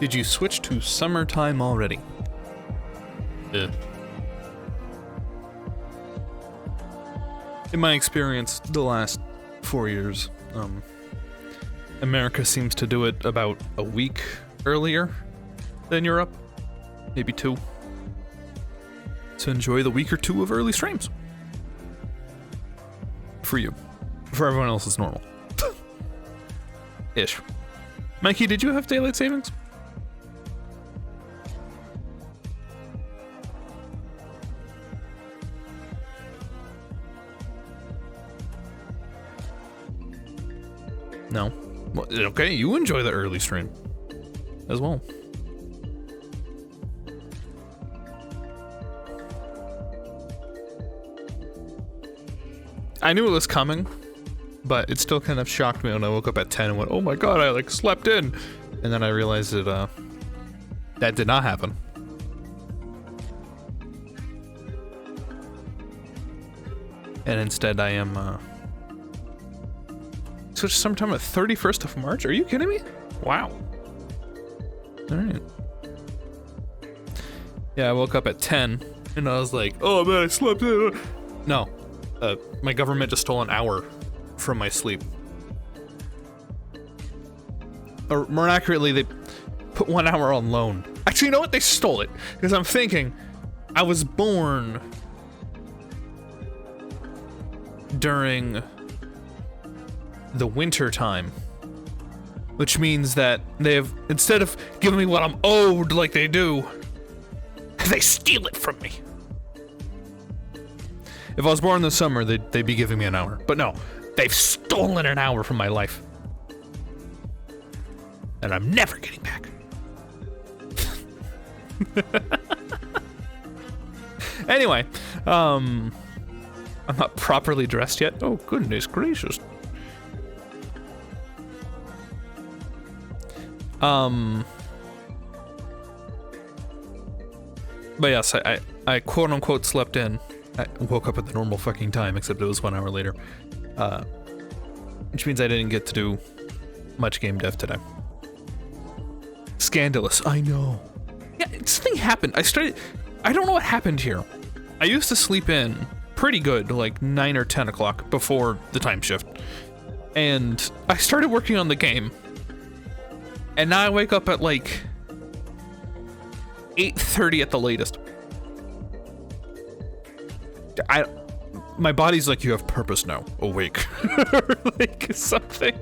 Did you switch to summertime already? Yeah. In my experience, the last 4 years, America seems to do it about a week earlier than Europe. Maybe 2. So enjoy the week or 2 of early streams. For you. For everyone else, it's normal. Ish. Mikey, did you have daylight savings? No. Well, okay, you enjoy the early stream as well. I knew it was coming, but it still kind of shocked me when I woke up at 10 and went, oh my god, I like slept in. And then I realized that that did not happen. And instead I am switched sometime at 31st of March? Are you kidding me? Wow. Alright. Yeah, I woke up at 10 and I was like, oh man, I slept in. No. My government just stole an hour from my sleep. Or more accurately, they put 1 hour on loan. Actually, you know what? They stole it. Because I'm thinking, I was born during the winter time, which means that they've, instead of giving me what I'm owed like they do, they steal it from me. If I was born in the summer, they'd be giving me an hour. But no, they've stolen an hour from my life. And I'm never getting back. Anyway, I'm not properly dressed yet. Oh, goodness gracious. But yes, I quote-unquote slept in. I woke up at the normal fucking time, except it was 1 hour later. Which means I didn't get to do much game dev today. Scandalous, I know. Yeah, something happened. I don't know what happened here. I used to sleep in pretty good, like 9 or 10 o'clock before the time shift. And I started working on the game. And now I wake up at like 8:30 at the latest. My body's like, you have purpose now. Awake. Or like something.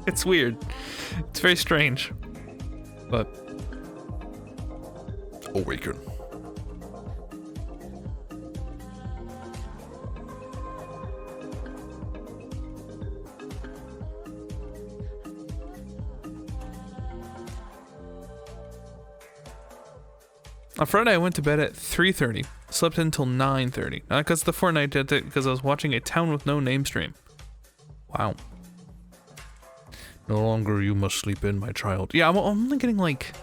It's weird. It's very strange. But awaken. On Friday, I went to bed at 3:30. Slept until 9:30. Not because the Fortnite did it, because I was watching a Town with No Name stream. Wow. No longer you must sleep in, my child. Yeah, I'm only getting like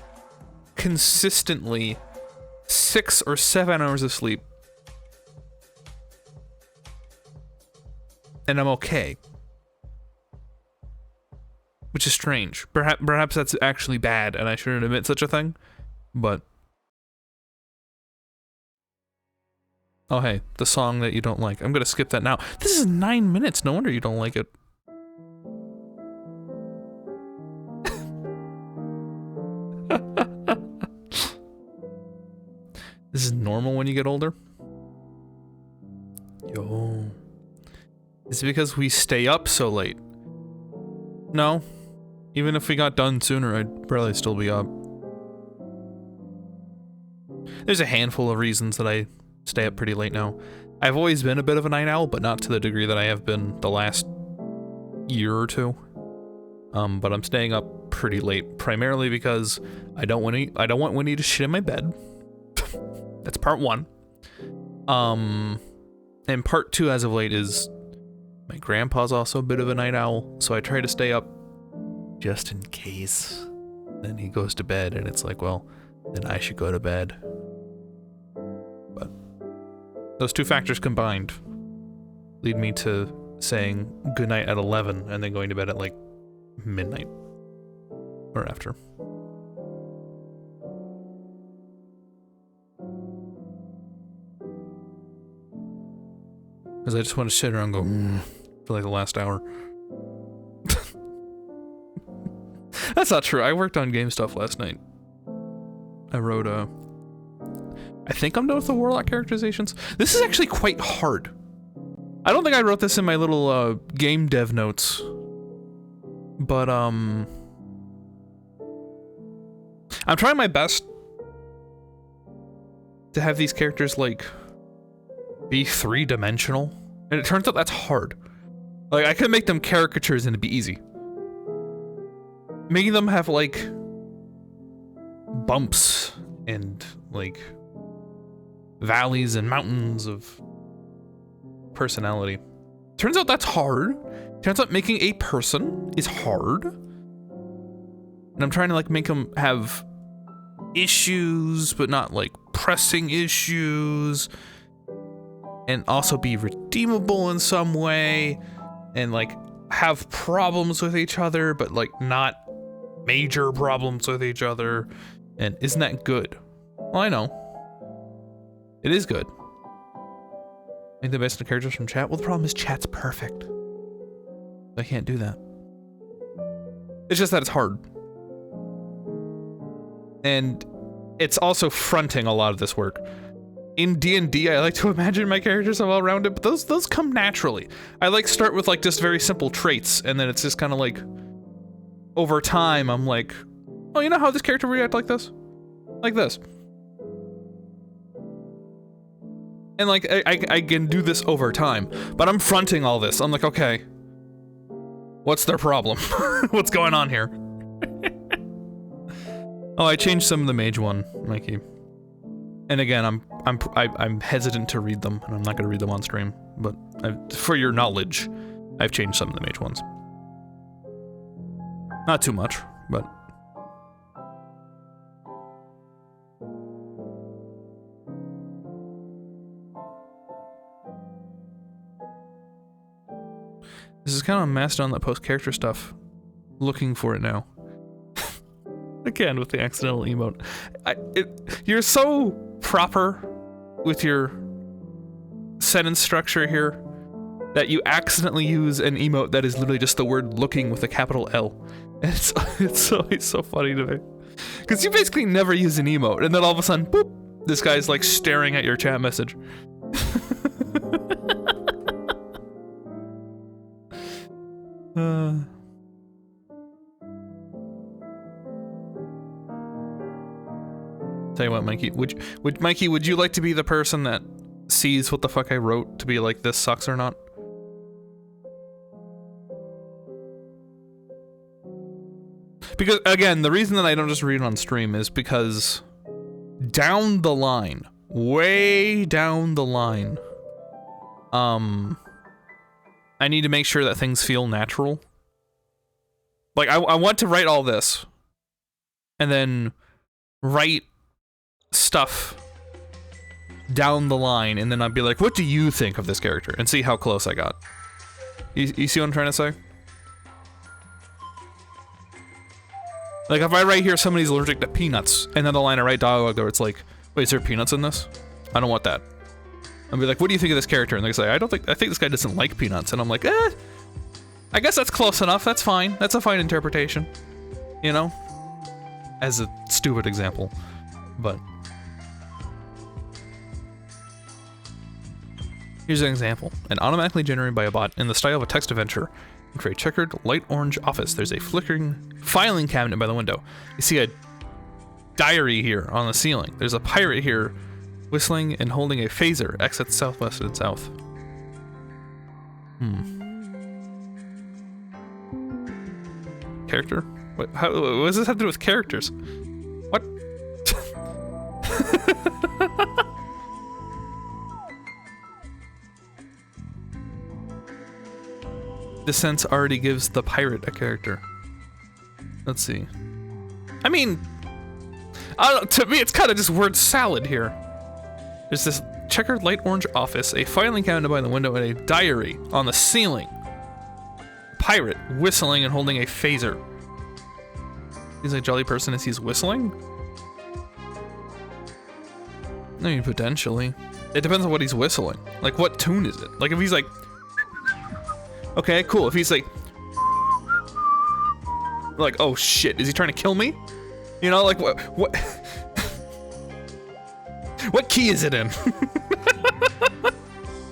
consistently 6 or 7 hours of sleep. And I'm okay. Which is strange. Perhaps that's actually bad and I shouldn't admit such a thing. But oh hey, the song that you don't like. I'm gonna skip that now. This is 9 minutes, no wonder you don't like it. This is normal when you get older? Yo. Is it because we stay up so late? No. Even if we got done sooner, I'd probably still be up. There's a handful of reasons that I stay up pretty late now. I've always been a bit of a night owl, but not to the degree that I have been the last year or two. But I'm staying up pretty late, primarily because I don't want Winnie to shit in my bed. That's part one. And part two as of late is my grandpa's also a bit of a night owl, so I try to stay up just in case. Then he goes to bed and it's like, well, then I should go to bed. But those two factors combined lead me to saying goodnight at 11 and then going to bed at like midnight or after. Because I just want to sit around and go for like the last hour. That's not true. I worked on game stuff last night. I wrote I think I'm done with the Warlock characterizations. This is actually quite hard. I don't think I wrote this in my little game dev notes. But I'm trying my best to have these characters like be three-dimensional. And it turns out that's hard. Like I could make them caricatures and it'd be easy. Making them have like bumps and like valleys and mountains of personality. Turns out that's hard. Turns out making a person is hard. And I'm trying to like make them have issues, but not like pressing issues. And also be redeemable in some way. And like have problems with each other, but like not major problems with each other. And isn't that good? Well, I know. It is good. Make the best of characters from chat. Well, the problem is chat's perfect. I can't do that. It's just that it's hard. And it's also fronting a lot of this work. In D&D, I like to imagine my characters are well-rounded, but those come naturally. I like start with like just very simple traits, and then it's just kind of like over time, I'm like, oh, you know how this character would react like this? Like this. And like, I can do this over time, but I'm fronting all this. I'm like, okay, what's their problem? What's going on here? Oh, I changed some of the mage one, Mikey. And again, I'm hesitant to read them, and I'm not gonna read them on stream, but for your knowledge, I've changed some of the mage ones. Not too much, but... This is kind of a Mastodon that posts character stuff. Looking for it now. Again, with the accidental emote. You're so proper with your sentence structure here that you accidentally use an emote that is literally just the word looking with a capital L. And it's always so funny to me. Because you basically never use an emote, and then all of a sudden, boop, this guy's like staring at your chat message. Tell you what, Mikey, would you like to be the person that sees what the fuck I wrote to be like, this sucks or not? Because, again, the reason that I don't just read it on stream is because down the line, way down the line, I need to make sure that things feel natural. Like, I want to write all this, and then write stuff down the line, and then I'd be like, what do you think of this character? And see how close I got. You see what I'm trying to say? Like, if I write here somebody's allergic to peanuts, and then the line I write dialogue where it's like, wait, is there peanuts in this? I don't want that. I'd be like, what do you think of this character? And they say, I think this guy doesn't like peanuts. And I'm like, I guess that's close enough. That's fine. That's a fine interpretation. You know? As a stupid example. But here's an example. An automatically generated by a bot in the style of a text adventure. For a checkered light orange office, there's a flickering filing cabinet by the window. You see a diary here on the ceiling. There's a pirate here whistling and holding a phaser. Exit southwest and south. Character? What does this have to do with characters? What? The sense already gives the pirate a character. Let's see. I mean, I don't know, to me it's kind of just word salad here. There's this checkered light orange office, a filing cabinet by the window, and a diary on the ceiling. Pirate whistling and holding a phaser. He's a jolly person as he's whistling? I mean, potentially. It depends on what he's whistling. Like, what tune is it? Like, if he's like... Okay, cool. If he's like... Like, oh shit, is he trying to kill me? You know, like, what... What key is it in?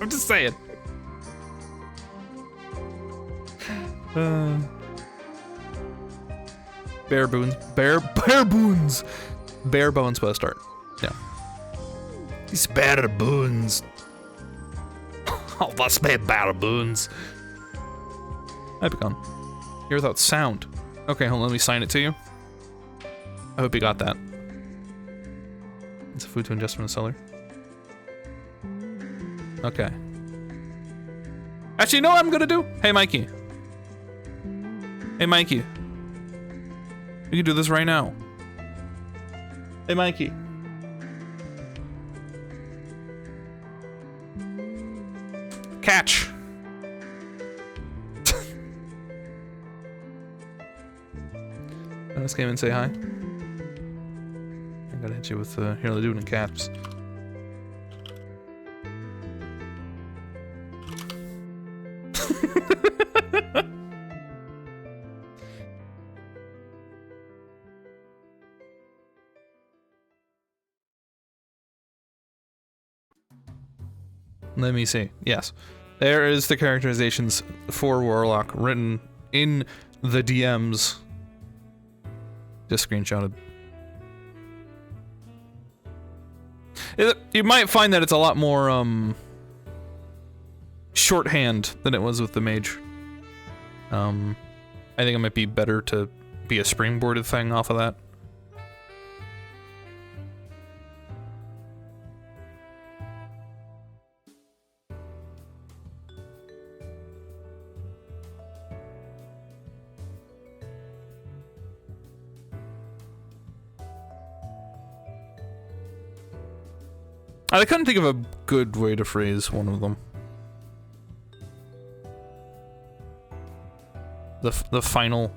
I'm just saying. Bare bones. Bare bones. Bare bones supposed to start. Yeah. These bare bones. Oh, that's bare bones. Epicon. Here without sound. Okay, hold on, let me sign it to you. I hope you got that. It's a food to ingest from the cellar. Okay. Actually, you know what I'm gonna do? Hey, Mikey. Hey, Mikey. We can do this right now. Hey, Mikey. Catch. I just came and say hi. I gotta hit you with here, they do it in caps. Let me see. Yes. There is the characterizations for Warlock written in the DMs. Just screenshotted. You might find that it's a lot more shorthand than it was with the mage. I think it might be better to be a springboarded thing off of that. I couldn't think of a good way to phrase one of them. The final,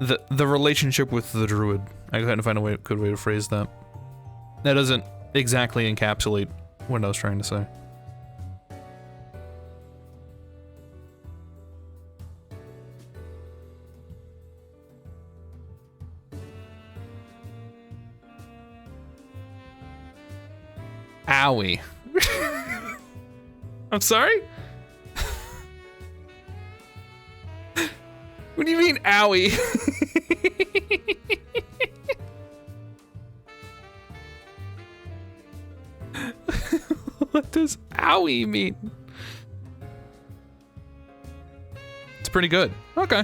the relationship with the druid. I couldn't find a good way to phrase that. That doesn't exactly encapsulate what I was trying to say. Owie. I'm sorry? What do you mean, owie? What does owie mean? It's pretty good. Okay.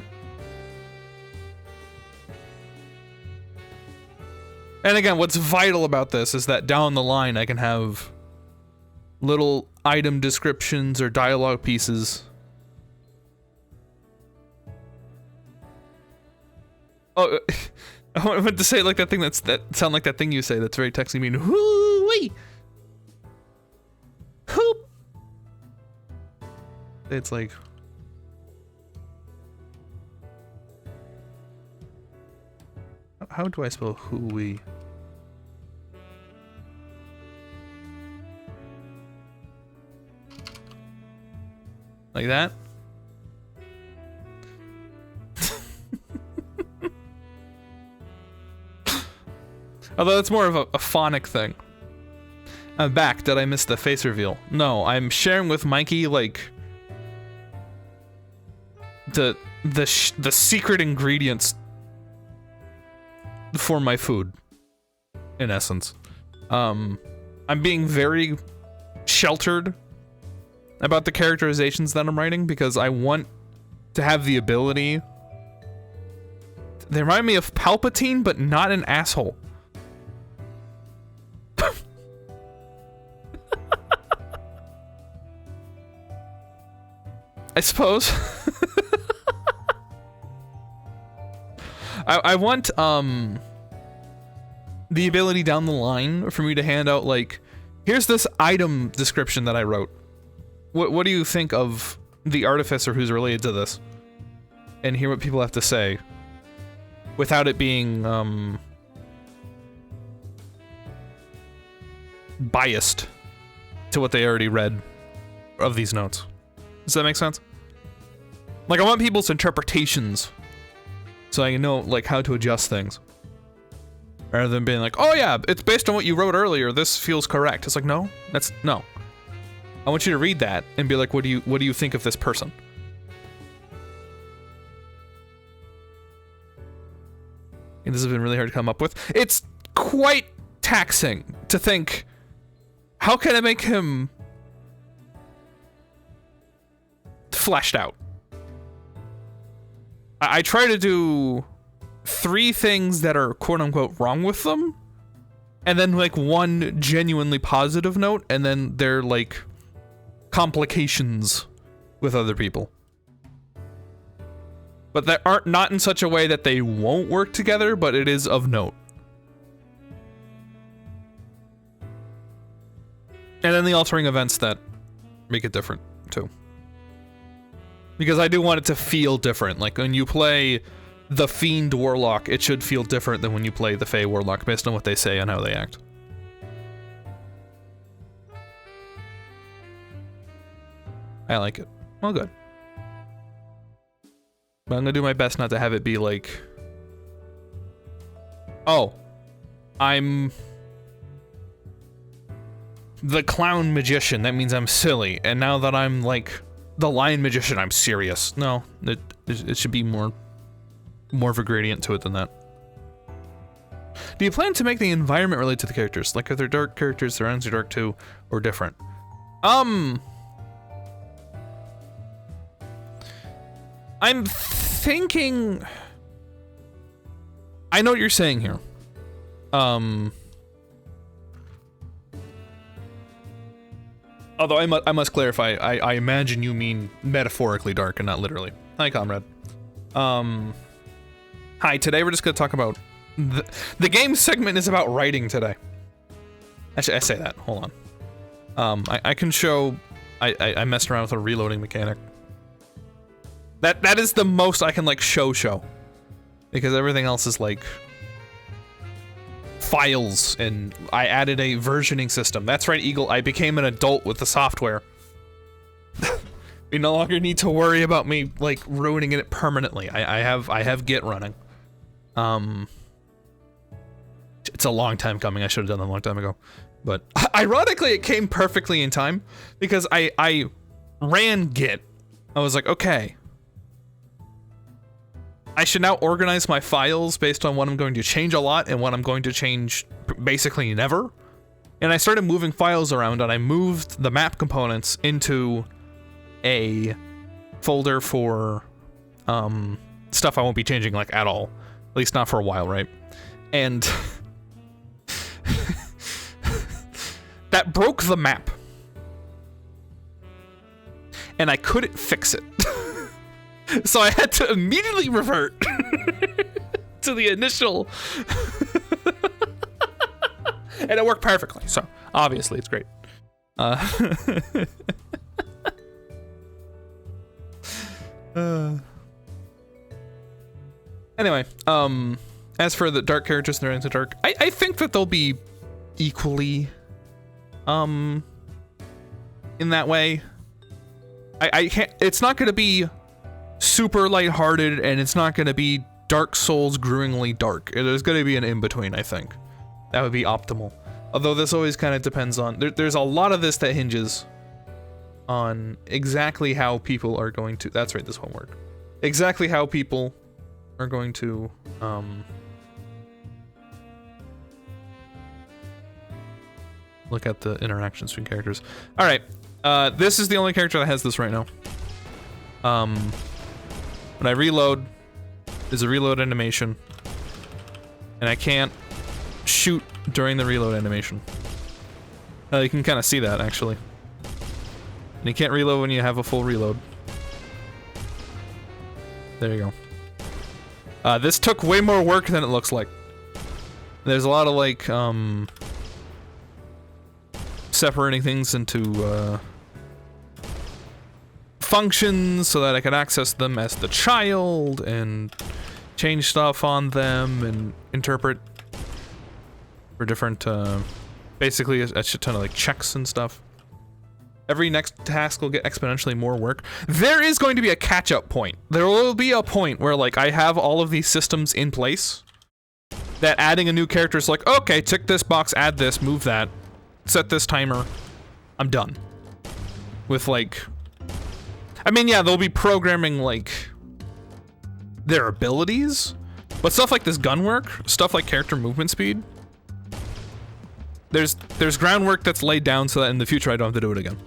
And again, what's vital about this is that down the line I can have little item descriptions or dialogue pieces. Oh, I went to say like that thing that sound like that thing you say that's very texty mean. Hoo-wee! Hoop! It's like... How do I spell hooey? Like that? Although it's more of a phonic thing. I'm back. Did I miss the face reveal? No, I'm sharing with Mikey like the secret ingredients for my food, in essence. I'm being very sheltered about the characterizations that I'm writing because I want to have the ability. They remind me of Palpatine, but not an asshole. I suppose. I want the ability down the line for me to hand out like Here's this item description that I wrote. What do you think of the artificer who's related to this? And hear what people have to say. Without it being, biased to what they already read of these notes. Does that make sense? Like, I want people's interpretations so I know, like, how to adjust things. Rather than being like, oh yeah, it's based on what you wrote earlier, this feels correct. It's like, no, no. I want you to read that and be like, what do you think of this person? And this has been really hard to come up with. It's quite taxing to think, how can I make him fleshed out? I try to do 3 things that are quote-unquote wrong with them, and then like 1 genuinely positive note, and then they're like complications with other people. But that aren't not in such a way that they won't work together, but it is of note. And then the altering events that make it different, too. Because I do want it to feel different. Like, when you play the Fiend Warlock, it should feel different than when you play the Fey Warlock, based on what they say and how they act. I like it. Well, good. But I'm gonna do my best not to have it be like, oh, I'm the clown magician, that means I'm silly, and now that I'm like the lion magician, I'm serious. No, it should be more of a gradient to it than that. Do you plan to make the environment relate to the characters? Like, are there dark characters, their ends are dark too, or different? I'm thinking... I know what you're saying here. Although I must clarify, I imagine you mean metaphorically dark and not literally. Hi, comrade. Hi, today we're just gonna talk about... The game segment is about writing today. Actually, I say that. Hold on. I can show... I messed around with a reloading mechanic. That is the most I can, like, show. Because everything else is, like... files, and I added a versioning system. That's right, Eagle, I became an adult with the software. We no longer need to worry about me, like, ruining it permanently. I have Git running. It's a long time coming. I should have done that a long time ago. But, ironically, it came perfectly in time, because I ran Git. I was like, okay. I should now organize my files based on what I'm going to change a lot and what I'm going to change basically never. And I started moving files around, and I moved the map components into a folder for stuff I won't be changing, like, at all. At least not for a while, right? And that broke the map. And I couldn't fix it. So I had to immediately revert to the initial. And it worked perfectly, so obviously it's great. Anyway, as for the dark characters and their into dark, I think that they'll be equally in that way. I can't, it's not gonna be super lighthearted, and it's not gonna be Dark Souls gruelingly dark. There's gonna be an in-between, I think. That would be optimal. Although this always kind of depends on, there's a lot of this that hinges on exactly how people are going to, that's right, this won't work. Exactly how people are going to, look at the interactions between characters. Alright, this is the only character that has this right now. When I reload, there's a reload animation, and I can't shoot during the reload animation. You can kind of see that, actually. And you can't reload when you have a full reload. There you go. This took way more work than it looks like. There's a lot of, like, separating things into functions so that I can access them as the child and change stuff on them and interpret for different, basically a shit ton of like checks and stuff. Every next task will get exponentially more work. There is going to be a catch-up point. There will be a point where like I have all of these systems in place that adding a new character is like, okay, tick this box, add this, move that, set this timer, I'm done. With like, I mean, yeah, they'll be programming like their abilities, but stuff like this gun work, stuff like character movement speed, there's groundwork that's laid down so that in the future I don't have to do it again.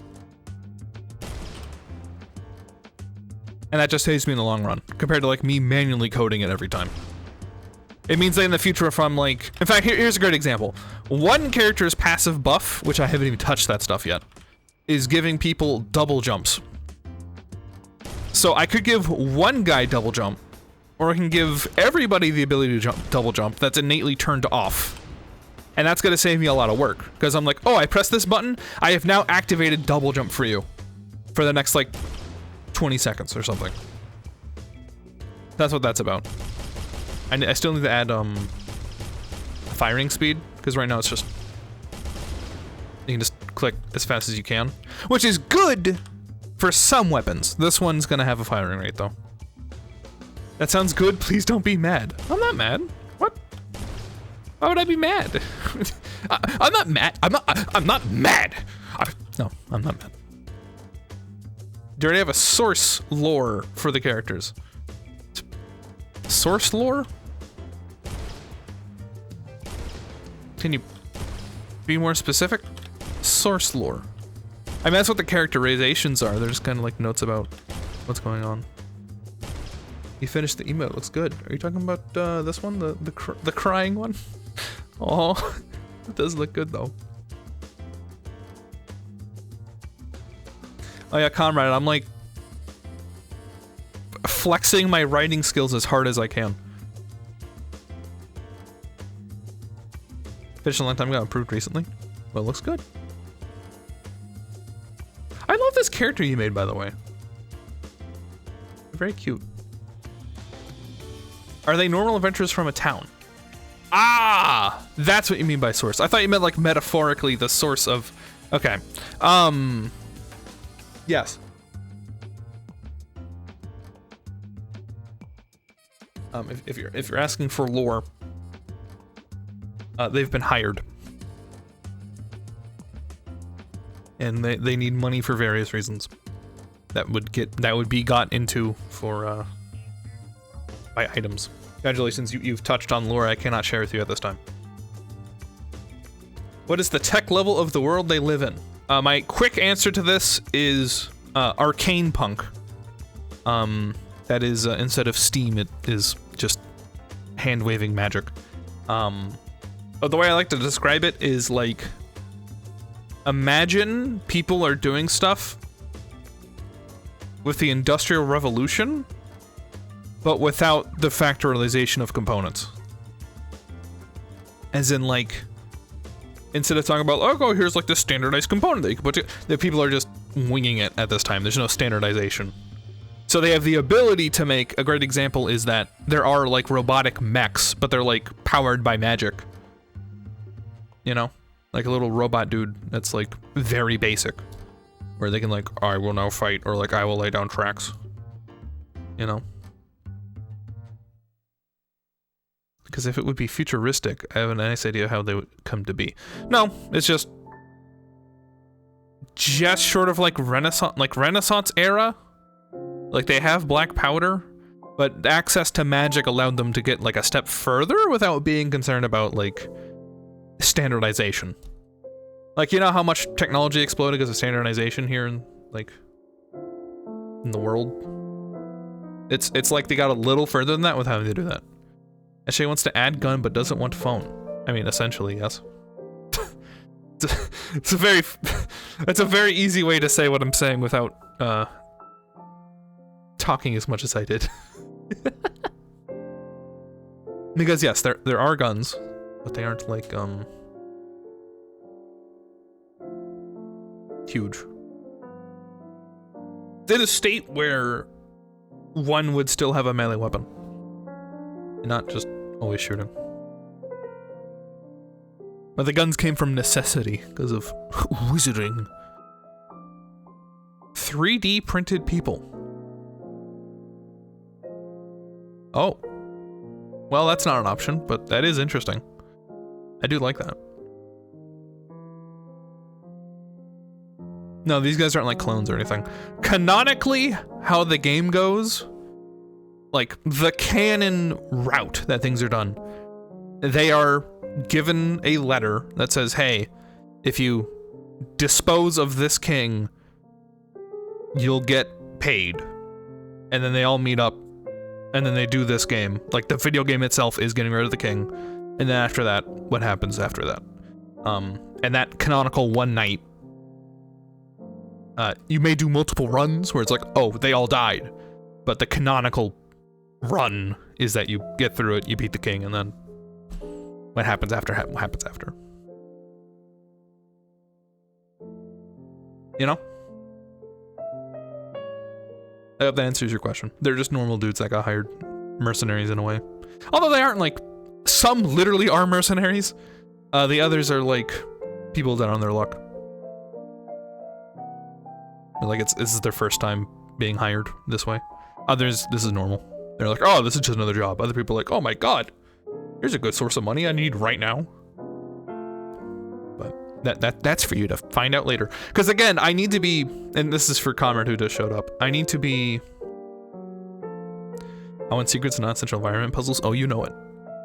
And that just saves me in the long run, compared to like me manually coding it every time. It means that in the future if I'm like, in fact, here's a great example. One character's passive buff, which I haven't even touched that stuff yet, is giving people double jumps. So I could give one guy double jump, or I can give everybody the ability to double jump that's innately turned off. And that's gonna save me a lot of work, because I'm like, oh, I press this button, I have now activated double jump for you for the next like 20 seconds or something. That's what that's about. I still need to add firing speed, because right now it's just, you can just click as fast as you can, which is good for some weapons. This one's gonna have a firing rate though. That sounds good, please don't be mad. I'm not mad. What? Why would I be mad? I'm not mad. I'm not mad. No, I'm not mad. Do you already have a source lore for the characters? Source lore? Can you be more specific? Source lore. I mean, that's what the characterizations are. They're just kind of like notes about what's going on. You finished the emote. Looks good. Are you talking about this one, the crying one? Oh, it does look good though. Oh yeah, Comrade. I'm like flexing my writing skills as hard as I can. Finished a long time ago, improved recently. Well, it looks good. I love this character you made, by the way. Very cute. Are they normal adventures from a town? Ah! That's what you mean by source. I thought you meant like metaphorically the source of... Okay. Yes. If you're asking for lore, they've been hired, and they need money for various reasons. That would be got into for by items. Congratulations, you've touched on lore I cannot share with you at this time. What is the tech level of the world they live in? My quick answer to this is arcane punk. That is instead of Steam, it is just hand-waving magic. The way I like to describe it is like, imagine people are doing stuff with the Industrial Revolution, but without the factorialization of components. As in like, instead of talking about, oh, here's like this standardized component that you can put together, the people are just winging it at this time. There's no standardization. So they have the ability to make, a great example is that there are like robotic mechs, but they're like powered by magic. You know? Like a little robot dude that's like very basic. Where they can like, I will now fight, or like, I will lay down tracks. You know? Because if it would be futuristic, I have a nice idea how they would come to be. No, it's just short of like Renaissance era. Like they have black powder, but access to magic allowed them to get like a step further without being concerned about like standardization. Like, you know how much technology exploded because of standardization here in like in the world? It's like they got a little further than that with having to do that. Ashay wants to add gun but doesn't want phone. I mean, essentially, yes. it's a very easy way to say what I'm saying without talking as much as I did. Because yes, there are guns, but they aren't like huge. In a state where one would still have a melee weapon. And not just always shooting. But the guns came from necessity because of wizarding. 3D printed people. Oh. Well, that's not an option, but that is interesting. I do like that. No, these guys aren't like clones or anything. Canonically, how the game goes, like the canon route that things are done, they are given a letter that says, hey, if you dispose of this king, you'll get paid. And then they all meet up, and then they do this game. Like, the video game itself is getting rid of the king, and then after that, what happens after that? And that canonical one night, you may do multiple runs where it's like, oh, they all died. But the canonical run is that you get through it, you beat the king, and then what happens after happens after. You know? I hope that answers your question. They're just normal dudes that got hired. Mercenaries in a way. Although they aren't like, some literally are mercenaries. The others are like people that are on their luck. Like this is their first time being hired this way. Others, this is normal. They're like, oh, this is just another job. Other people are like, oh my god, here's a good source of money I need right now. But that's for you to find out later. Because again, I need to be, and this is for Comrade who just showed up. I need to be. I want secrets and non-essential environment puzzles. Oh, you know it.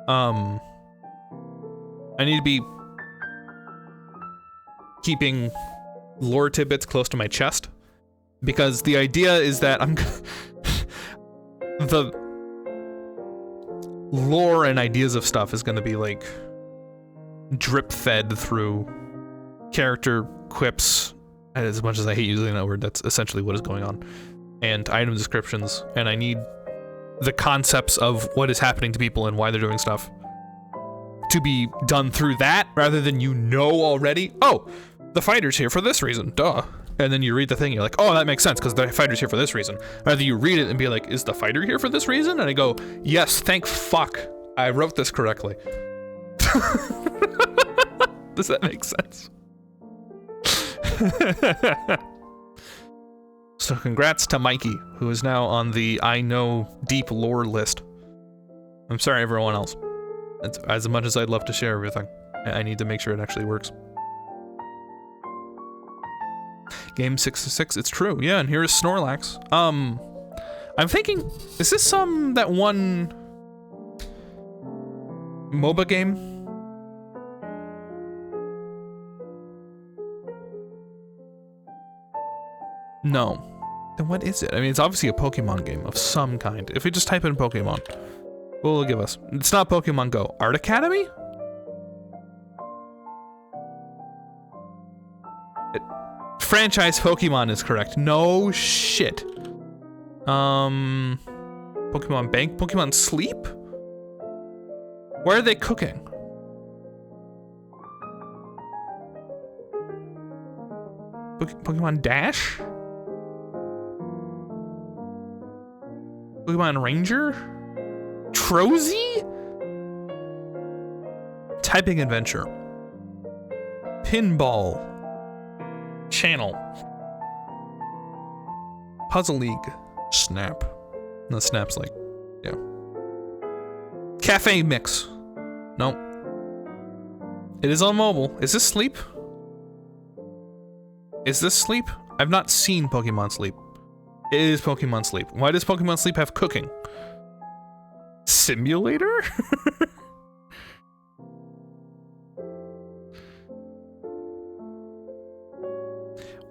I need to be keeping lore tidbits close to my chest. Because the idea is that the lore and ideas of stuff is going to be like drip fed through character quips. As much as I hate using that word, that's essentially what is going on. And item descriptions. And I need the concepts of what is happening to people and why they're doing stuff to be done through that rather than already. Oh, the fighter's here for this reason. Duh. And then you read the thing, you're like, oh, that makes sense, because the fighter's here for this reason. Rather you read it and be like, is the fighter here for this reason? And I go, yes, thank fuck. I wrote this correctly. Does that make sense? So congrats to Mikey, who is now on the I know deep lore list. I'm sorry, everyone else. It's, as much as I'd love to share everything, I need to make sure it actually works. Game 666, it's true. Yeah, and here is Snorlax. I'm thinking, is this that one MOBA game? No. Then what is it? I mean, it's obviously a Pokemon game of some kind. If we just type in Pokemon, what will it give us? It's not Pokemon Go. Art Academy? Franchise Pokemon is correct. No shit. Pokemon Bank? Pokemon Sleep? Where are they cooking? Pokemon Dash? Pokemon Ranger? Trozy? Typing Adventure. Pinball. Channel. Puzzle League. Snap. No, Snap's like, yeah. Cafe Mix. Nope. It is on mobile. Is this Sleep? Is this Sleep? I've not seen Pokemon Sleep. It is Pokemon Sleep. Why does Pokemon Sleep have cooking? Simulator?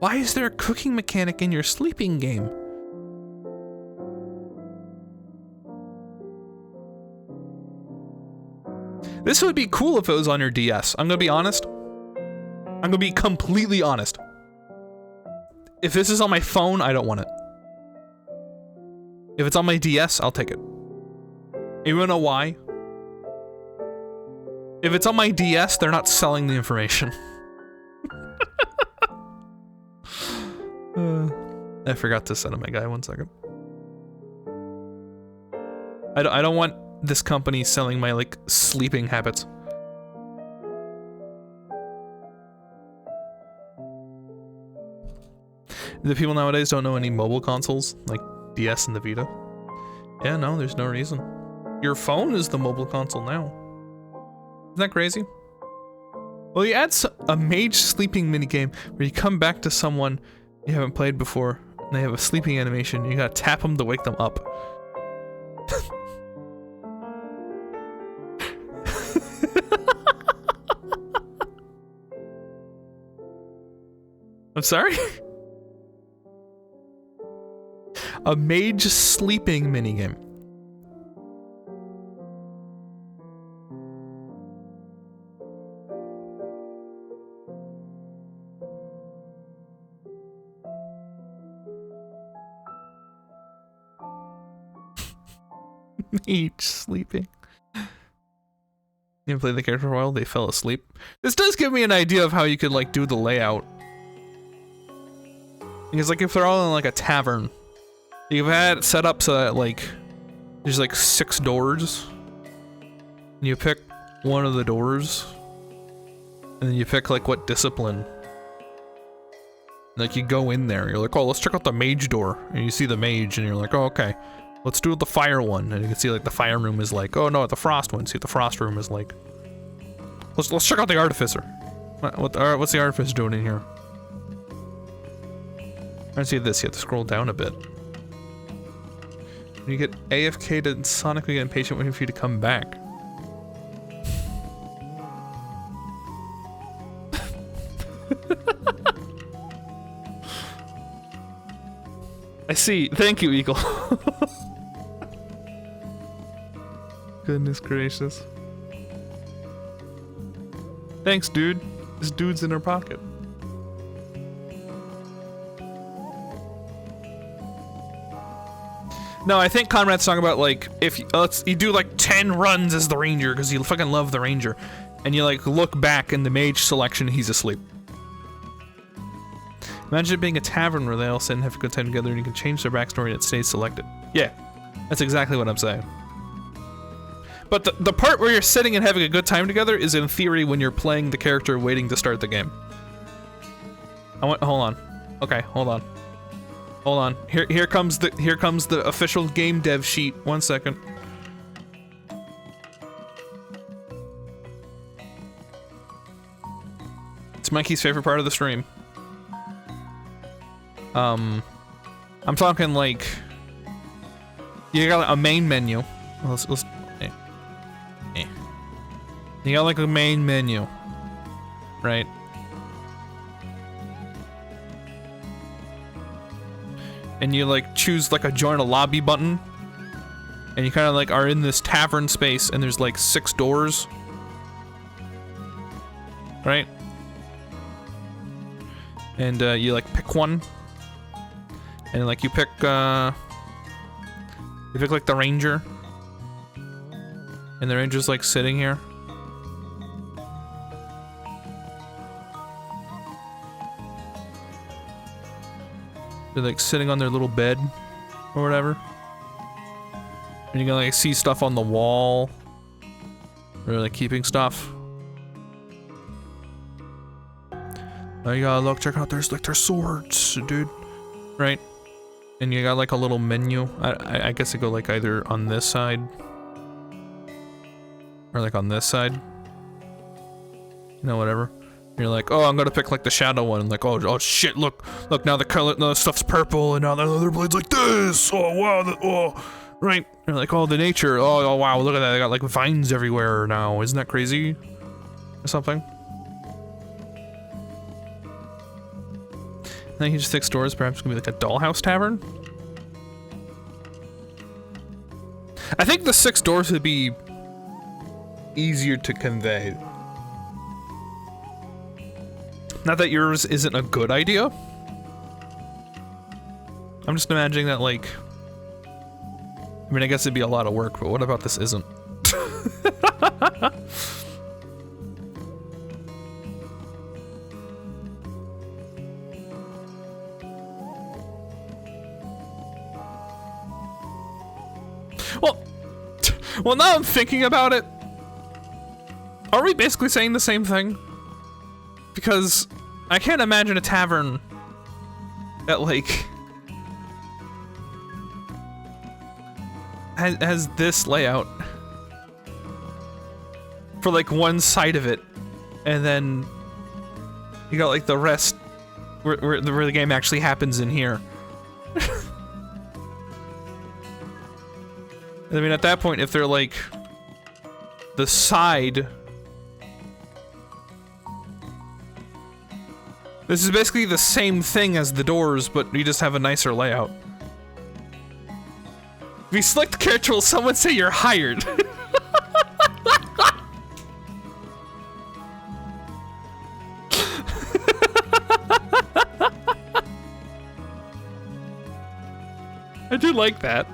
Why is there a cooking mechanic in your sleeping game? This would be cool if it was on your DS. I'm gonna be honest. I'm gonna be completely honest. If this is on my phone, I don't want it. If it's on my DS, I'll take it. You wanna know why? If it's on my DS, they're not selling the information. I forgot to set up my guy, 1 second. I don't want this company selling my, like, sleeping habits. The people nowadays don't know any mobile consoles, like DS and the Vita. Yeah, no, there's no reason. Your phone is the mobile console now. Isn't that crazy? Well, you add a mage sleeping minigame where you come back to someone you haven't played before, and they have a sleeping animation, you gotta tap them to wake them up. I'm sorry? A mage sleeping minigame. Mage sleeping. You play the character for a while, they fell asleep. This does give me an idea of how you could, like, do the layout. Because, like, if they're all in, like, a tavern, you've had it set up so that, like, there's, like, 6 doors. And you pick one of the doors. And then you pick, like, what discipline. Like, you go in there, you're like, oh, let's check out the mage door. And you see the mage, and you're like, oh, okay. Let's do the fire one. And you can see, like, the fire room is like, oh, no, the frost one. See what the frost room is like. Let's check out the artificer. What's the artificer doing in here? I see this. You have to scroll down a bit. When you get AFK to sonically get impatient waiting for you to come back. I see. Thank you, Eagle. Goodness gracious. Thanks, dude. This dude's in her pocket. No, I think Conrad's talking about, like, if you do like 10 runs as the ranger because you fucking love the ranger, and you like look back in the mage selection, he's asleep. Imagine it being a tavern where they all sit and have a good time together, and you can change their backstory and it stays selected. Yeah, that's exactly what I'm saying. But the part where you're sitting and having a good time together is in theory when you're playing the character waiting to start the game. Hold on. Okay, hold on. Hold on. Here comes the official game dev sheet. 1 second. It's Mikey's favorite part of the stream. I'm talking like you got a main menu. You got like a main menu, right? And you like choose like a join a lobby button, and you kind of like are in this tavern space, and there's like 6 doors, right? And you like pick one, and like you pick like the ranger, and the ranger's like sitting here. They're like sitting on their little bed or whatever. And you can like see stuff on the wall. Or like keeping stuff. Oh, you gotta look, check out there's like their swords, dude. Right? And you got like a little menu. I guess it go like either on this side. Or like on this side. You know, whatever. You're like, oh, I'm gonna pick like the shadow one, and like, oh shit, look, now the color, no, the stuff's purple, and now the other blade's like this. Oh wow, right. You're like, oh, the nature. Oh wow, look at that. They got like vines everywhere now. Isn't that crazy? Or something. I think you just 6 doors. Perhaps it's gonna be like a dollhouse tavern. I think the 6 doors would be easier to convey. Not that yours isn't a good idea. I'm just imagining that, like... I mean, I guess it'd be a lot of work, but what about this isn't? Well, well, now I'm thinking about it. Are we basically saying the same thing? Because I can't imagine a tavern that, like, has this layout for, like, one side of it, and then you got, like, the rest where the game actually happens in here. I mean, at that point, if they're, like, the side... This is basically the same thing as the doors, but you just have a nicer layout. If you select the character, will someone say you're hired? I do like that.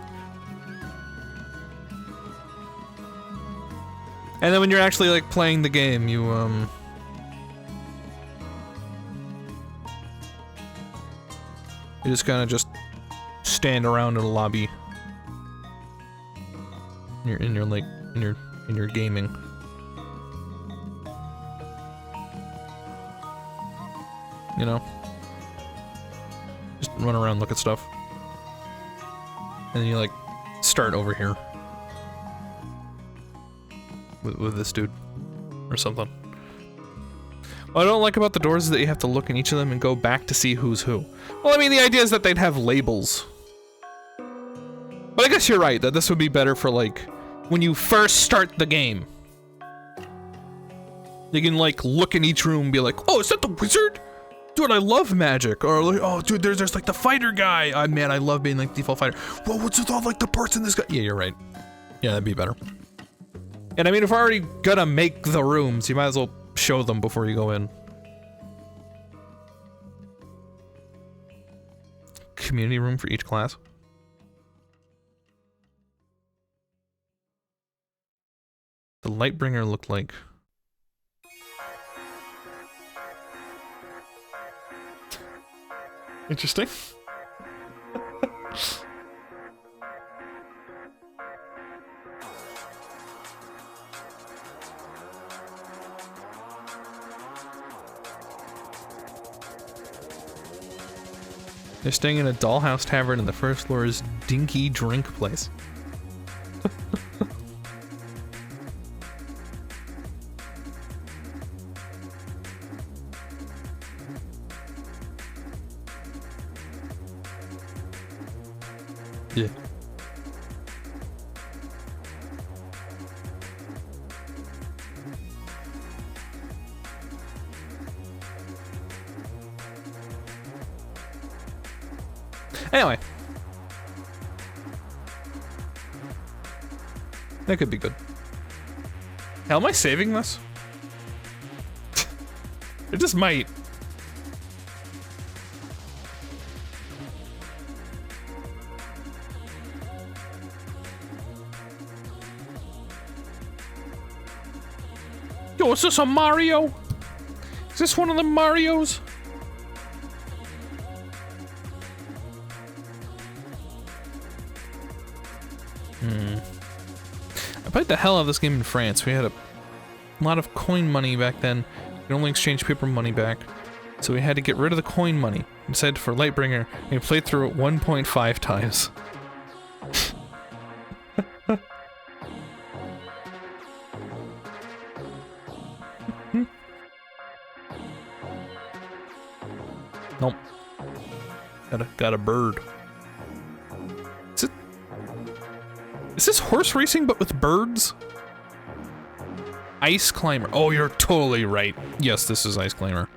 And then when you're actually, like, playing the game, you, you just kind of just stand around in a lobby. You're in your, like, in your gaming. You know? Just run around, look at stuff. And then you, like, start over here. With this dude. Or something. What I don't like about the doors is that you have to look in each of them and go back to see who's who. Well, I mean, the idea is that they'd have labels. But I guess you're right, that this would be better for, like, when you first start the game. You can, like, look in each room and be like, oh, is that the wizard? Dude, I love magic. Or, like, oh, dude, there's like, the fighter guy. Oh, man, I love being, like, default fighter. Whoa, what's with all, like, the parts in this guy? Yeah, you're right. Yeah, that'd be better. And I mean, if we're already gonna make the rooms, you might as well show them before you go in. Community room for each class. The Lightbringer looked like... Interesting. They're staying in a dollhouse tavern and the first floor is dinky drink place. Yeah. Anyway. That could be good. How am I saving this? It just might. Yo, is this a Mario? Is this one of the Marios? I played the hell out of this game in France. We had a lot of coin money back then. We could only exchange paper money back. So we had to get rid of the coin money. We decided for Lightbringer, and we played through it 1.5 times. Nope. Got a bird. Is this horse racing but with birds? Ice Climber. Oh, you're totally right. Yes, this is Ice Climber.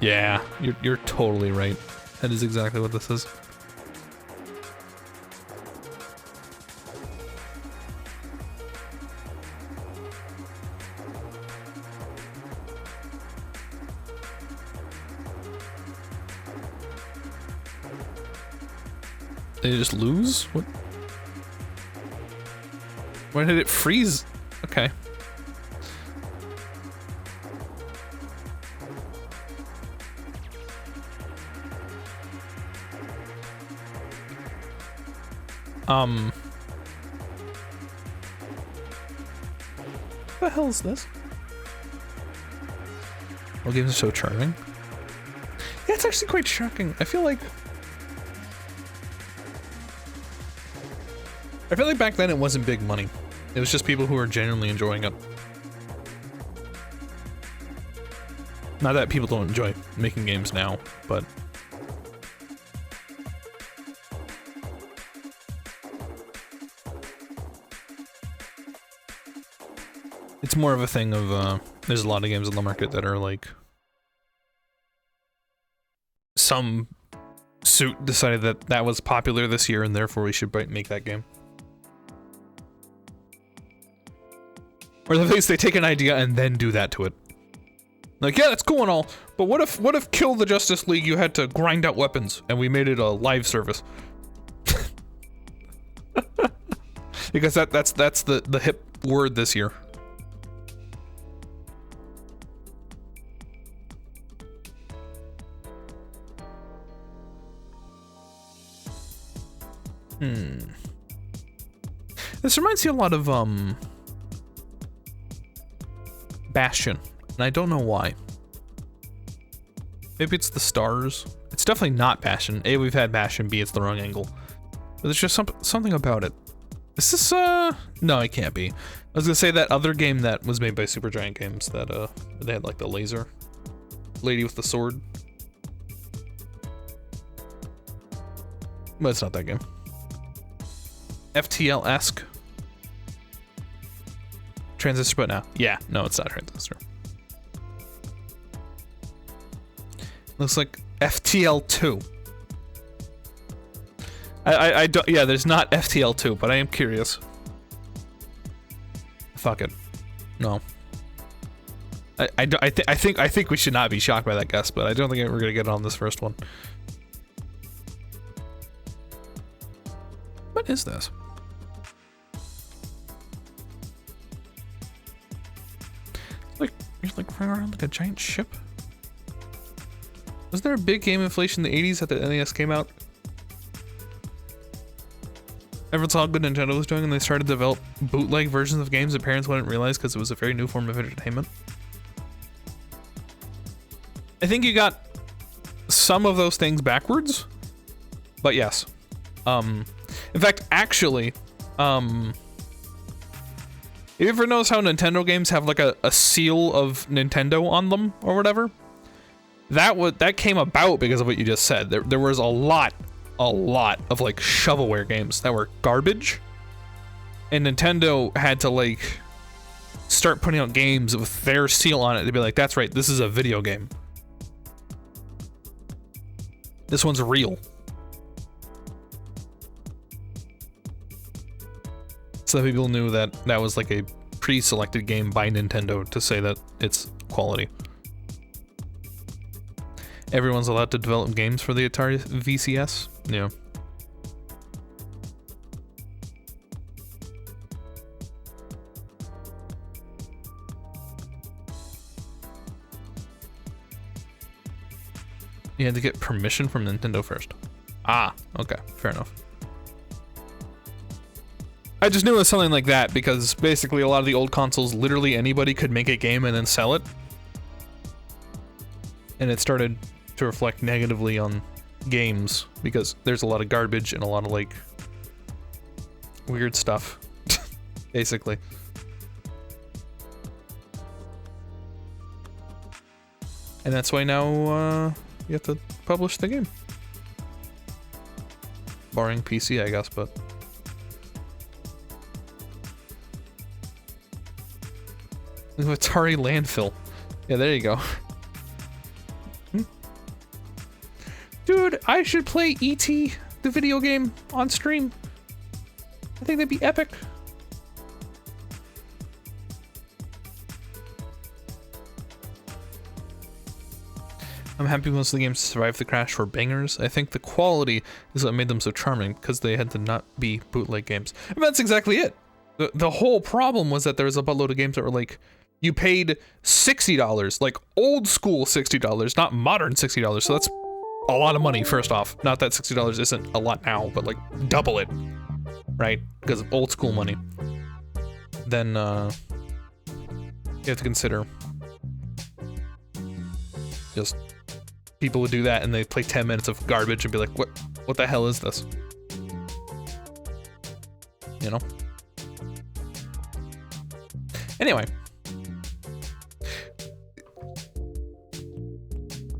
Yeah, you're totally right. That is exactly what this is. Did it just lose? What? Why did it freeze? Okay. What the hell is this? All games are so charming. Yeah, it's actually quite shocking. I feel like back then it wasn't big money. It was just people who were genuinely enjoying it. Not that people don't enjoy making games now, but it's more of a thing of, there's a lot of games on the market that are like, some suit decided that that was popular this year and therefore we should make that game. Or at least they take an idea and then do that to it. Like, yeah, that's cool and all, but what if Kill the Justice League you had to grind out weapons and we made it a live service? Because that's the hip word this year. This reminds me a lot of Bastion, and I don't know why. Maybe it's the stars. It's definitely not Bastion. A, we've had Bastion. B, it's the wrong angle. But there's just something about it. Is this no, it can't be. I was gonna say that other game that was made by Supergiant Games that they had like the laser lady with the sword. But it's not that game. FTL-esque. Transistor, but no. Yeah, no, it's not Transistor. Looks like FTL2. I don't, yeah, there's not FTL2, but I am curious. Fuck it. No. I think we should not be shocked by that guess, but I don't think we're gonna get on this first one. What is this? You're like running around like a giant ship. Was there a big game inflation in the 80s that the NES came out? Everyone saw how good Nintendo was doing and they started to develop bootleg versions of games that parents wouldn't realize because it was a very new form of entertainment. I think you got some of those things backwards, but yes. In fact, actually, you ever notice how Nintendo games have like a seal of Nintendo on them or whatever? That came about because of what you just said. There was a lot of like shovelware games that were garbage, and Nintendo had to like start putting out games with their seal on it to be like, that's right, this is a video game. This one's real. So that people knew that that was like a pre-selected game by Nintendo to say that it's quality. Everyone's allowed to develop games for the Atari VCS? Yeah. You had to get permission from Nintendo first. Ah, okay, fair enough. I just knew it was something like that because basically a lot of the old consoles, literally anybody could make a game and then sell it. And it started to reflect negatively on games because there's a lot of garbage and a lot of like weird stuff, basically. And that's why now you have to publish the game. Barring PC, I guess, but... Atari Landfill. Yeah, there you go. Dude, I should play E.T., the video game, on stream. I think that'd be epic. I'm happy most of the games survived the crash were bangers. I think the quality is what made them so charming, because they had to not be bootleg games. And that's exactly it. The whole problem was that there was a buttload of games that were like, you paid $60, like old school $60, not modern $60, so that's a lot of money, first off. Not that $60 isn't a lot now, but like double it. right? Because of old school money. Then you have to consider just people would do that and they play 10 minutes of garbage and be like, what the hell is this? You know? Anyway.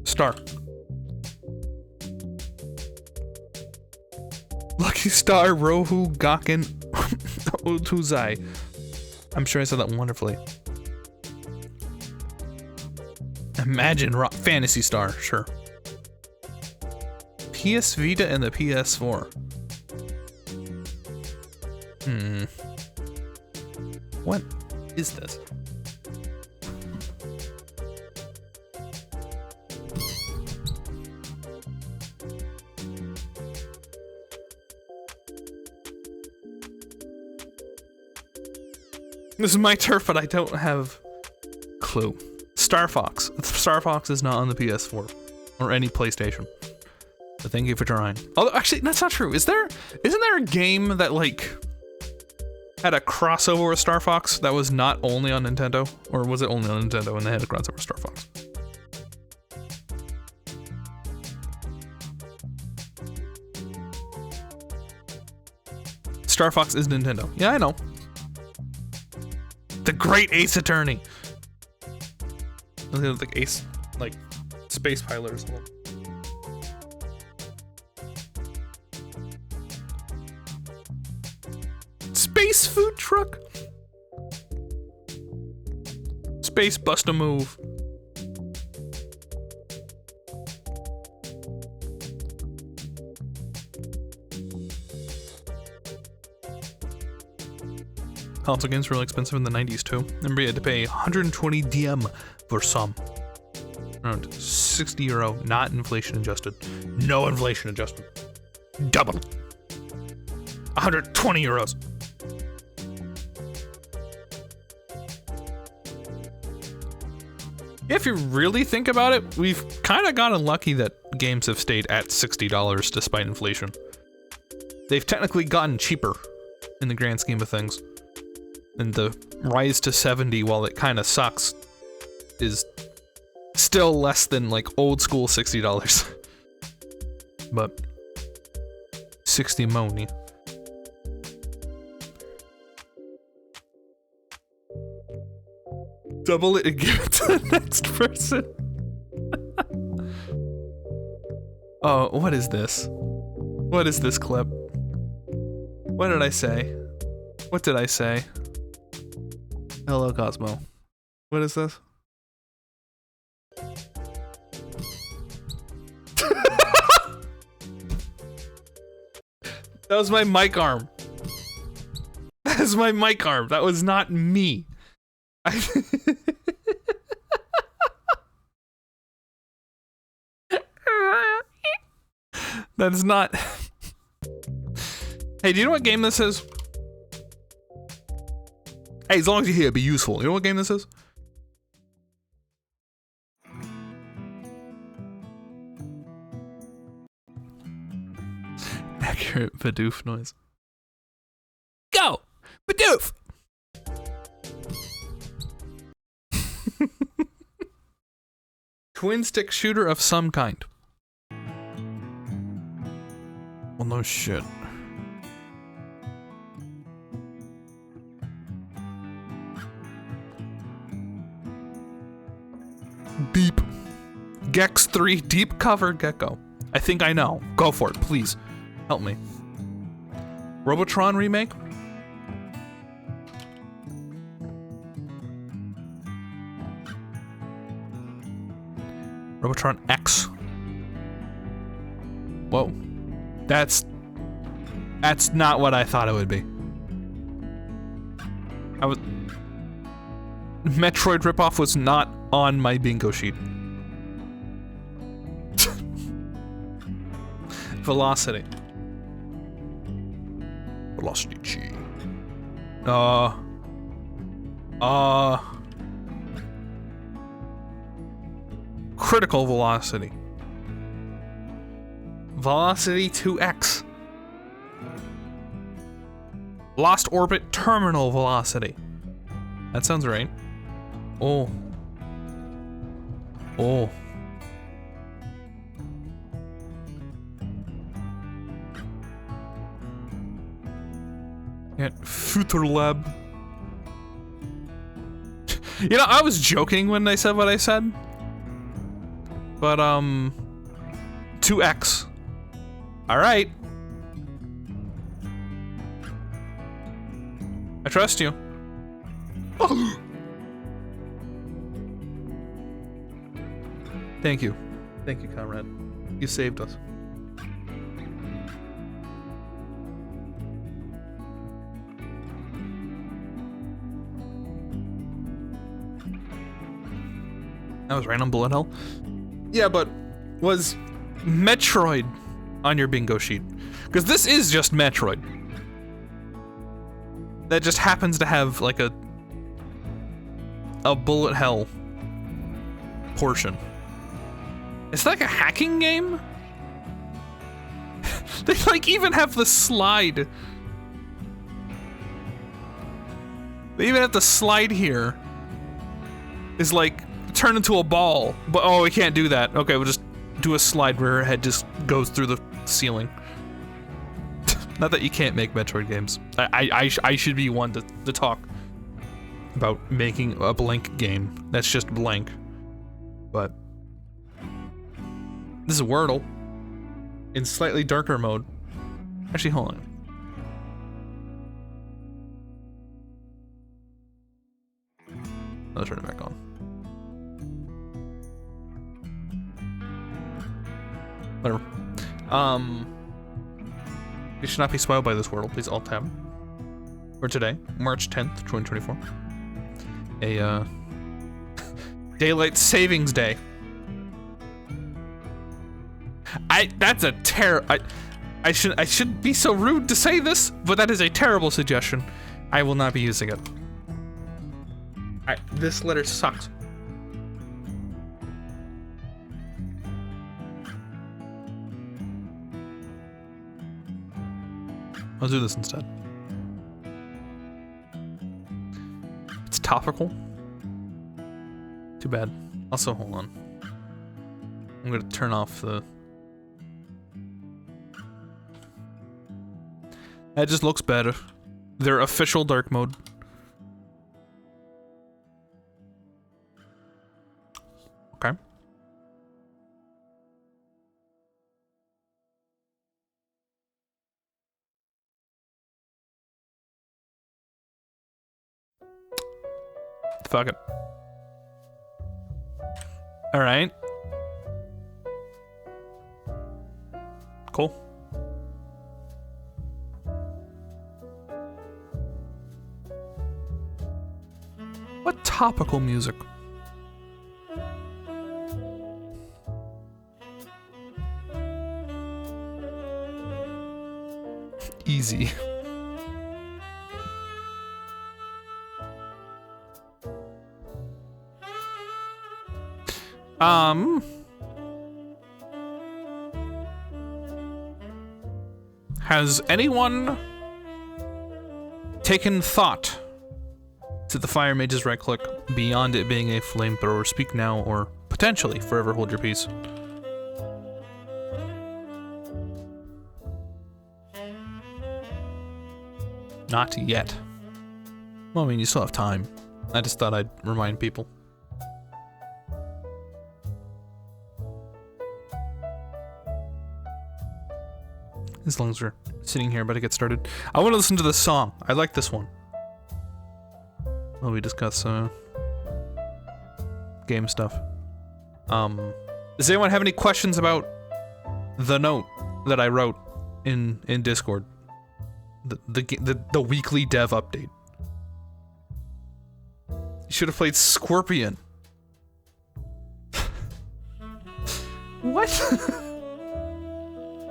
Star. Lucky Star, Rohu, Gakken, Otuzai. I'm sure I said that wonderfully. Imagine Rock Fantasy Star, sure. PS Vita and the PS4. What is this? This is my turf, but I don't have clue. Star Fox. Star Fox is not on the PS4 or any PlayStation. So thank you for trying. Although actually, that's not true. Isn't there a game that like had a crossover with Star Fox that was not only on Nintendo, or was it only on Nintendo and they had a crossover with Star Fox? Star Fox is Nintendo. Yeah, I know. The Great Ace Attorney. Like Ace, like Space Pilot or something. Space food truck. Space bust a move. Console games were really expensive in the 90s too. Remember you had to pay 120 DM for some. Around 60 euro, not inflation adjusted. No inflation adjustment. Double. 120 euros. If you really think about it, we've kind of gotten lucky that games have stayed at $60 despite inflation. They've technically gotten cheaper in the grand scheme of things. And the rise to 70, while it kind of sucks, is still less than like old school $60. But 60 money. Double it and give it to the next person. Oh, what is this? What is this clip? What did I say? What did I say? Hello, Cosmo. What is this? That was my mic arm. That is my mic arm. That was not me. That is not. Hey, do you know what game this is? Hey, as long as you're here, be useful. You know what game this is? Accurate Bidoof noise. Go! Bidoof! Twin stick shooter of some kind. Well, no shit. Deep. Gex 3 deep cover gecko. I think I know. Go for it, please. Help me. Robotron remake? Robotron X. Whoa. That's not what I thought it would be. Metroid ripoff was not on my bingo sheet. Velocity. Velocity G. Critical velocity. Velocity 2X. Lost orbit terminal velocity. That sounds right. Oh. Oh. At Future Lab. You know, I was joking when I said what I said. But, 2x. Alright. I trust you. Thank you. Thank you, comrade. You saved us. That was right on bullet hell. Yeah, but was Metroid on your bingo sheet? Because this is just Metroid. That just happens to have like a bullet hell portion. It's like a hacking game? They like even have the slide. They even have the slide here. Is like turn into a ball. But oh, we can't do that. Okay, we'll just do a slide where her head just goes through the ceiling. Not that you can't make Metroid games. I should be one to talk about making a blank game that's just blank. But this is Wordle in slightly darker mode. Actually, hold on. I'll turn it back on. Whatever. You should not be spoiled by this Wordle. Please alt tab. For today, March 10th, 2024. A daylight savings day. That's a I shouldn't be so rude to say this, but that is a terrible suggestion. I will not be using it. This letter sucks. I'll do this instead. It's topical. Too bad. Also, hold on. I'm gonna turn off the... That just looks better. Their official dark mode. Okay. Fuck it. All right. Cool. What topical music? Easy. Has anyone taken thought to the Fire Mage's right click beyond it being a flamethrower? Speak now or potentially forever hold your peace. Not yet. Well, I mean, you still have time. I just thought I'd remind people. As long as we're sitting here, about to get started. I want to listen to this song. I like this one. Well, we discuss game stuff. Does anyone have any questions about the note that I wrote in Discord? The weekly dev update. You should have played Scorpion. What?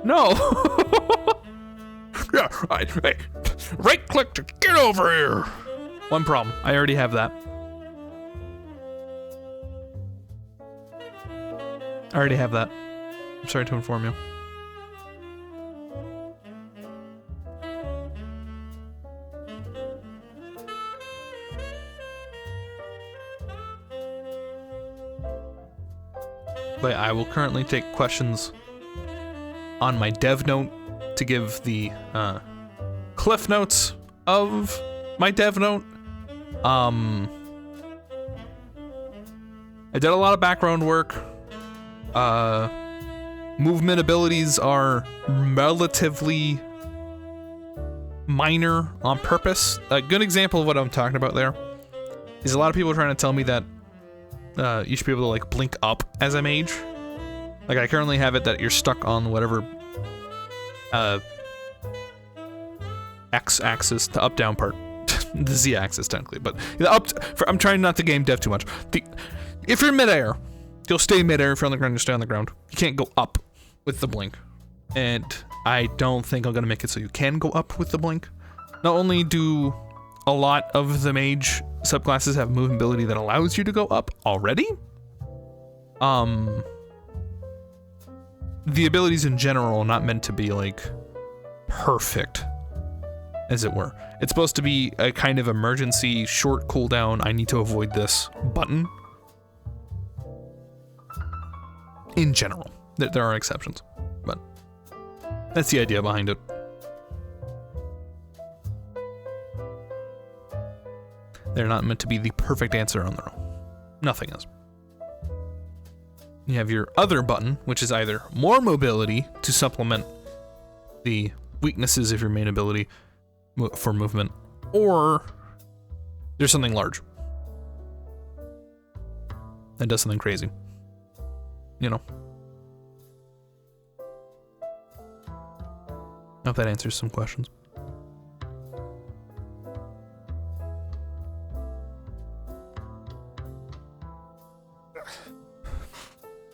No. Yeah, right click to get over here. One problem. I already have that. I already have that. I'm sorry to inform you. but I will currently take questions on my dev note to give the cliff notes of my dev note. I did a lot of background work. Movement abilities are relatively minor on purpose. A good example of what I'm talking about there is a lot of people are trying to tell me that you should be able to like blink up as a mage. Like I currently have it that you're stuck on whatever X-axis, the up-down part. The Z-axis technically, but the I'm trying not to game dev too much. If you're midair, you'll stay midair. If you're on the ground, you'll stay on the ground. You can't go up with the blink. And I don't think I'm gonna make it so you can go up with the blink. Not only do a lot of the mage subclasses have movement ability that allows you to go up already, the abilities in general are not meant to be like perfect, as it were. It's supposed to be a kind of emergency short cooldown, I need to avoid this button. In general. There are exceptions, but that's the idea behind it. They're not meant to be the perfect answer on their own. Nothing is. You have your other button, which is either more mobility to supplement the weaknesses of your main ability for movement, or there's something large that does something crazy. You know. I hope that answers some questions.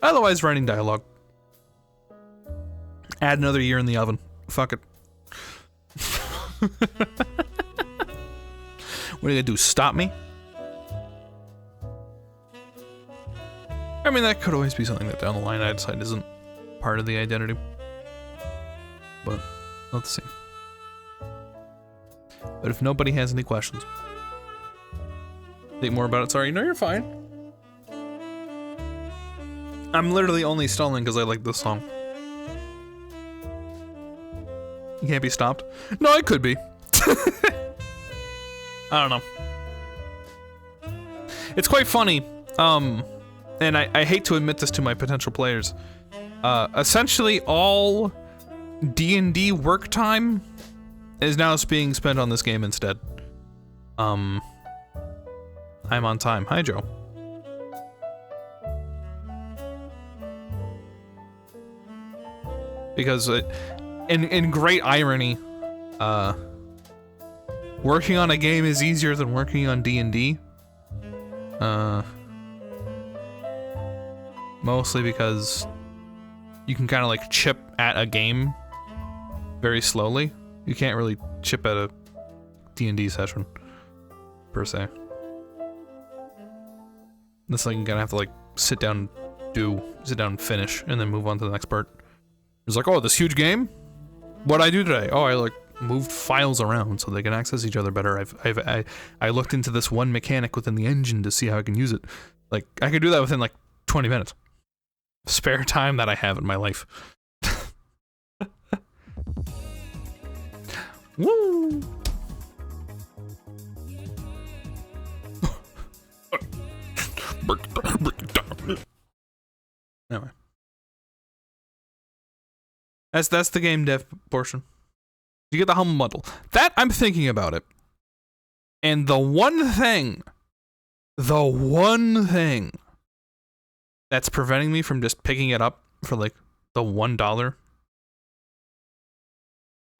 Otherwise, writing dialogue. Add another year in the oven. Fuck it. What are you gonna do, stop me? I mean, that could always be something that down the line I decide isn't part of the identity. But, let's see. But if nobody has any questions, think more about it. Sorry, no, you're fine. I'm literally only stalling because I like this song. You can't be stopped? No, it could be. I don't know. It's quite funny. And I hate to admit this to my potential players. Essentially all D&D work time is now being spent on this game instead. I'm on time. Hi, Joe. Because in great irony, working on a game is easier than working on D&D. Mostly because you can kind of like chip at a game very slowly. You can't really chip at a D&D session, per se. This like you're gonna have to like sit down and finish, and then move on to the next part. It's like, oh, this huge game? What'd I do today? Oh, I like moved files around so they can access each other better. I looked into this one mechanic within the engine to see how I can use it. Like, I could do that within like 20 minutes. Spare time that I have in my life. Woo! Anyway. That's the game dev portion. You get the Humble Bundle. That, I'm thinking about it. And the one thing that's preventing me from just picking it up for like the $1.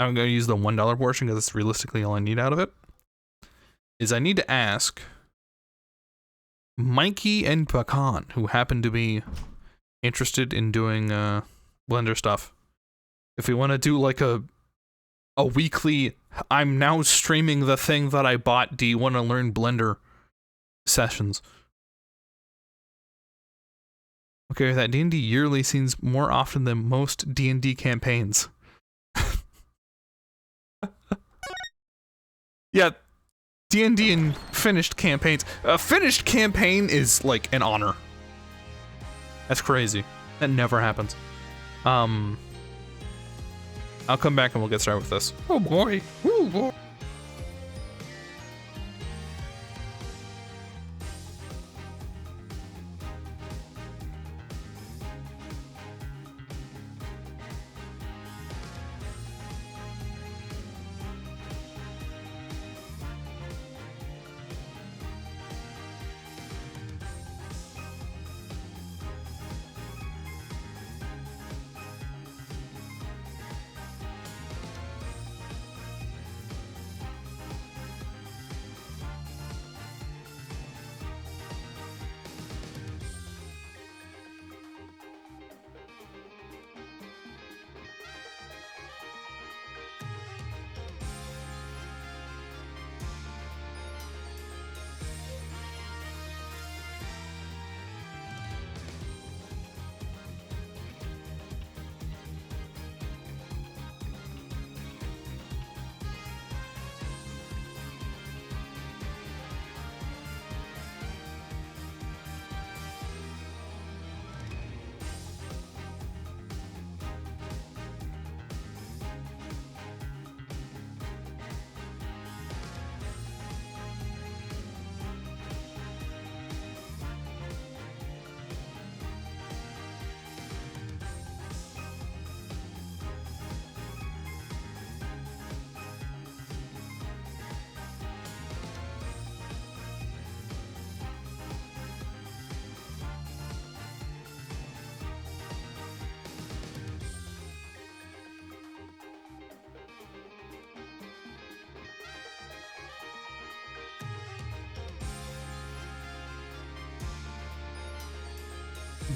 I'm going to use the $1 portion because it's realistically all I need out of it. Is I need to ask Mikey and Pakan, who happen to be interested in doing Blender stuff, if we want to do like a weekly, I'm now streaming the thing that I bought, do you want to learn Blender sessions? Okay, that D&D yearly seems more often than most D&D campaigns. Yeah, D&D and finished campaigns. A finished campaign is like an honor. That's crazy. That never happens. I'll come back and we'll get started with this. Oh boy. Ooh, boy.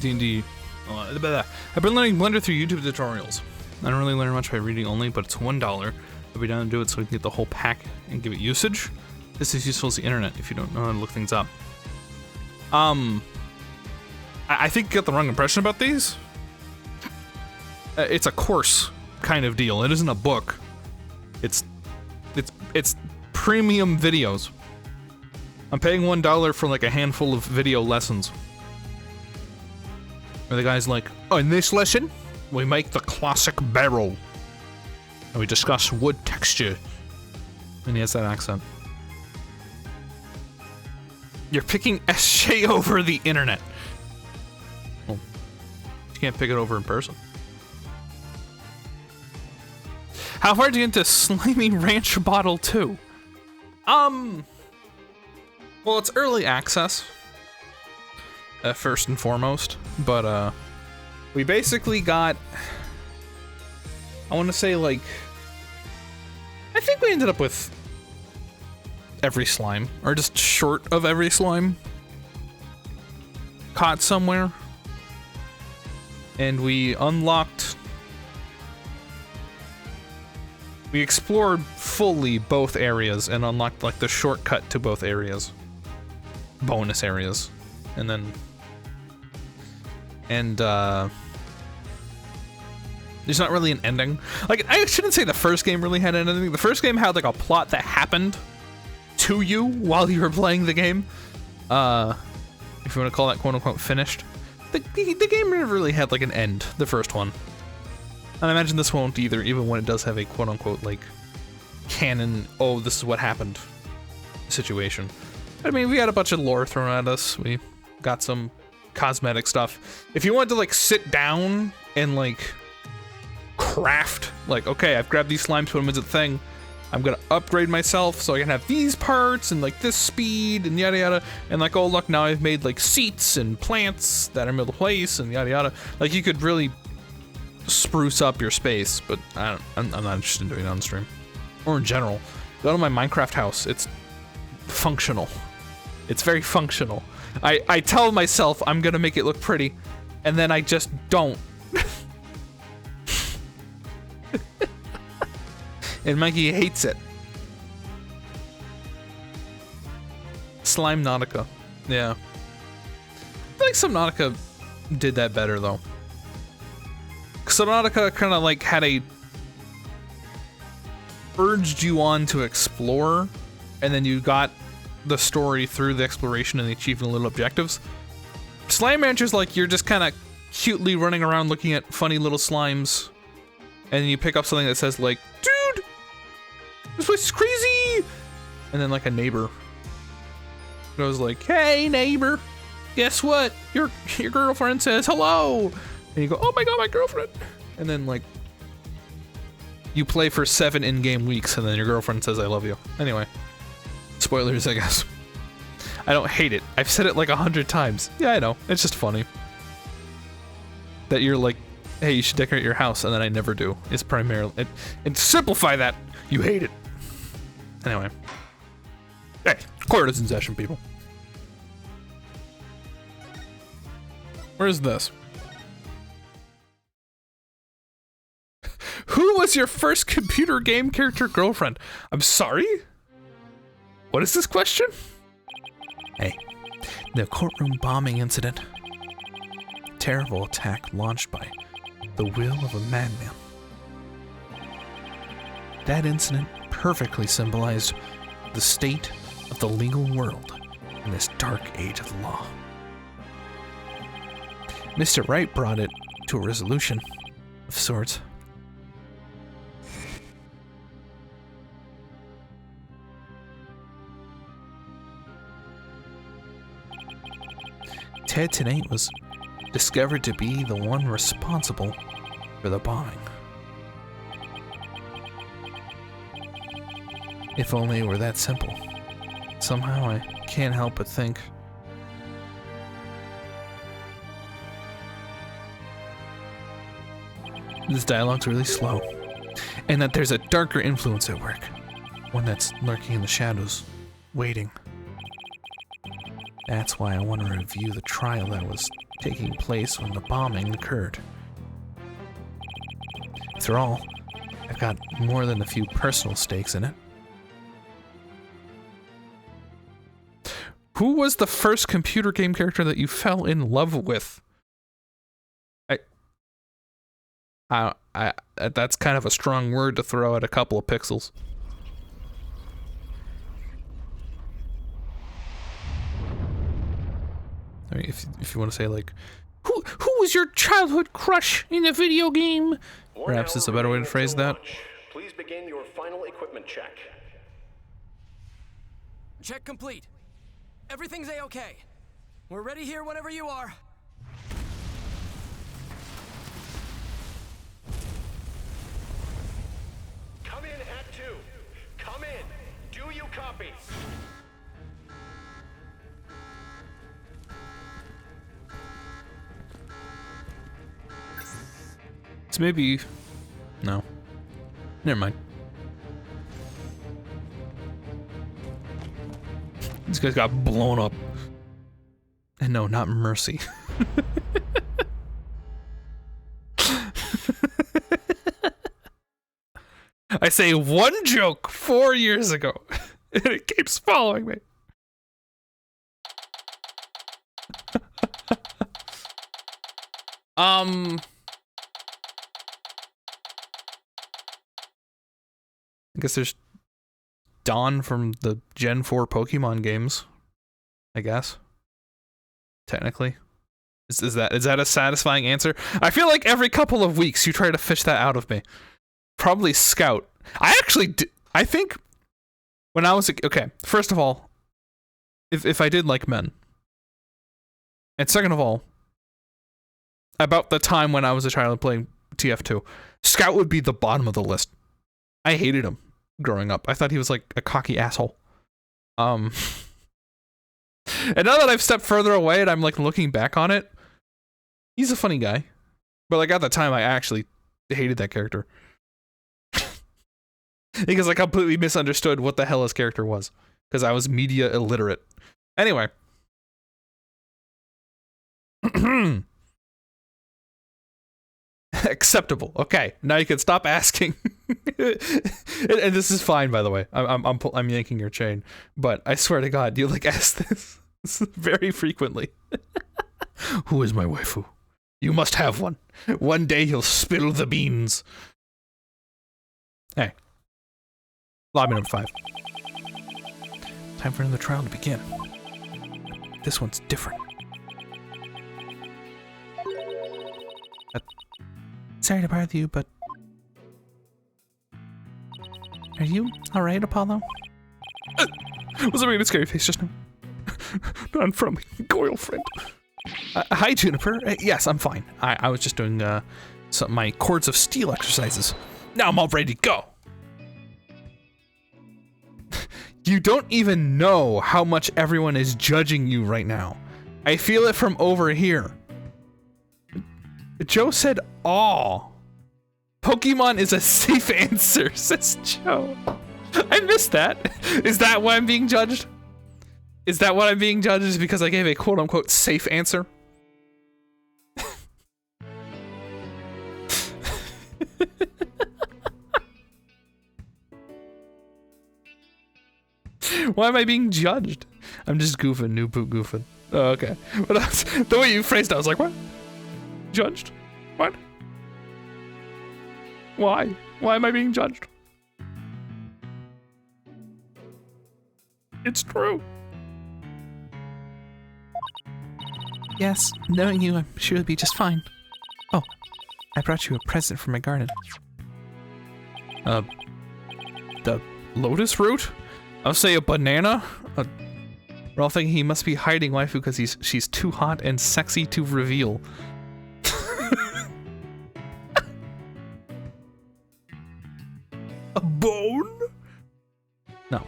D&D. I've been learning Blender through YouTube tutorials. I don't really learn much by reading only, but it's $1. I'll be down to do it so we can get the whole pack and give it usage. This is useful as the internet if you don't know how to look things up. I think you got the wrong impression about these. It's a course kind of deal. It isn't a book. It's premium videos. I'm paying $1 for like a handful of video lessons. Where the guy's like, oh, in this lesson, we make the classic barrel. And we discuss wood texture. And he has that accent. You're picking SJ over the internet. Well, you can't pick it over in person. How far do you get into Slimy Ranch Bottle 2? Well, it's early access. First and foremost, but we basically got, I want to say, like, I think we ended up with every slime, or just short of every slime caught somewhere, and we explored fully both areas and unlocked like the shortcut to both areas, bonus areas, and then there's not really an ending. Like, I shouldn't say the first game really had an ending. The first game had like a plot that happened to you while you were playing the game. If you want to call that quote unquote finished. The game never really had like an end, the first one. And I imagine this won't either, even when it does have a quote unquote like canon, oh, this is what happened situation. I mean, we got a bunch of lore thrown at us. We got some cosmetic stuff. If you wanted to like sit down and like craft, like, okay, I've grabbed these slimes, put them into the thing, I'm gonna upgrade myself so I can have these parts and like this speed and yada yada, and like, oh look, now I've made like seats and plants that I'm able to place and yada yada. Like, you could really spruce up your space, but I'm not interested in doing it on stream or in general. Go to my Minecraft house. It's functional. It's very functional. I tell myself I'm gonna make it look pretty, and then I just don't. And Mikey hates it. Slime Nautica. Yeah. I think Subnautica did that better though. Subnautica kind of like had urged you on to explore, and then you got the story through the exploration and achieving little objectives. Slime Ranch is like you're just kind of cutely running around looking at funny little slimes. And then you pick up something that says like, dude, this place is crazy. And then like a neighbor goes like, hey neighbor, guess what? Your girlfriend says hello. And you go, oh my god, my girlfriend. And then like, you play for 7 in-game weeks and then your girlfriend says I love you. Anyway, spoilers I guess. I don't hate it. I've said it like 100 times. Yeah, I know. It's just funny. That you're like, hey, you should decorate your house, and then I never do. Is primarily... And simplify that! You hate it. Anyway. Hey, court is in session, people. Where is this? Who was your first computer game character girlfriend? I'm sorry? What is this question? Hey, the courtroom bombing incident. Terrible attack launched by the will of a madman. That incident perfectly symbolized the state of the legal world in this dark age of the law. Mr. Wright brought it to a resolution of sorts. Ted Tennant was discovered to be the one responsible for the bombing. If only it were that simple. Somehow I can't help but think this dialogue's really slow, and that there's a darker influence at work, one that's lurking in the shadows, waiting. That's why I want to review the trial that was taking place when the bombing occurred. After all, I've got more than a few personal stakes in it. Who was the first computer game character that you fell in love with? That's kind of a strong word to throw at a couple of pixels. I mean, if you want to say like, who was your childhood crush in a video game? Perhaps it's a better way to phrase that. Please begin your final equipment check. Check complete. Everything's A-okay. We're ready here whenever you are. Come in at 2. Come in. Do you copy? So maybe... No. Never mind. These guys got blown up. And no, not Mercy. I say one joke 4 years ago, and it keeps following me. I guess there's Dawn from the Gen 4 Pokemon games. I guess. Technically. Is that a satisfying answer? I feel like every couple of weeks you try to fish that out of me. Probably Scout. I think when I was okay, first of all, if I did like men. And second of all, about the time when I was a child playing TF2, Scout would be the bottom of the list. I hated him growing up. I thought he was like a cocky asshole. And now that I've stepped further away and I'm like looking back on it, he's a funny guy. But like at the time I actually hated that character. Because I completely misunderstood what the hell his character was. Because I was media illiterate. Anyway. Acceptable. Okay, now you can stop asking. and this is fine, by the way. I'm yanking your chain, but I swear to God, you like ask this very frequently. Who is my waifu? You must have one. One day he'll spill the beans. Hey, lobby number 5. Time for another trial to begin. This one's different. sorry to bother you, but... Are you alright, Apollo? Was I making a scary face just now? Non-friendly girlfriend. Hi, Juniper. Yes, I'm fine. I was just doing my Chords of Steel exercises. Now I'm all ready to go. You don't even know how much everyone is judging you right now. I feel it from over here. Joe said, "Aw." Pokemon is a safe answer, says Joe. I missed that. Is that why I'm being judged? Is that what I'm being judged? Is because I gave a quote-unquote safe answer? Why am I being judged? I'm just goofing, new poop goofing. Oh, okay. But the way you phrased it, I was like, what? Judged? What? Why? Why am I being judged? It's true. Yes, knowing you, I'm sure it'll be just fine. Oh, I brought you a present from my garden. The lotus root? I'll say a banana? We're all thinking he must be hiding waifu because she's too hot and sexy to reveal. A bone? No.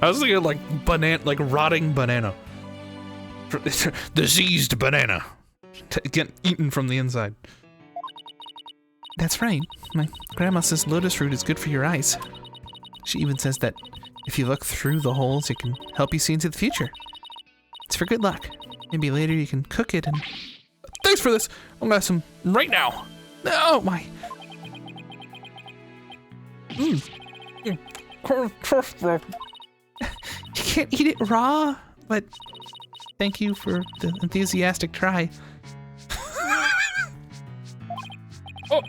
I was thinking like banana, like rotting banana. Diseased banana. Get eaten from the inside. That's right. My grandma says lotus root is good for your eyes. She even says that if you look through the holes, it can help you see into the future. It's for good luck. Maybe later you can cook it and... Thanks for this! I'm gonna have some right now! Oh my... You can't eat it raw, but thank you for the enthusiastic try. Oh!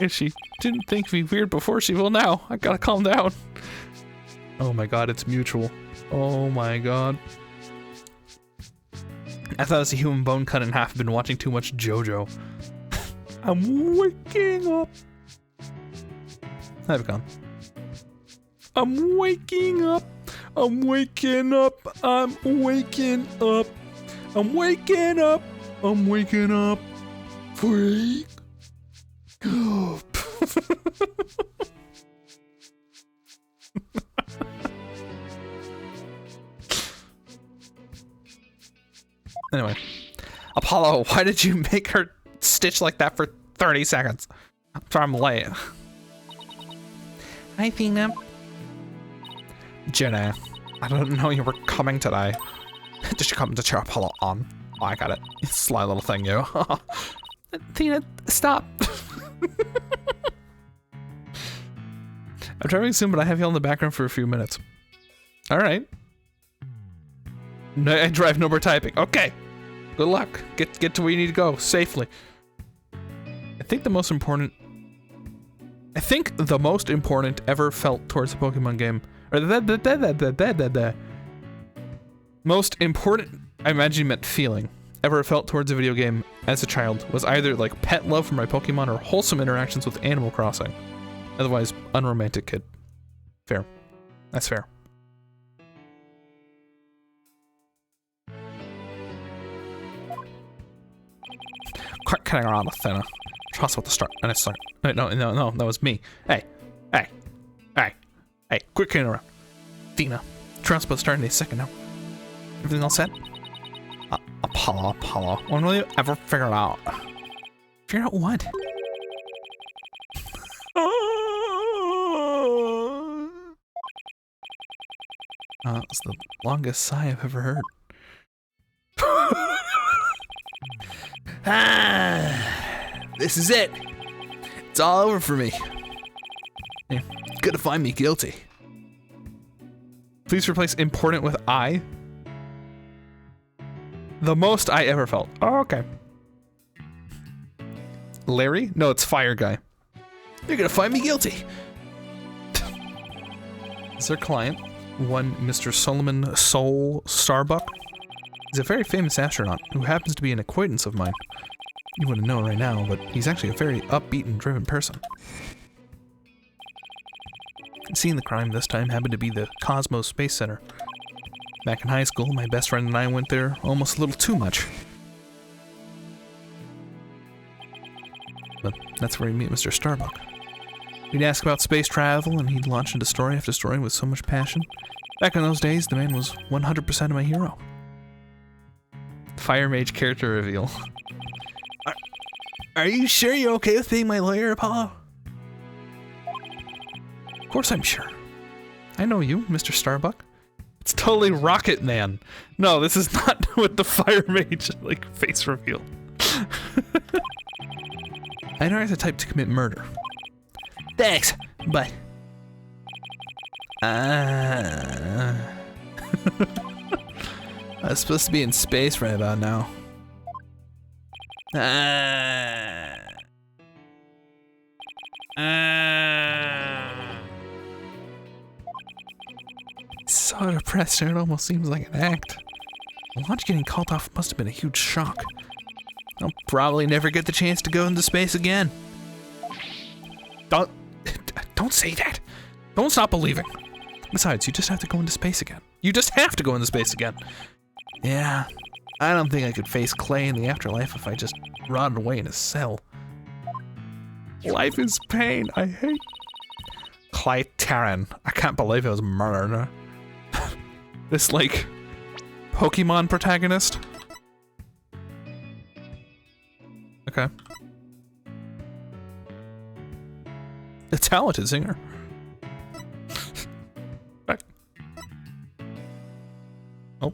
If she didn't think me weird before, she will now. I gotta calm down. Oh my god, it's mutual. Oh my god. I thought it was a human bone cut in half. I've been watching too much JoJo. I'm waking up. Have it gone. I'm waking up. I'm waking up. I'm waking up. I'm waking up. I'm waking up. Freak. Anyway, Apollo, why did you make her stitch like that for 30 seconds? I'm late. Hi, Thena. Jenna, I didn't know you were coming today. Did you come to cheer Apollo on? Oh, I got it. You sly little thing, you. Thena, stop. I'm driving soon, but I have you on the background for a few minutes. All right. No, I drive, no more typing. Okay. Good luck. Get to where you need to go safely. I think the most important ever felt towards a Pokemon game, or most important, I imagine you meant feeling, ever felt towards a video game as a child was either like pet love for my Pokemon or wholesome interactions with Animal Crossing. Otherwise, unromantic kid. Fair. That's fair. Quite kidding around with Thena. Trust what the start. And it's start. No, that was me. Hey, quit kidding around. Thena. Trust about starting a second now. Everything all set? Apollo. When will you ever figure it out? Figure out what? It's the longest sigh I've ever heard. This is it. It's all over for me. You're gonna find me guilty. Please replace important with I. The most I ever felt. Oh, okay. Larry? No, it's Fire Guy. You're gonna find me guilty. Is their client, one Mr. Solomon Soul Starbuck? He's a very famous astronaut who happens to be an acquaintance of mine. You wouldn't know right now, but he's actually a very upbeat and driven person. Seeing the crime this time happened to be the Cosmos Space Center. Back in high school, my best friend and I went there almost a little too much. But that's where we meet Mr. Starbuck. We'd ask about space travel, and he'd launch into story after story with so much passion. Back in those days, the man was 100% my hero. Fire Mage character reveal. Are you sure you're okay with being my lawyer, Apollo? Of course I'm sure. I know you, Mr. Starbuck. It's totally Rocket Man. No, this is not with the Fire Mage, like, face reveal. I know I'm the type to commit murder. Thanks, but... I was supposed to be in space right about now. So depressed, it almost seems like an act. Launch getting called off must have been a huge shock. I'll probably never get the chance to go into space again. Don't say that. Don't stop believing. Besides, you just have to go into space again. You just have to go into space again. Yeah, I don't think I could face Clay in the afterlife if I just rotted away in a cell. Life is pain. I hate Clay Terran. I can't believe it was murdered. This, like, Pokemon protagonist. Okay. A talented singer. Back. Oh.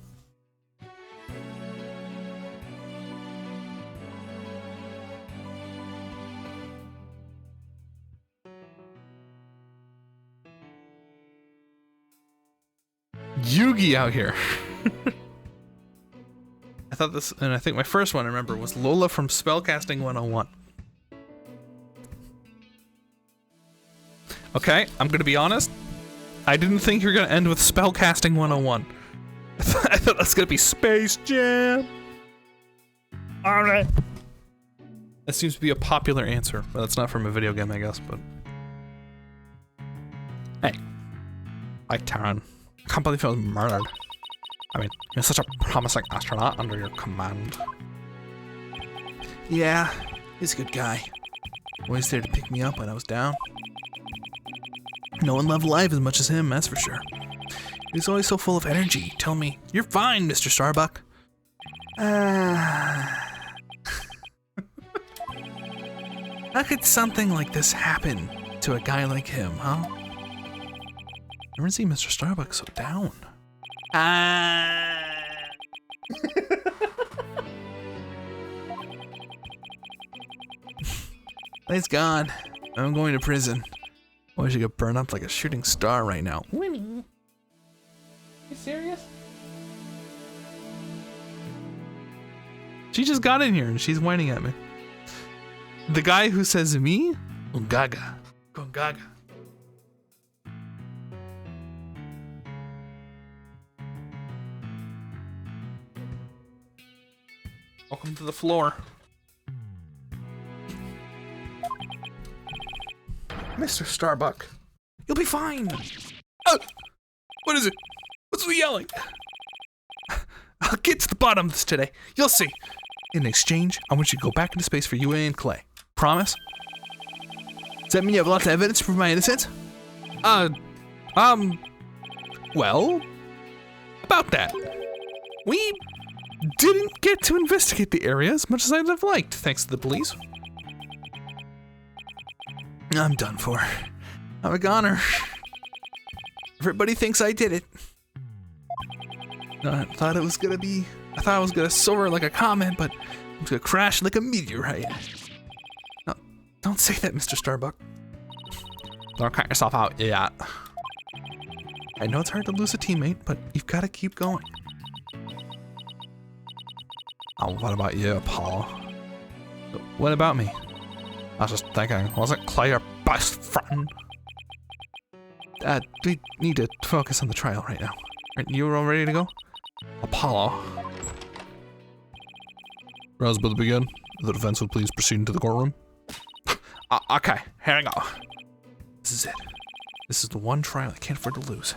Yugi out here. I thought this, and I think my first one I remember was Lola from Spellcasting 101. Okay, I'm gonna be honest. I didn't think you were gonna end with Spellcasting 101. I thought that's gonna be Space Jam. Alright. That seems to be a popular answer, but that's not from a video game, I guess, but... Hey. Like Terran. I can't believe I was murdered. I mean, you're such a promising astronaut under your command. Yeah, he's a good guy. Always there to pick me up when I was down. No one loved life as much as him, that's for sure. He was always so full of energy, telling me, "You're fine, Mr. Starbuck." How could something like this happen to a guy like him, huh? Never seen Mr. Starbuck so down. He's gone. I'm going to prison. I wish I could burn up like a shooting star right now. Winnie. You serious? She just got in here and she's whining at me. The guy who says me? Ungaga. Gongaga. Welcome to the floor. Mr. Starbuck. You'll be fine. Oh, what is it? What's the yelling? I'll get to the bottom of this today. You'll see. In exchange, I want you to go back into space for you and Clay. Promise? Does that mean you have lots of evidence to prove my innocence? Well, about that. We didn't get to investigate the area as much as I'd have liked, thanks to the police. I'm done for. I'm a goner. Everybody thinks I did it. I thought I was gonna soar like a comet, but I'm gonna crash like a meteorite. No, don't say that, Mr. Starbuck. Don't count yourself out yet. I know it's hard to lose a teammate, but you've got to keep going. Oh, what about you, Apollo? What about me? I was just thinking, wasn't Clay your best friend? We need to focus on the trial right now. Aren't you all ready to go? Apollo. Rosebud begin. The defense would please proceed into the courtroom. Okay, here I go. This is it. This is the one trial I can't afford to lose.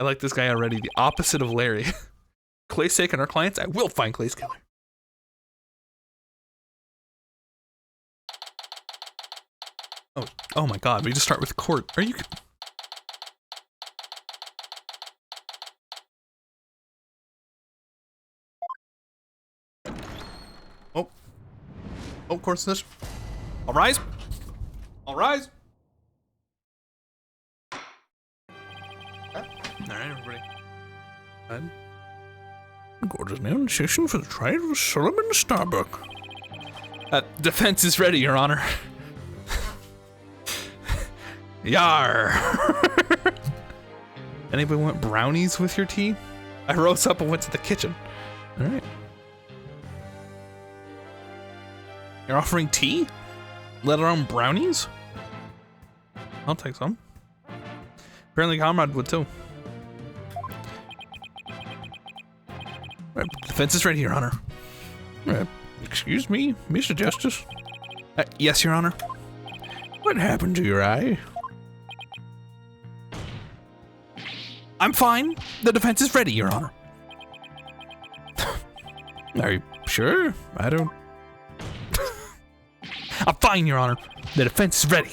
I like this guy already, the opposite of Larry. Clay's sake and our clients, I will find Clay's killer. Oh my god, we just start with court. Are you... Oh, court snitch. All rise. All rise. All right, everybody. Court is now in session for the trial of Solomon Starbuck. Defense is ready, Your Honor. Yar. Anybody want brownies with your tea? I rose up and went to the kitchen. All right. You're offering tea? Let alone brownies? I'll take some. Apparently Comrade would too. Right, defense is ready, Your Honor. Excuse me, Mr. Justice? Yes, Your Honor. What happened to your eye? I'm fine. The defense is ready, Your Honor. Are you sure? I don't... I'm fine, Your Honor. The defense is ready.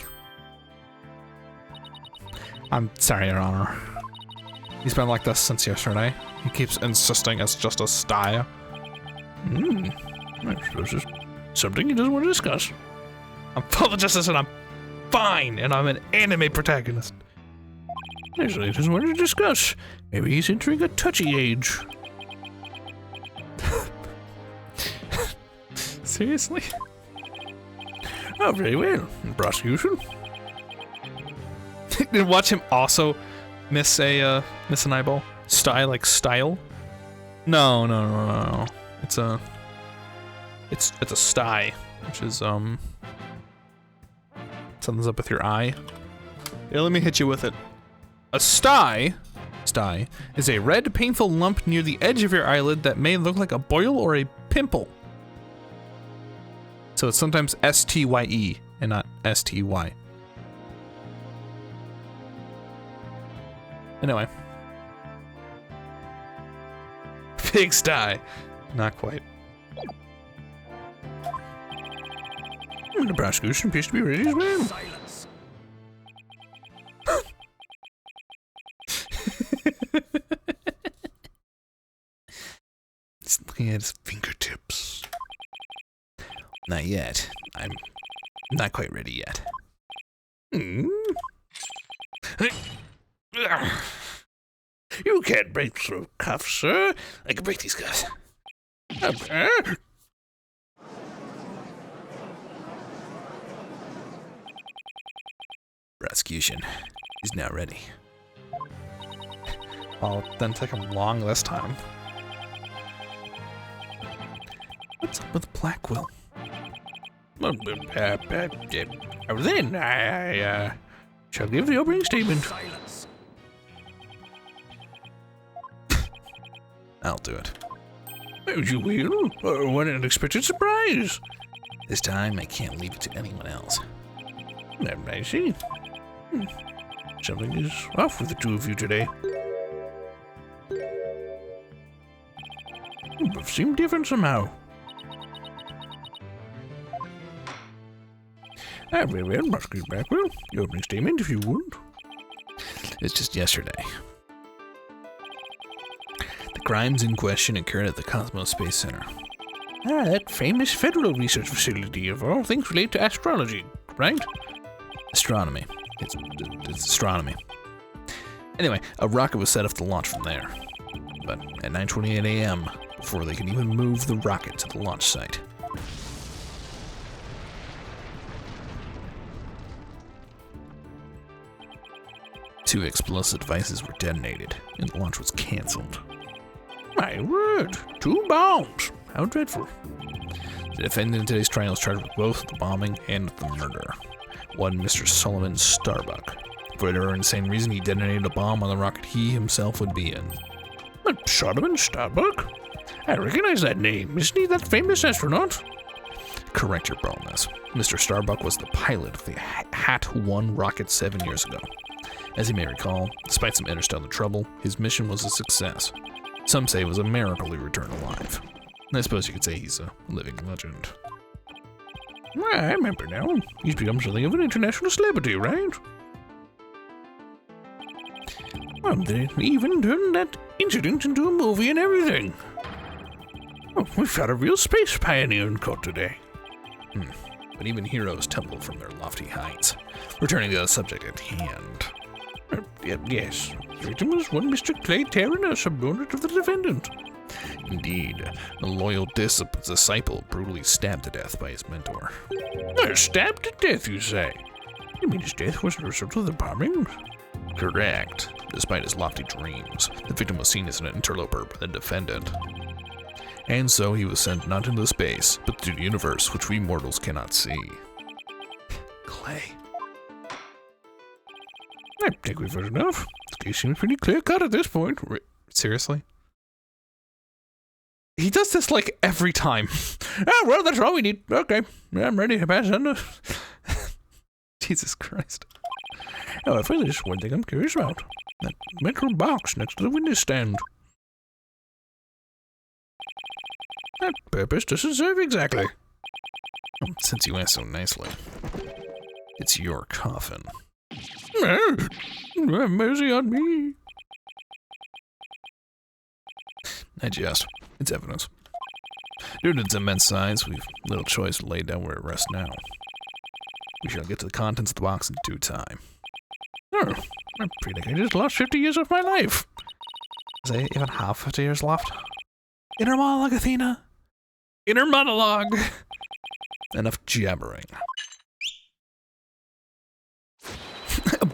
I'm sorry, Your Honor. He's been like this since yesterday. He keeps insisting it's just a sty. I suppose it's something he doesn't want to discuss. I'm full of justice and I'm fine, and I'm an anime protagonist. Actually, he doesn't want to discuss. Maybe he's entering a touchy age. Seriously? Oh, very well. Prosecution. Did watch him also miss an eyeball? Style? No. It's a sty, which is something's up with your eye. Yeah, let me hit you with it. A sty is a red, painful lump near the edge of your eyelid that may look like a boil or a pimple. So it's sometimes S-T-Y-E and not S-T-Y. Anyway. Big sty. Not quite. The prosecution appears to be ready as well. Silence. He's looking at his fingertips. Not yet. I'm not quite ready yet. You can't break through cuffs, sir. I can break these cuffs. Prosecution is now ready. I'll then take him long this time. What's up with Blackwell? Then I shall give the opening statement. Silence. I'll do it. As you will. What an unexpected surprise. This time I can't leave it to anyone else. I see. Something is off with the two of you today. Both seem different somehow. Very well, Prosecutor Blackwell. Your opening statement, if you would. It's just yesterday. The crimes in question occurred at the Cosmos Space Center. That famous federal research facility of all things related to astrology, right? Astronomy. It's astronomy. Anyway, a rocket was set up to launch from there. But at 9:28 a.m., before they could even move the rocket to the launch site. Two explosive devices were detonated, and the launch was cancelled. My word, 2 bombs! How dreadful. The defendant in today's trial is charged with both the bombing and the murder. One Mr. Solomon Starbuck. For whatever insane reason, he detonated a bomb on the rocket he himself would be in. But Solomon Starbuck? I recognize that name. Isn't he that famous astronaut? correct your boldness. Mr. Starbuck was the pilot of the Hat 1 rocket 7 years ago. As you may recall, despite some interstellar trouble, his mission was a success. Some say it was a miracle he returned alive. I suppose you could say he's a living legend. Well, I remember now. He's become something of an international celebrity, right? Well, they even turned that incident into a movie and everything. Oh, we've got a real space pioneer in court today. But even heroes tumble from their lofty heights. Returning to the subject at hand. Yes, the victim was one Mr. Clay Terran, a subordinate of the defendant. Indeed, a loyal disciple brutally stabbed to death by his mentor. Stabbed to death, you say? You mean his death was a result of the bombing? Correct. Despite his lofty dreams, the victim was seen as an interloper by the defendant. And so he was sent not into space, but to the universe which we mortals cannot see. Clay. I think we've heard enough. The case seems pretty clear-cut at this point. Seriously? He does this like every time. Oh, well, that's all we need. Okay, I'm ready to pass on. Jesus Christ. However, there's one thing I'm curious about. That metal box next to the witness stand. What purpose does it serve exactly? Since you asked so nicely, it's your coffin. Have mercy on me. I jest. It's evidence. Due to its immense size, we've little choice to lay down where it rests now. We shall get to the contents of the box in due time. Oh, I feel like I just lost 50 years of my life. Is I even have 50 years left? Inner monologue, Athena. Inner monologue. Enough jabbering.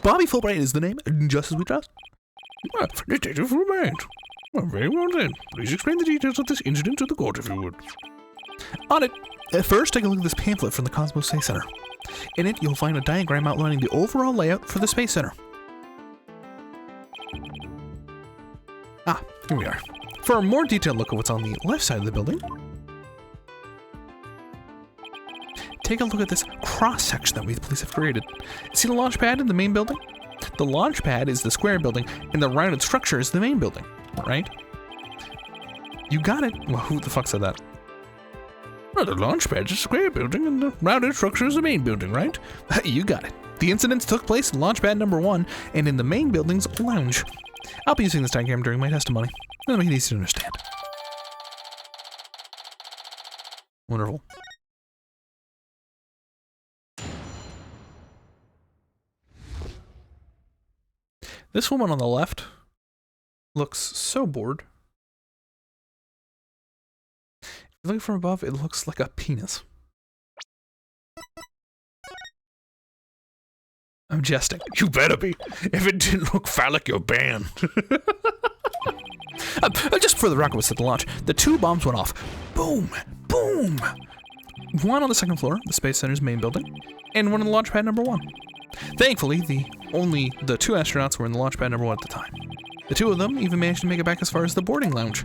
Bobby Fulbright is the name, just as we trust. Detective Fulbright. Well, very well then. Please explain the details of this incident to the court, if you would. On it. First, take a look at this pamphlet from the Cosmos Space Center. In it, you'll find a diagram outlining the overall layout for the Space Center. Ah, here we are. For a more detailed look at what's on the left side of the building, take a look at this cross-section that we, the police, have created. See the launch pad in the main building? The launch pad is the square building, and the rounded structure is the main building, right? You got it. Well, who the fuck said that? Well, the launch pad is a square building, and the rounded structure is the main building, right? You got it. The incidents took place in launch pad number 1, and in the main building's lounge. I'll be using this diagram during my testimony. It'll make it easy to understand. Wonderful. This woman on the left looks so bored. If you look from above, it looks like a penis. I'm jesting. You better be. If it didn't look phallic, you're banned. Just for the record, was at the launch. The 2 bombs went off. Boom! Boom! One on the 2nd floor, the Space Center's main building, and one on the launch pad number 1. Thankfully, only the 2 astronauts were in the launch pad number 1 at the time. The 2 of them even managed to make it back as far as the boarding lounge.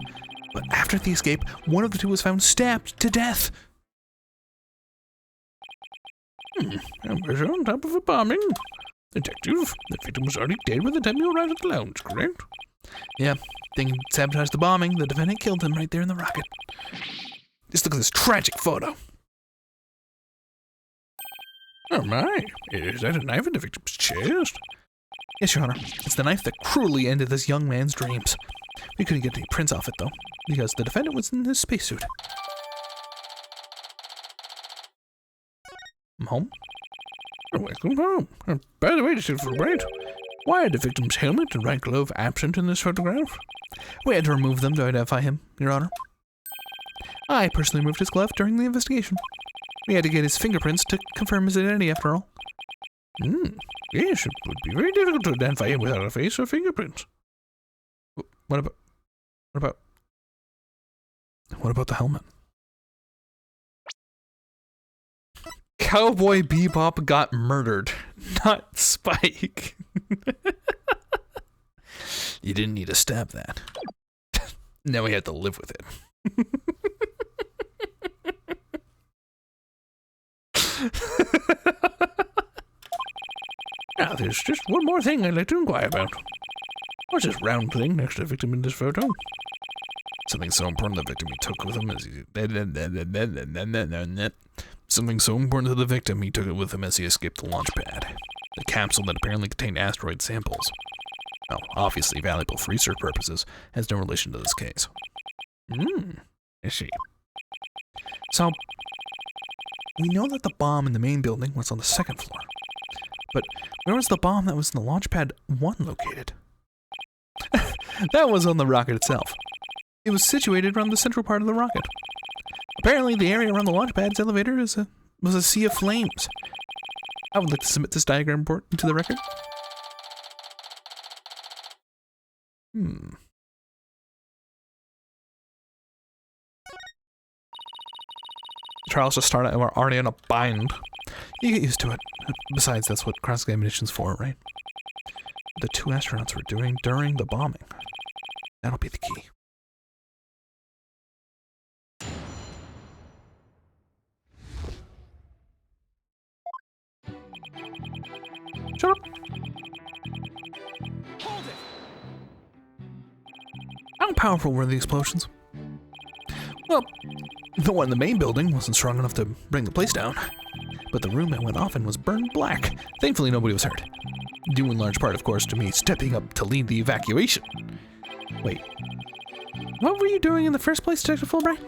But after the escape, one of the 2 was found stabbed to death. And we're on top of a bombing. Detective, the victim was already dead by the time you arrived at the lounge, correct? Yeah, thinking he sabotaged the bombing, the defendant killed him right there in the rocket. Just look at this tragic photo. Oh my, is that a knife in the victim's chest? Yes, Your Honor. It's the knife that cruelly ended this young man's dreams. We couldn't get any prints off it, though, because the defendant was in his spacesuit. I'm home? Welcome home. By the way, Detective Fulbright, why are the victim's helmet and right glove absent in this photograph? We had to remove them to identify him, Your Honor. I personally removed his glove during the investigation. We had to get his fingerprints to confirm his identity, after all. Yes, it would be very difficult to identify him without a face or fingerprints. What about the helmet? Cowboy Bebop got murdered, not Spike. You didn't need to stab that. Now we have to live with it. there's just one more thing I'd like to inquire about. What's this round thing next to the victim in this photo? Something so important the victim he took with him as he... Something so important to the victim he took it with him as he escaped the launch pad. The capsule that apparently contained asteroid samples. Well, obviously valuable for research purposes, has no relation to this case. I see. So, we know that the bomb in the main building was on the second floor. But where was the bomb that was in the Launchpad 1 located? That was on the rocket itself. It was situated around the central part of the rocket. Apparently, the area around the Launchpad's elevator was a sea of flames. I would like to submit this diagram report into the record. Trials just started and we're already in a bind. You get used to it. Besides, that's what cross-examination's for, right? The two astronauts were doing during the bombing. That'll be the key. Shut up. Hold it! How powerful were the explosions? Well, the one in the main building wasn't strong enough to bring the place down, but the room it went off in was burned black. Thankfully, nobody was hurt. Due in large part, of course, to me stepping up to lead the evacuation. Wait, what were you doing in the first place, Detective Fulbright?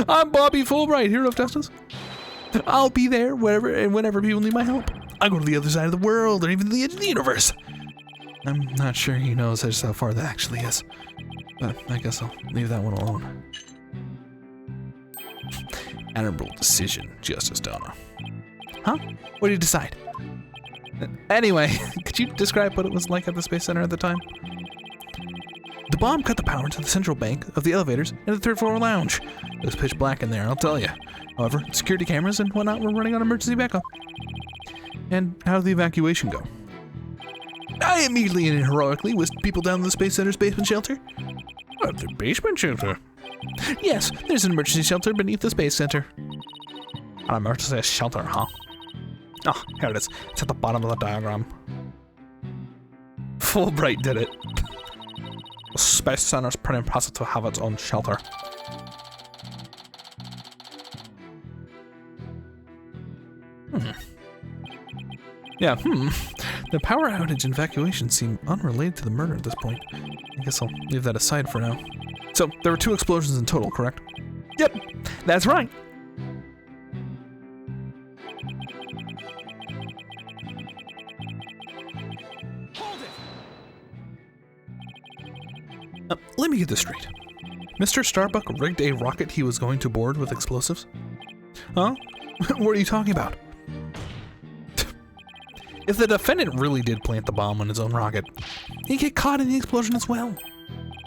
I'm Bobby Fulbright, hero of justice. I'll be there wherever and whenever people need my help. I go to the other side of the world, or even the edge of the universe. I'm not sure he knows just how far that actually is, but I guess I'll leave that one alone. Admirable decision, Justice Donna. Huh? What did you decide? Anyway, could you describe what it was like at the Space Center at the time? The bomb cut the power to the central bank of the elevators and the third floor lounge. It was pitch black in there, I'll tell you. However, security cameras and whatnot were running on emergency backup. And how did the evacuation go? I immediately and heroically whisked people down to the Space Center's basement shelter. What, the basement shelter? Yes, there's an emergency shelter beneath the Space Center. An emergency shelter, huh? Oh, here it is. It's at the bottom of the diagram. Fulbright did it. The Space Center's pretty impressive to have its own shelter. Yeah, The power outage and evacuation seem unrelated to the murder at this point. I guess I'll leave that aside for now. So, there were 2 explosions in total, correct? Yep, that's right. Hold it! Let me get this straight. Mr. Starbuck rigged a rocket he was going to board with explosives? Huh? What are you talking about? If the defendant really did plant the bomb on his own rocket, he'd get caught in the explosion as well.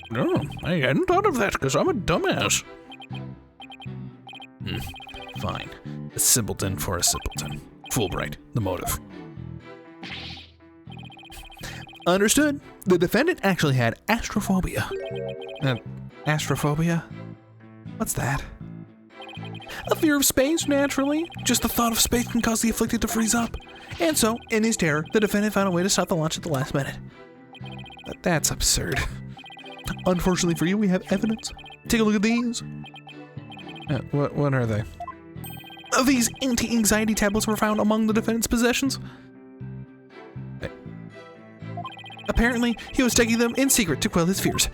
No, I hadn't thought of that because I'm a dumbass. Fine. A simpleton for a simpleton. Fulbright, the motive. Understood. The defendant actually had astrophobia. Astrophobia? What's that? A fear of space, naturally. Just the thought of space can cause the afflicted to freeze up. And so, in his terror, the defendant found a way to stop the launch at the last minute. But that's absurd. Unfortunately for you, we have evidence. Take a look at these. What are they? These anti-anxiety tablets were found among the defendant's possessions. Apparently, he was taking them in secret to quell his fears.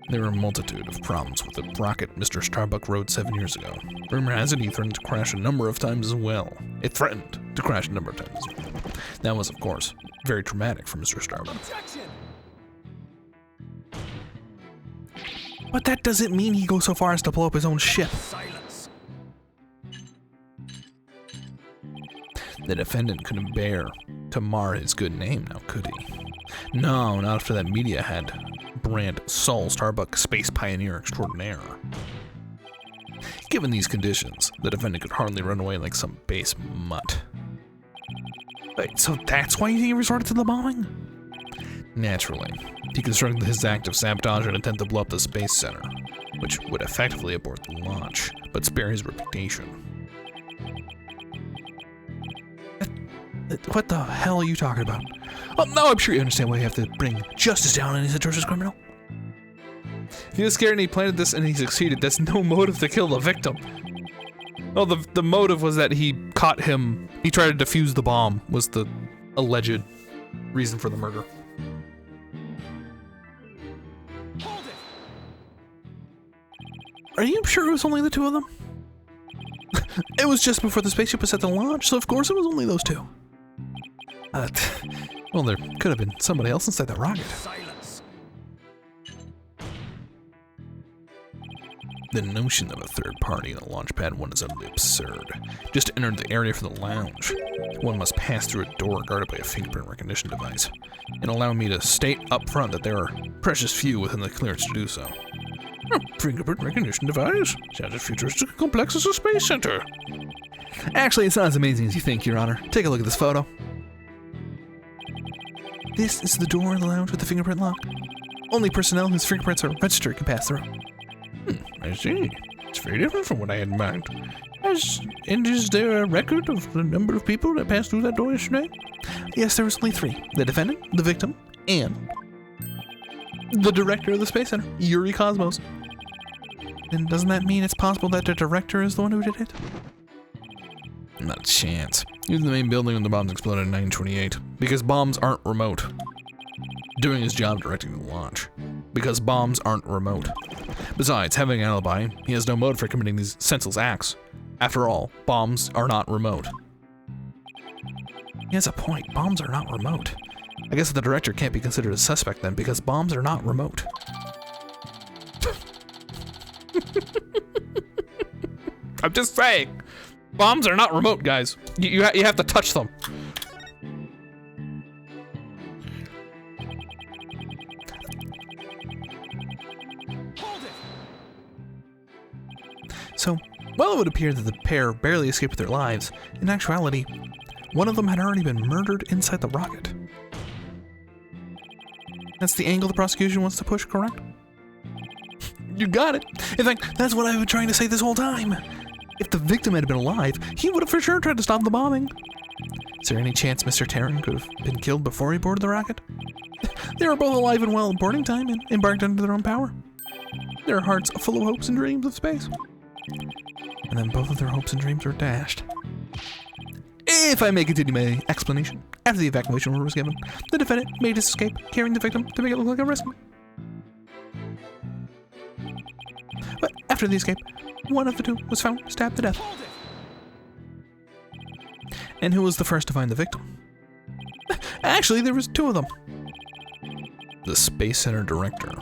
There were a multitude of problems with the rocket Mr. Starbuck rode 7 years ago. Rumor has it he threatened to crash a number of times as well. It threatened to crash a number of times as well. That was, of course, very traumatic for Mr. Starbuck. Objection! But that doesn't mean he goes so far as to blow up his own ship. Silence! The defendant couldn't bear to mar his good name, now could he? No, not after that media had brand Saul Starbuck Space Pioneer Extraordinaire. Given these conditions, the defendant could hardly run away like some base mutt. Wait, so that's why he resorted to the bombing? Naturally. He constructed his act of sabotage and attempt to blow up the Space Center, which would effectively abort the launch, but spare his reputation. What the hell are you talking about? Oh, now I'm sure you understand why you have to bring justice down on this atrocious criminal. If he was scared and he planted this and he succeeded, that's no motive to kill the victim. Well, the motive was that he caught him, he tried to defuse the bomb, was the alleged reason for the murder. Hold it! Are you sure it was only the two of them? It was just before the spaceship was set to launch, so of course it was only those two. Well, there could have been somebody else inside that rocket. Silence. The notion of a third party in a launch pad one is utterly absurd. Just entered the area for the lounge. One must pass through a door guarded by a fingerprint recognition device, and allow me to state up front that there are precious few within the clearance to do so. A fingerprint recognition device? Sounds as futuristic and complex as a space center. Actually, it's not as amazing as you think, Your Honor. Take a look at this photo. This is the door in the lounge with the fingerprint lock. Only personnel whose fingerprints are registered can pass through. I see. It's very different from what I had in mind. And is there a record of the number of people that passed through that door yesterday? Yes, there was only 3. The defendant, the victim, and the director of the Space Center, Yuri Cosmos. Then doesn't that mean it's possible that the director is the one who did it? Not a chance. He was in the main building when the bombs exploded in 1928. Because bombs aren't remote. Doing his job directing the launch. Because bombs aren't remote. Besides, having an alibi, he has no motive for committing these senseless acts. After all, bombs are not remote. He has a point. Bombs are not remote. I guess the director can't be considered a suspect then, because bombs are not remote. I'm just saying. Bombs are not remote, guys. You have to touch them. Hold it! So, while it would appear that the pair barely escaped with their lives, in actuality, one of them had already been murdered inside the rocket. That's the angle the prosecution wants to push, correct? You got it. In fact, that's what I've been trying to say this whole time. If the victim had been alive, he would have for sure tried to stop the bombing. Is there any chance Mr. Terran could have been killed before he boarded the rocket? They were both alive and well at boarding time and embarked under their own power. Their hearts full of hopes and dreams of space. And then both of their hopes and dreams were dashed. If I may continue my explanation, after the evacuation order was given, the defendant made his escape, carrying the victim to make it look like a rescue. But after the escape, one of the two was found stabbed to death. And who was the first to find the victim? Actually, there was 2 of them. The Space Center director,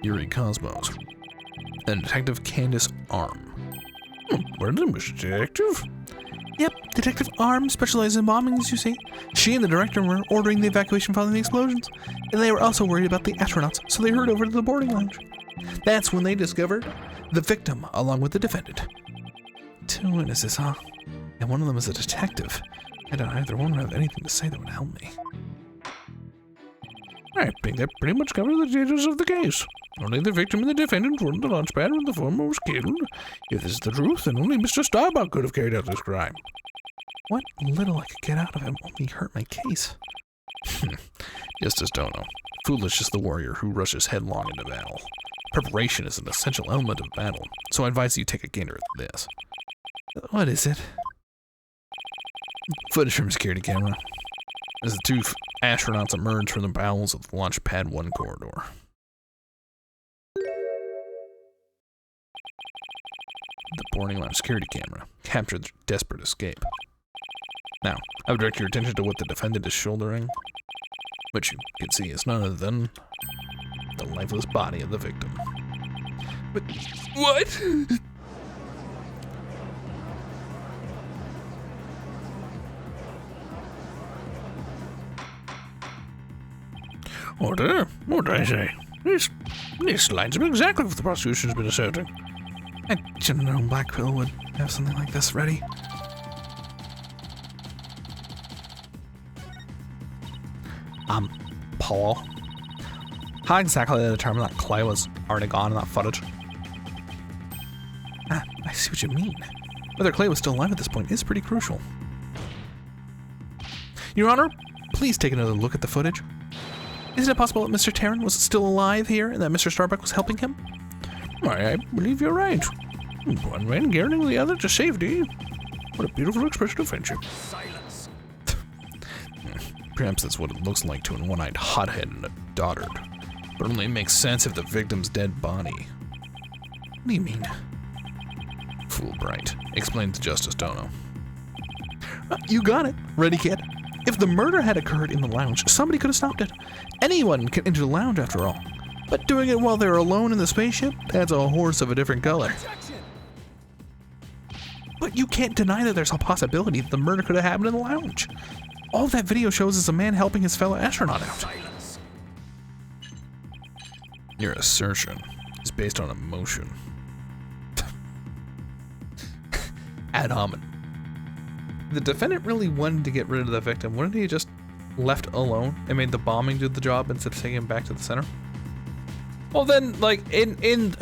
Yuri Cosmos, and Detective Candace Arm. Where did Mr. Detective? Yep, Detective Arm specializes in bombings, you see. She and the director were ordering the evacuation following the explosions, and they were also worried about the astronauts, so they hurried over to the boarding lounge. That's when they discovered the victim along with the defendant. 2 witnesses, huh? And one of them is a detective. I doubt either one would have anything to say that would help me. I think that pretty much covers the details of the case. Only the victim and the defendant were in the launch pad when the former was killed. If this is the truth, then only Mr. Starbuck could have carried out this crime. What little I could get out of him only hurt my case. Just as Dono. Foolish is the warrior who rushes headlong into battle. Preparation is an essential element of battle, so I advise you take a gander at this. What is it? Footage from a security camera. As the 2 astronauts emerge from the bowels of the Launch Pad 1 corridor. The boarding lounge security camera captured their desperate escape. Now, I would direct your attention to what the defendant is shouldering, which you can see is none other than the lifeless body of the victim. But what? Order? What did I say? This lines up exactly what the prosecution's been asserting. I should have known Black Pill would have something like this ready. Paul. How exactly did they determine that Clay was already gone in that footage? Ah, I see what you mean. Whether Clay was still alive at this point is pretty crucial. Your Honor, please take another look at the footage. Isn't it possible that Mr. Terran was still alive here and that Mr. Starbuck was helping him? Why, I believe you're right. One man guaranteeing the other to safety. What a beautiful expression of friendship. Silence. Perhaps that's what it looks like to a one-eyed hothead and a dotard. But only makes sense if the victim's dead body. What do you mean? Fulbright. Explained to Justice Dono. You got it. Ready, kid? If the murder had occurred in the lounge, somebody could have stopped it. Anyone can enter the lounge after all. But doing it while they're alone in the spaceship, that's a horse of a different color. Objection. But you can't deny that there's a possibility that the murder could have happened in the lounge. All that video shows is a man helping his fellow astronaut out. Silence. Your assertion is based on emotion. Ad hominem. The defendant really wanted to get rid of the victim. Wouldn't he just left alone and made the bombing do the job instead of taking him back to the center? Well then, like, in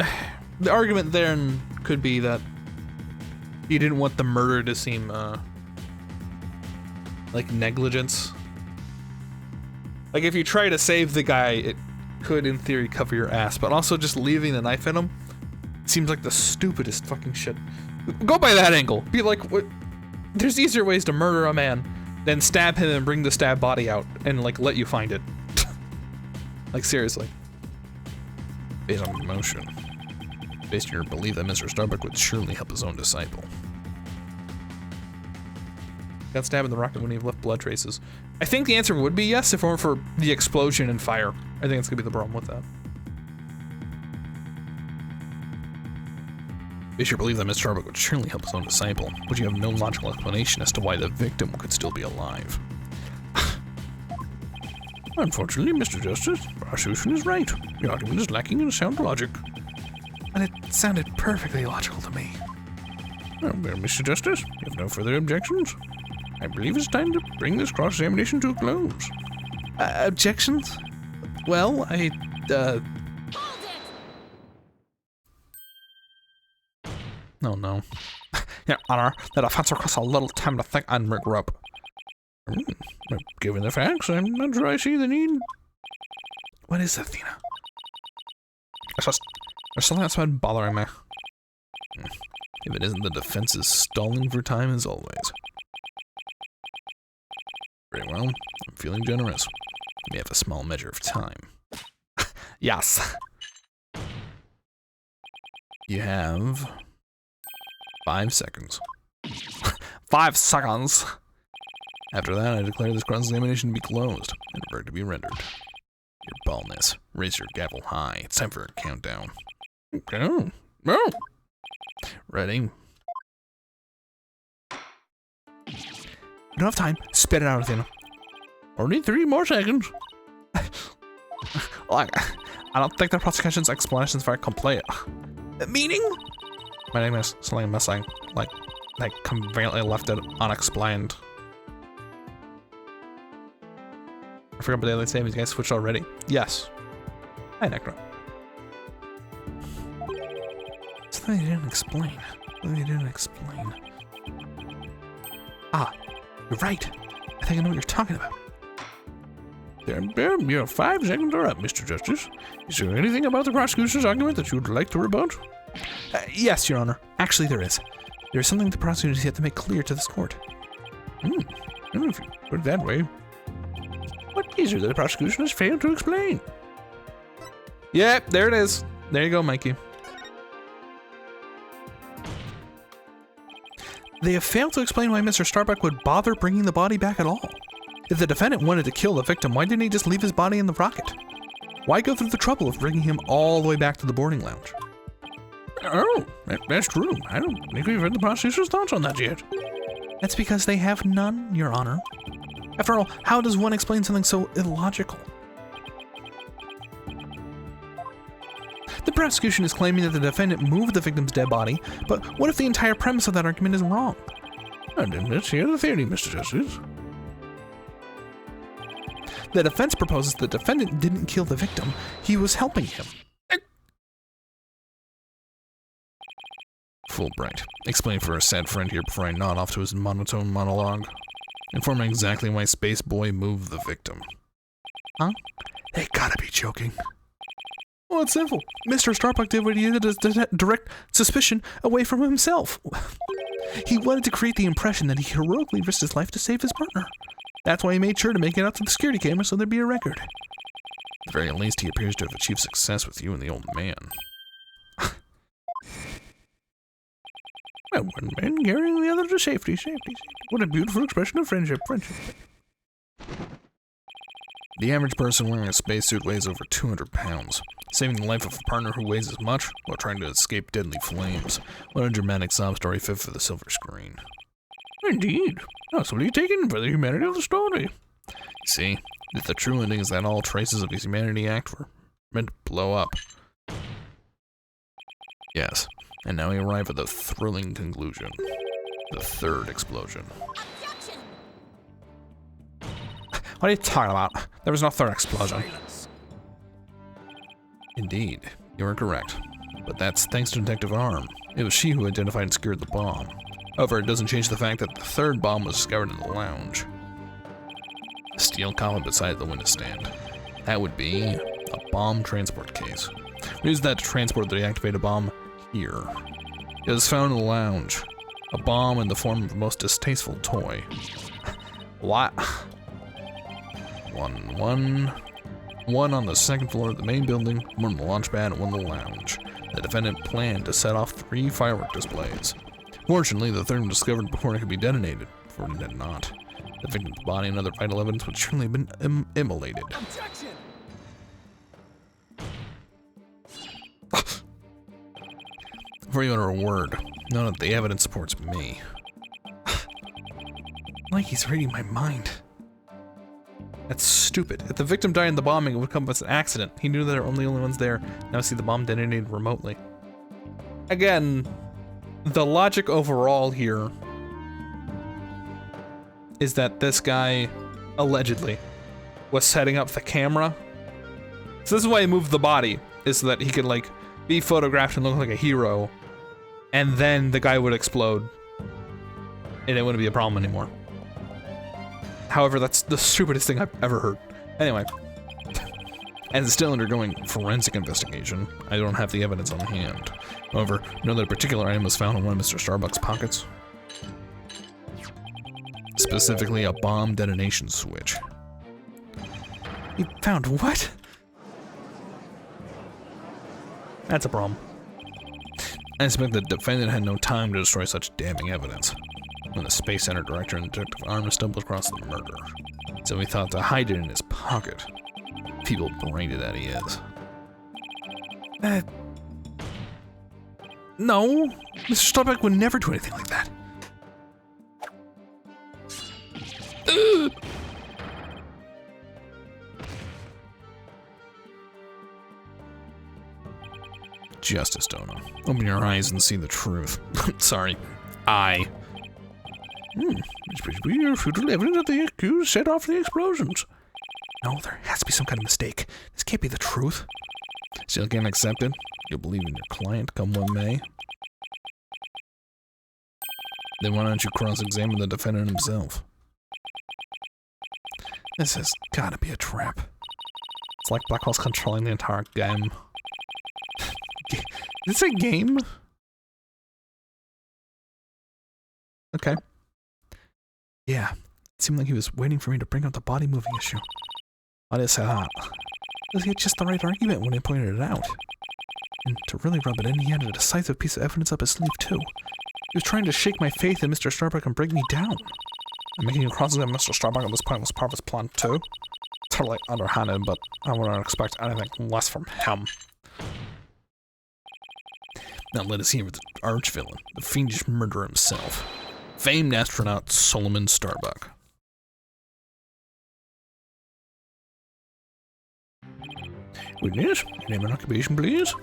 the argument then could be that he didn't want the murder to seem like negligence. Like if you try to save the guy, it could in theory cover your ass, but also just leaving the knife in him seems like the stupidest fucking shit. Go by that angle. Be like, what? There's easier ways to murder a man than stab him and bring the stab body out and like let you find it. Like seriously. Based on emotion. Based on your belief that Mr. Starbuck would surely help his own disciple. Got stabbed in the rocket when he left blood traces. I think the answer would be yes if it weren't for the explosion and fire. I think that's gonna be the problem with that. Based on your belief that Mr. Starbuck would surely help his own disciple, but you have no logical explanation as to why the victim could still be alive. Unfortunately, Mr. Justice, the prosecution is right. The argument is lacking in sound logic. And it sounded perfectly logical to me. Well, Mr. Justice, you have no further objections. I believe it's time to bring this cross-examination to a close. Objections? Well, Oh no. Your Honor, the defense requests a little time to think and regroup. Given the facts, I'm not sure I see the need. What is it, Athena? There's something that's been bothering me. If it isn't the defense is stalling for time as always. Very well, I'm feeling generous. You may have a small measure of time. Yes. You have 5 seconds. 5 seconds! After that, I declare this cross-examination to be closed, and a verdict to be rendered. Your baldness. Raise your gavel high. It's time for a countdown. Oh, no. Ready? You don't have time. Spit it out, Athena. Only 3 more seconds. Look, I don't think the prosecution's explanation is very complete. Meaning? My name is something missing. Like, they conveniently left it unexplained. I forgot what they say. You guys switched already? Yes. Hi, Necro. Something they didn't explain. Something they didn't explain. Ah, you're right. I think I know what you're talking about. Your 5 seconds are up, Mr. Justice. Is there anything about the prosecution's argument that you'd like to rebut? Yes, Your Honor. Actually, there is. There is something the prosecutors have to make clear to this court. If you put it that way, what is it that the prosecution has failed to explain? Yep, there it is. There you go, Mikey. They have failed to explain why Mr. Starbuck would bother bringing the body back at all. If the defendant wanted to kill the victim, why didn't he just leave his body in the rocket? Why go through the trouble of bringing him all the way back to the boarding lounge? Oh, that's true. I don't think we've heard the prosecution's thoughts on that yet. That's because they have none, Your Honor. After all, how does one explain something so illogical? The prosecution is claiming that the defendant moved the victim's dead body, but what if the entire premise of that argument is wrong? And then let's hear the theory, Mr. Justice. The defense proposes the defendant didn't kill the victim, he was helping him. Fulbright, explain for a sad friend here before I nod off to his monotone monologue. Inform me exactly why Space Boy moved the victim. Huh? They gotta be joking. Well, it's simple. Mr. Starbuck did what he did to direct suspicion away from himself. He wanted to create the impression that he heroically risked his life to save his partner. That's why he made sure to make it out to the security camera so there'd be a record. At the very least, he appears to have achieved success with you and the old man. Well, one man carrying the other to safety. What a beautiful expression of friendship. The average person wearing a spacesuit weighs over 200 pounds. Saving the life of a partner who weighs as much while trying to escape deadly flames. What a dramatic sob story fit for the silver screen. Indeed. Absolutely taken for the humanity of the story. See, if the true ending is that all traces of his humanity act were meant to blow up. Yes, and now we arrive at the thrilling conclusion. The third explosion. Objection! What are you talking about? There was no third explosion. Silence. Indeed, you are correct. But that's thanks to Detective Arm. It was she who identified and secured the bomb. However, it doesn't change the fact that the third bomb was discovered in the lounge. A steel column beside the window stand. That would be a bomb transport case. We used that to transport the deactivated bomb here. It was found in the lounge. A bomb in the form of the most distasteful toy. What? One on the second floor of the main building, one in the launch pad, and one in the lounge. The defendant planned to set off 3 firework displays. Fortunately, the third was discovered before it could be detonated, for it did not. The victim's body and other vital evidence would surely have been immolated. Objection! Before you utter a word, know that the evidence supports me. Like he's reading my mind. That's stupid. If the victim died in the bombing, it would come as an accident. He knew that there were only ones there. Now see the bomb detonated remotely. Again, the logic overall here is that this guy, allegedly, was setting up the camera. So this is why he moved the body, is so that he could, like, be photographed and look like a hero, and then the guy would explode, and it wouldn't be a problem anymore. However, that's the stupidest thing I've ever heard. Anyway. As it's still undergoing forensic investigation, I don't have the evidence on hand. However, know that a particular item was found in one of Mr. Starbuck's pockets. Specifically, a bomb detonation switch. He found what? That's a problem. I suspect the defendant had no time to destroy such damning evidence. When the Space Center director and Detective Arm stumbled across the murder, so he thought to hide it in his pocket. Feeble-brained that he is. No, Mr. Starbuck would never do anything like that. Justice, Dona. Open your eyes and see the truth. Sorry, It's supposed to be your futile evidence that the accused set off the explosions. No, there has to be some kind of mistake. This can't be the truth. Still can't accept it? You'll believe in your client, come what may? Then why don't you cross-examine the defendant himself? This has gotta be a trap. It's like Blackwell's controlling the entire game. Is this a game? Okay. Yeah, it seemed like he was waiting for me to bring up the body moving issue. Why did I say that? Because he had just the right argument when he pointed it out. And to really rub it in, he had a decisive piece of evidence up his sleeve, too. He was trying to shake my faith in Mr. Starbuck and break me down. And making a cross-examine Mr. Starbuck at this point was part of his plan, too. Totally underhanded, but I wouldn't expect anything less from him. Now let us hear with the arch-villain, the fiendish murderer himself. Famed astronaut Solomon Starbuck. Witness, name and occupation, please.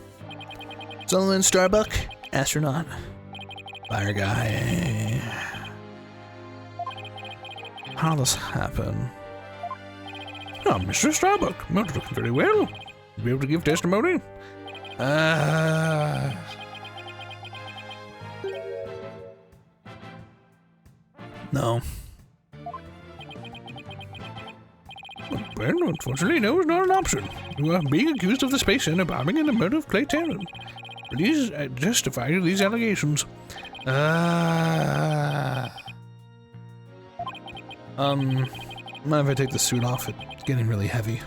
Solomon Starbuck, astronaut. Fire guy. How did this happen? Oh, Mr. Starbuck, not looking very well. You be able to give testimony? No. Well, unfortunately, no is not an option. You are being accused of the Space Center bombing and the murder of Clay Terran. Please justify these allegations. Mind if I take the suit off? It's getting really heavy.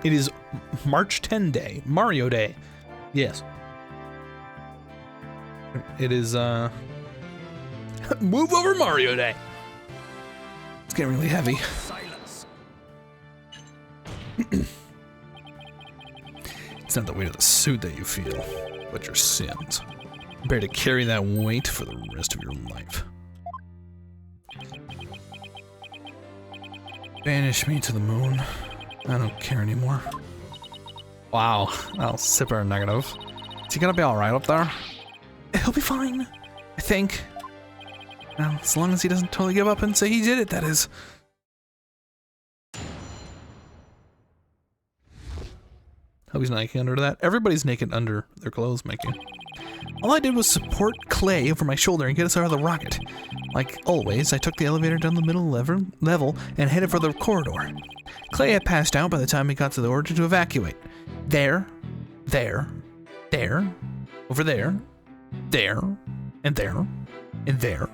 It is March 10 Day, Mario Day. Yes. It is, Move over Mario Day. It's getting really heavy. Silence. It's not the weight of the suit that you feel, but your sins. Prepare to carry that weight for the rest of your life. Banish me to the moon. I don't care anymore. Wow, that'll super negative. Is he gonna be alright up there? He'll be fine, I think. Now, as long as he doesn't totally give up and say he did it, that is. Hope he's not naked under that. Everybody's naked under their clothes, Mikey. All I did was support Clay over my shoulder and get us out of the rocket. Like always, I took the elevator down the middle level and headed for the corridor. Clay had passed out by the time we got to the order to evacuate. There, over there, and there, and there, and there,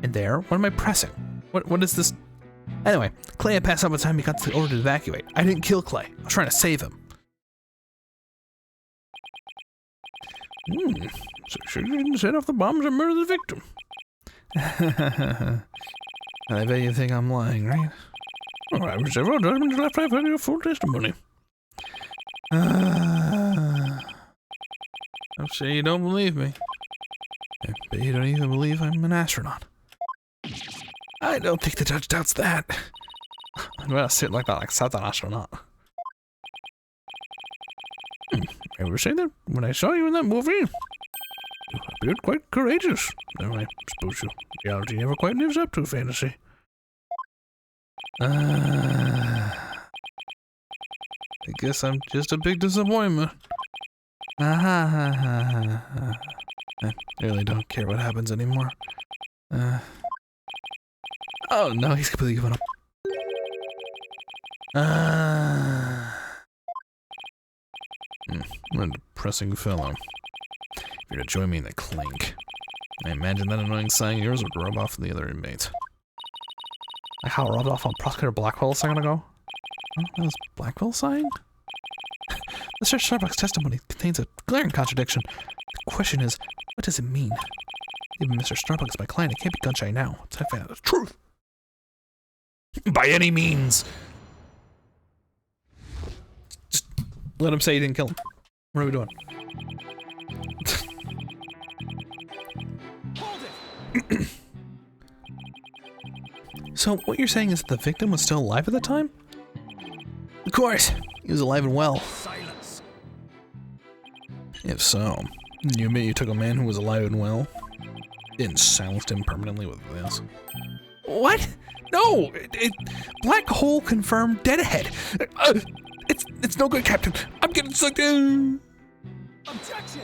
and there. What am I pressing? What is this? Anyway, Clay had passed out by the time he got to the order to evacuate. I didn't kill Clay. I was trying to save him. So sure you didn't set off the bombs and murder the victim. I bet you think I'm lying, right? Oh, I have several judgments left. I've heard your full testimony. I'm sure you don't believe me. I bet you don't even believe I'm an astronaut. I don't think the judge doubts that. I'm gonna sit like that, like South an astronaut. I was saying that when I saw you in that movie, you appeared quite courageous. Though I suppose reality never quite lives up to fantasy. I guess I'm just a big disappointment. I really don't care what happens anymore. Oh no, he's completely given up. What a depressing fellow. If you're to join me in the clink, I imagine that annoying sign of yours would rub off the other inmates. Like how it rubbed off on Prosecutor Blackwell a second ago? Oh, that was Blackwell's sign? Mr. Starbuck's testimony contains a glaring contradiction. The question is, what does it mean? Even Mr. Starbuck is my client, it can't be gun shy now. It's time to find out the truth. By any means! Just let him say he didn't kill him. What are we doing? Hold it. So, what you're saying is that the victim was still alive at the time? Of course! He was alive and well. Silence. If so, you admit you took a man who was alive and well, and silenced him permanently with this? What? No! Black hole confirmed deadhead. It's no good, Captain. I'm getting sucked in. Objection.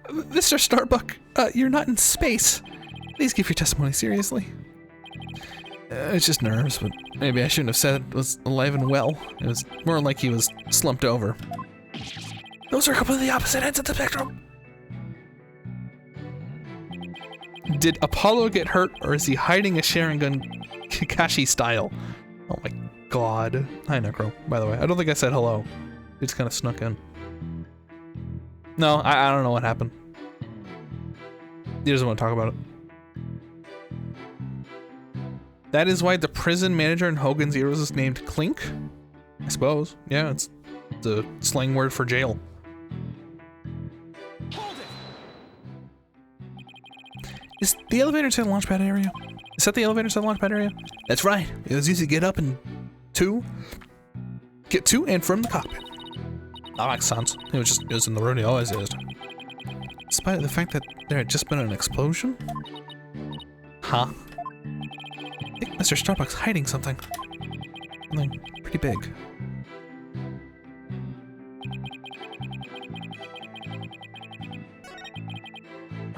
Mr. Starbuck, you're not in space. Please give your testimony seriously. It's just nerves, but maybe I shouldn't have said it was alive and well. It was more like he was slumped over. Those are completely opposite ends of the spectrum. Did Apollo get hurt, or is he hiding a Sharingan Kakashi style? Oh my god. Hi, Necro, by the way. I don't think I said hello. It just kind of snuck in. No, I don't know what happened. He doesn't want to talk about it. That is why the prison manager in Hogan's Heroes is named Clink? I suppose. Yeah, it's the slang word for jail. Hold it. Is the elevator inside the launch pad area? Is that the elevator inside the launch pad area? That's right. It was easy to get up and get to and from the cockpit. That makes sense. It was in the road, it always is. Despite the fact that there had just been an explosion? Huh? I think Mr. Starbuck's hiding something. Something pretty big.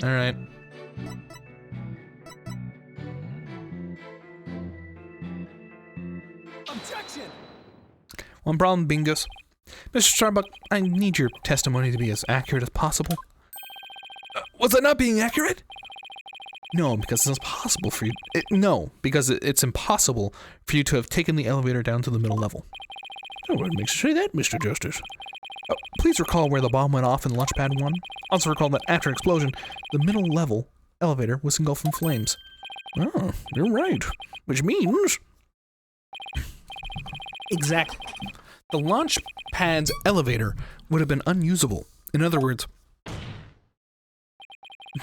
Alright. Objection! One problem, Bingus. Mr. Starbuck, I need your testimony to be as accurate as possible. Was I not being accurate? No, because it's impossible for you. It's impossible for you to have taken the elevator down to the middle level. Oh, what makes you say that, Mr. Justice? Please recall where the bomb went off in Launchpad 1. Also recall that after an explosion, the middle level elevator was engulfed in flames. Oh, you're right. Which means... Exactly. The launch pad's elevator would have been unusable. In other words,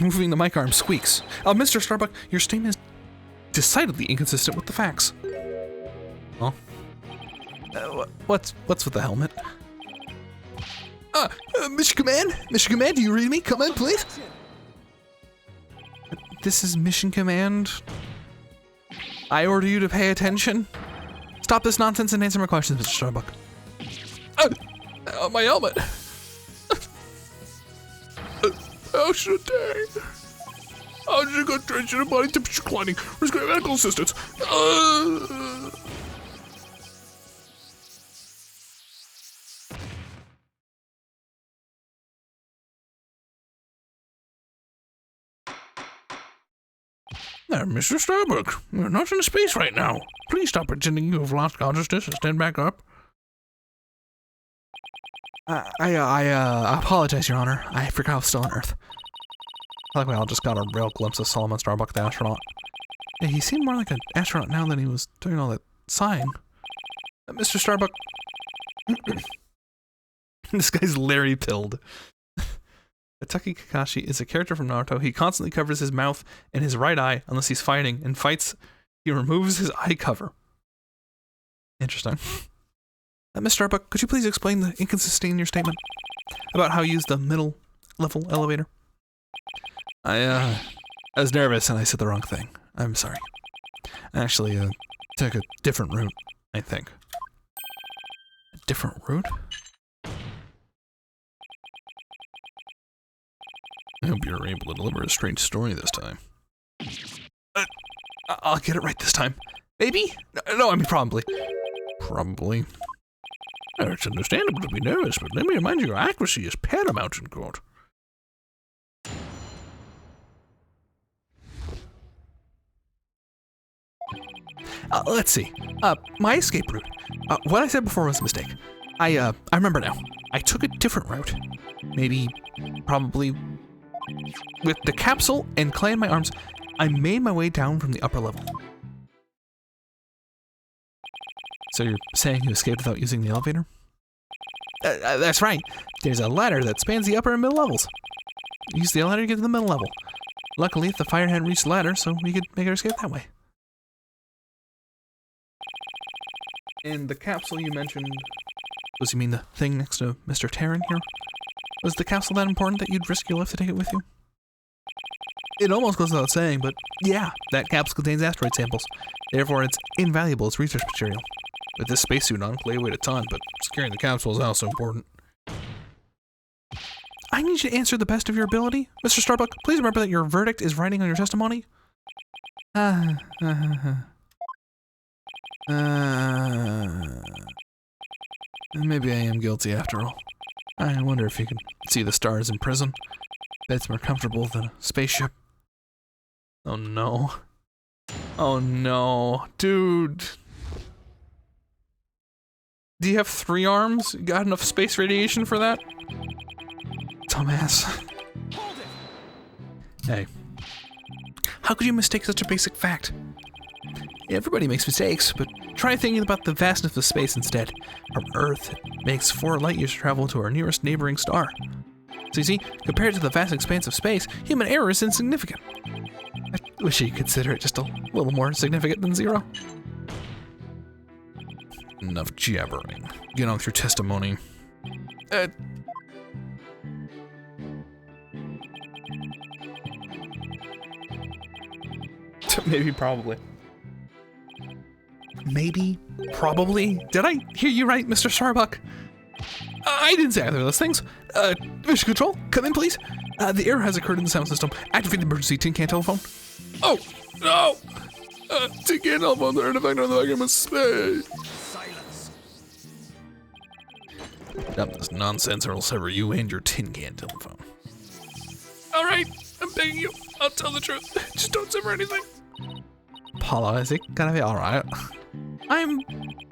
moving the mic arm squeaks. Mr. Starbuck, your statement is decidedly inconsistent with the facts. Huh? What's with the helmet? Mr. Command? Mr. Command, do you read me? Come in, please. This is Mission Command. I order you to pay attention. Stop this nonsense and answer my questions, Mr. Starbuck. My helmet. How should I? How should I go trenching and body temperature declining? Where's my medical assistance? There, Mr. Starbuck. We're not in space right now. Please stop pretending you have lost consciousness and stand back up. I apologize, Your Honor. I forgot I was still on Earth. I like we all just got a real glimpse of Solomon Starbuck, the astronaut. Yeah, he seemed more like an astronaut now than he was doing all that sighing. Mr. Starbuck... This guy's Larry pilled. Ataki Kakashi is a character from Naruto. He constantly covers his mouth and his right eye unless he's fighting. In fights, he removes his eye cover. Interesting. Ms. Starbuck, could you please explain the inconsistency in your statement about how you used the middle level elevator? I was nervous and I said the wrong thing. I'm sorry. I actually took a different route, I think. A different route? I hope you're able to deliver a strange story this time. I'll get it right this time. Maybe? No, I mean probably. Probably. It's understandable to be nervous, but let me remind you, your accuracy is paramount in court. Let's see. My escape route. What I said before was a mistake. I remember now. I took a different route. Maybe, probably, with the capsule and clay in my arms, I made my way down from the upper level. So you're saying you escaped without using the elevator? That's right. There's a ladder that spans the upper and middle levels. Use the elevator to get to the middle level. Luckily, the fire hadn't reached the ladder, so we could make our escape that way. And the capsule you mentioned... Was you mean the thing next to Mr. Terran here? Was the capsule that important that you'd risk your life to take it with you? It almost goes without saying, but yeah, that capsule contains asteroid samples. Therefore, it's invaluable as research material. With this spacesuit on, Clay weighed a ton, but securing the capsule is also important. I need you to answer the best of your ability. Mr. Starbuck, please remember that your verdict is writing on your testimony. Maybe I am guilty after all. I wonder if you can see the stars in prison. Bet it's more comfortable than a spaceship. Oh no. Oh no. Dude. Do you have 3 arms? You got enough space radiation for that? Dumbass. Hold it! Hey. How could you mistake such a basic fact? Everybody makes mistakes, but try thinking about the vastness of space instead. From Earth, it makes 4 light years travel to our nearest neighboring star. So you see, compared to the vast expanse of space, human error is insignificant. I wish you'd consider it just a little more significant than 0. Enough jabbering. Get on with your testimony. Maybe, probably. Maybe, probably. Did I hear you right, Mr. Starbuck? I didn't say either of those things. Mission Control, come in, please. The error has occurred in the sound system. Activate the emergency tin can telephone. Oh, no! To get help on the artifact on the vacuum of space. Silence. Stop this nonsense or I'll sever you and your tin can telephone. All right, I'm begging you. I'll tell the truth. Just don't sever anything. Apollo, is it gonna be alright? I'm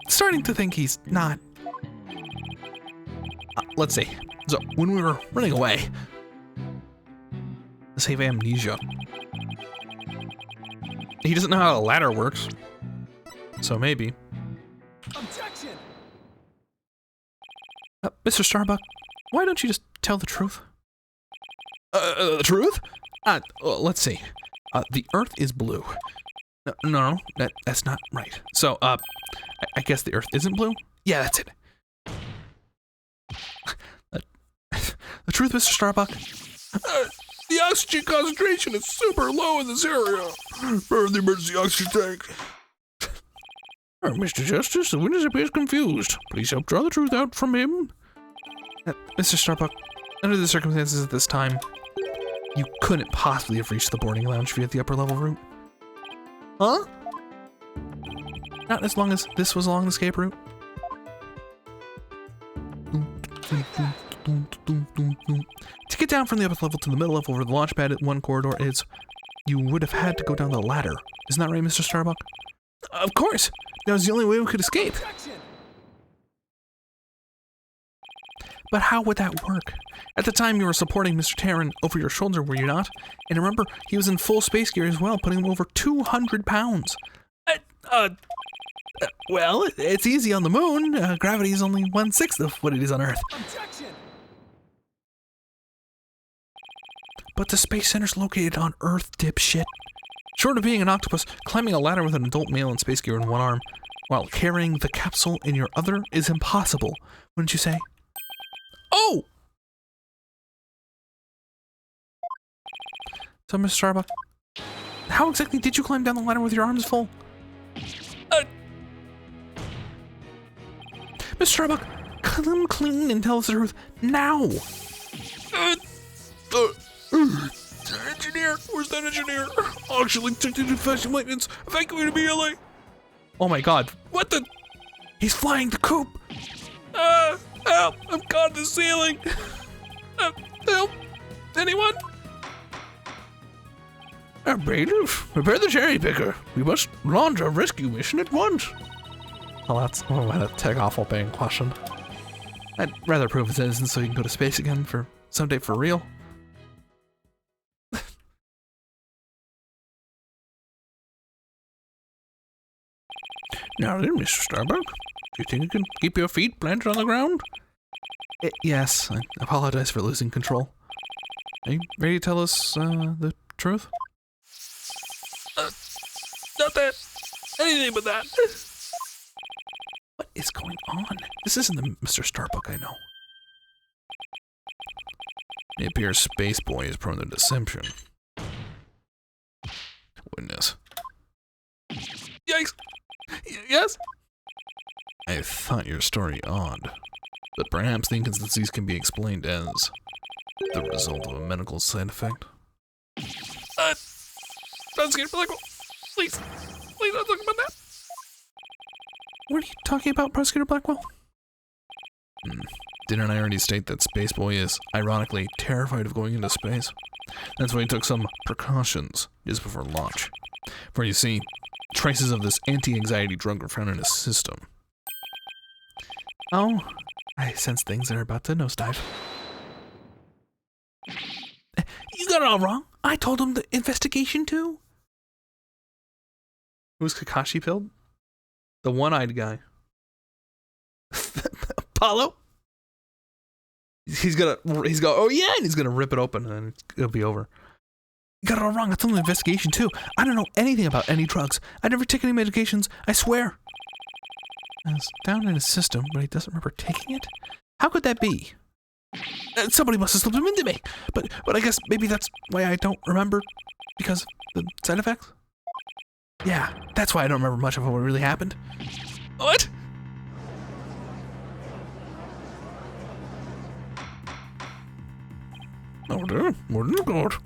starting to think he's not. Let's see. So, when we were running away, let's have amnesia. He doesn't know how a ladder works. So maybe. Objection. Mr. Starbuck, why don't you just tell the truth? The truth? Let's see. The Earth is blue. No, that's not right. So, I guess the Earth isn't blue? Yeah, that's it. The truth, Mr. Starbuck? The oxygen concentration is super low in this area. Burn the emergency oxygen tank. Mr. Justice, the witness appears confused. Please help draw the truth out from him. Mr. Starbuck, under the circumstances at this time, you couldn't possibly have reached the boarding lounge via the upper level route. Huh? Not as long as this was along the escape route. To get down from the upper level to the middle level where the launch pad at one corridor is, you would have had to go down the ladder. Isn't that right, Mr. Starbuck? Of course. That was the only way we could escape. Objection. But how would that work? At the time, you were supporting Mr. Terran over your shoulder, were you not? And remember, he was in full space gear as well, putting him over 200 pounds. Well, it's easy on the moon. Gravity is only 1/6 of what it is on Earth. Objection. But the space center's located on Earth, dipshit. Short of being an octopus, climbing a ladder with an adult male in space gear in one arm, while carrying the capsule in your other, is impossible, wouldn't you say? Oh! So, Mr. Starbuck, how exactly did you climb down the ladder with your arms full? Mr. Starbuck, come clean and tell us the truth now! Engineer, where's that engineer? Actually, took to fashion maintenance. Evacuated immediately. Oh my god, what the? He's flying the coop! Help! I'm caught in the ceiling. Help! Anyone? Our bailiff, prepare the cherry picker. We must launch a rescue mission at once. Well, that's a take-off being questioned. I'd rather prove his innocence so he can go to space again for someday for real. Now then, Mr. Starbuck, do you think you can keep your feet planted on the ground? Yes, I apologize for losing control. Are you ready to tell us the truth? Not that. Anything but that. What is going on? This isn't the Mr. Starbuck I know. It appears Space Boy is prone to deception. Witness. Yikes! Yes? I thought your story odd, but perhaps the inconsistencies can be explained as the result of a medical side effect. Prosecutor Blackwell, please don't talk about that. What are you talking about, Prosecutor Blackwell? Didn't I already state that Space Boy is, ironically, terrified of going into space? That's why he took some precautions just before launch. For you see, traces of this anti-anxiety drug were found in his system. Oh, I sense things are about to nosedive. You got it all wrong. I told him the investigation too. Who's Kakashi pilled? The one-eyed guy. Apollo? He's gonna, oh yeah, and he's gonna rip it open and it'll be over. You got it all wrong. It's only an investigation too. I don't know anything about any drugs. I never take any medications. I swear. It's down in his system, but he doesn't remember taking it. How could that be? Somebody must have slipped him into me. But I guess maybe that's why I don't remember, because the side effects. Yeah, that's why I don't remember much of what really happened. What? Oh dear, what did you got?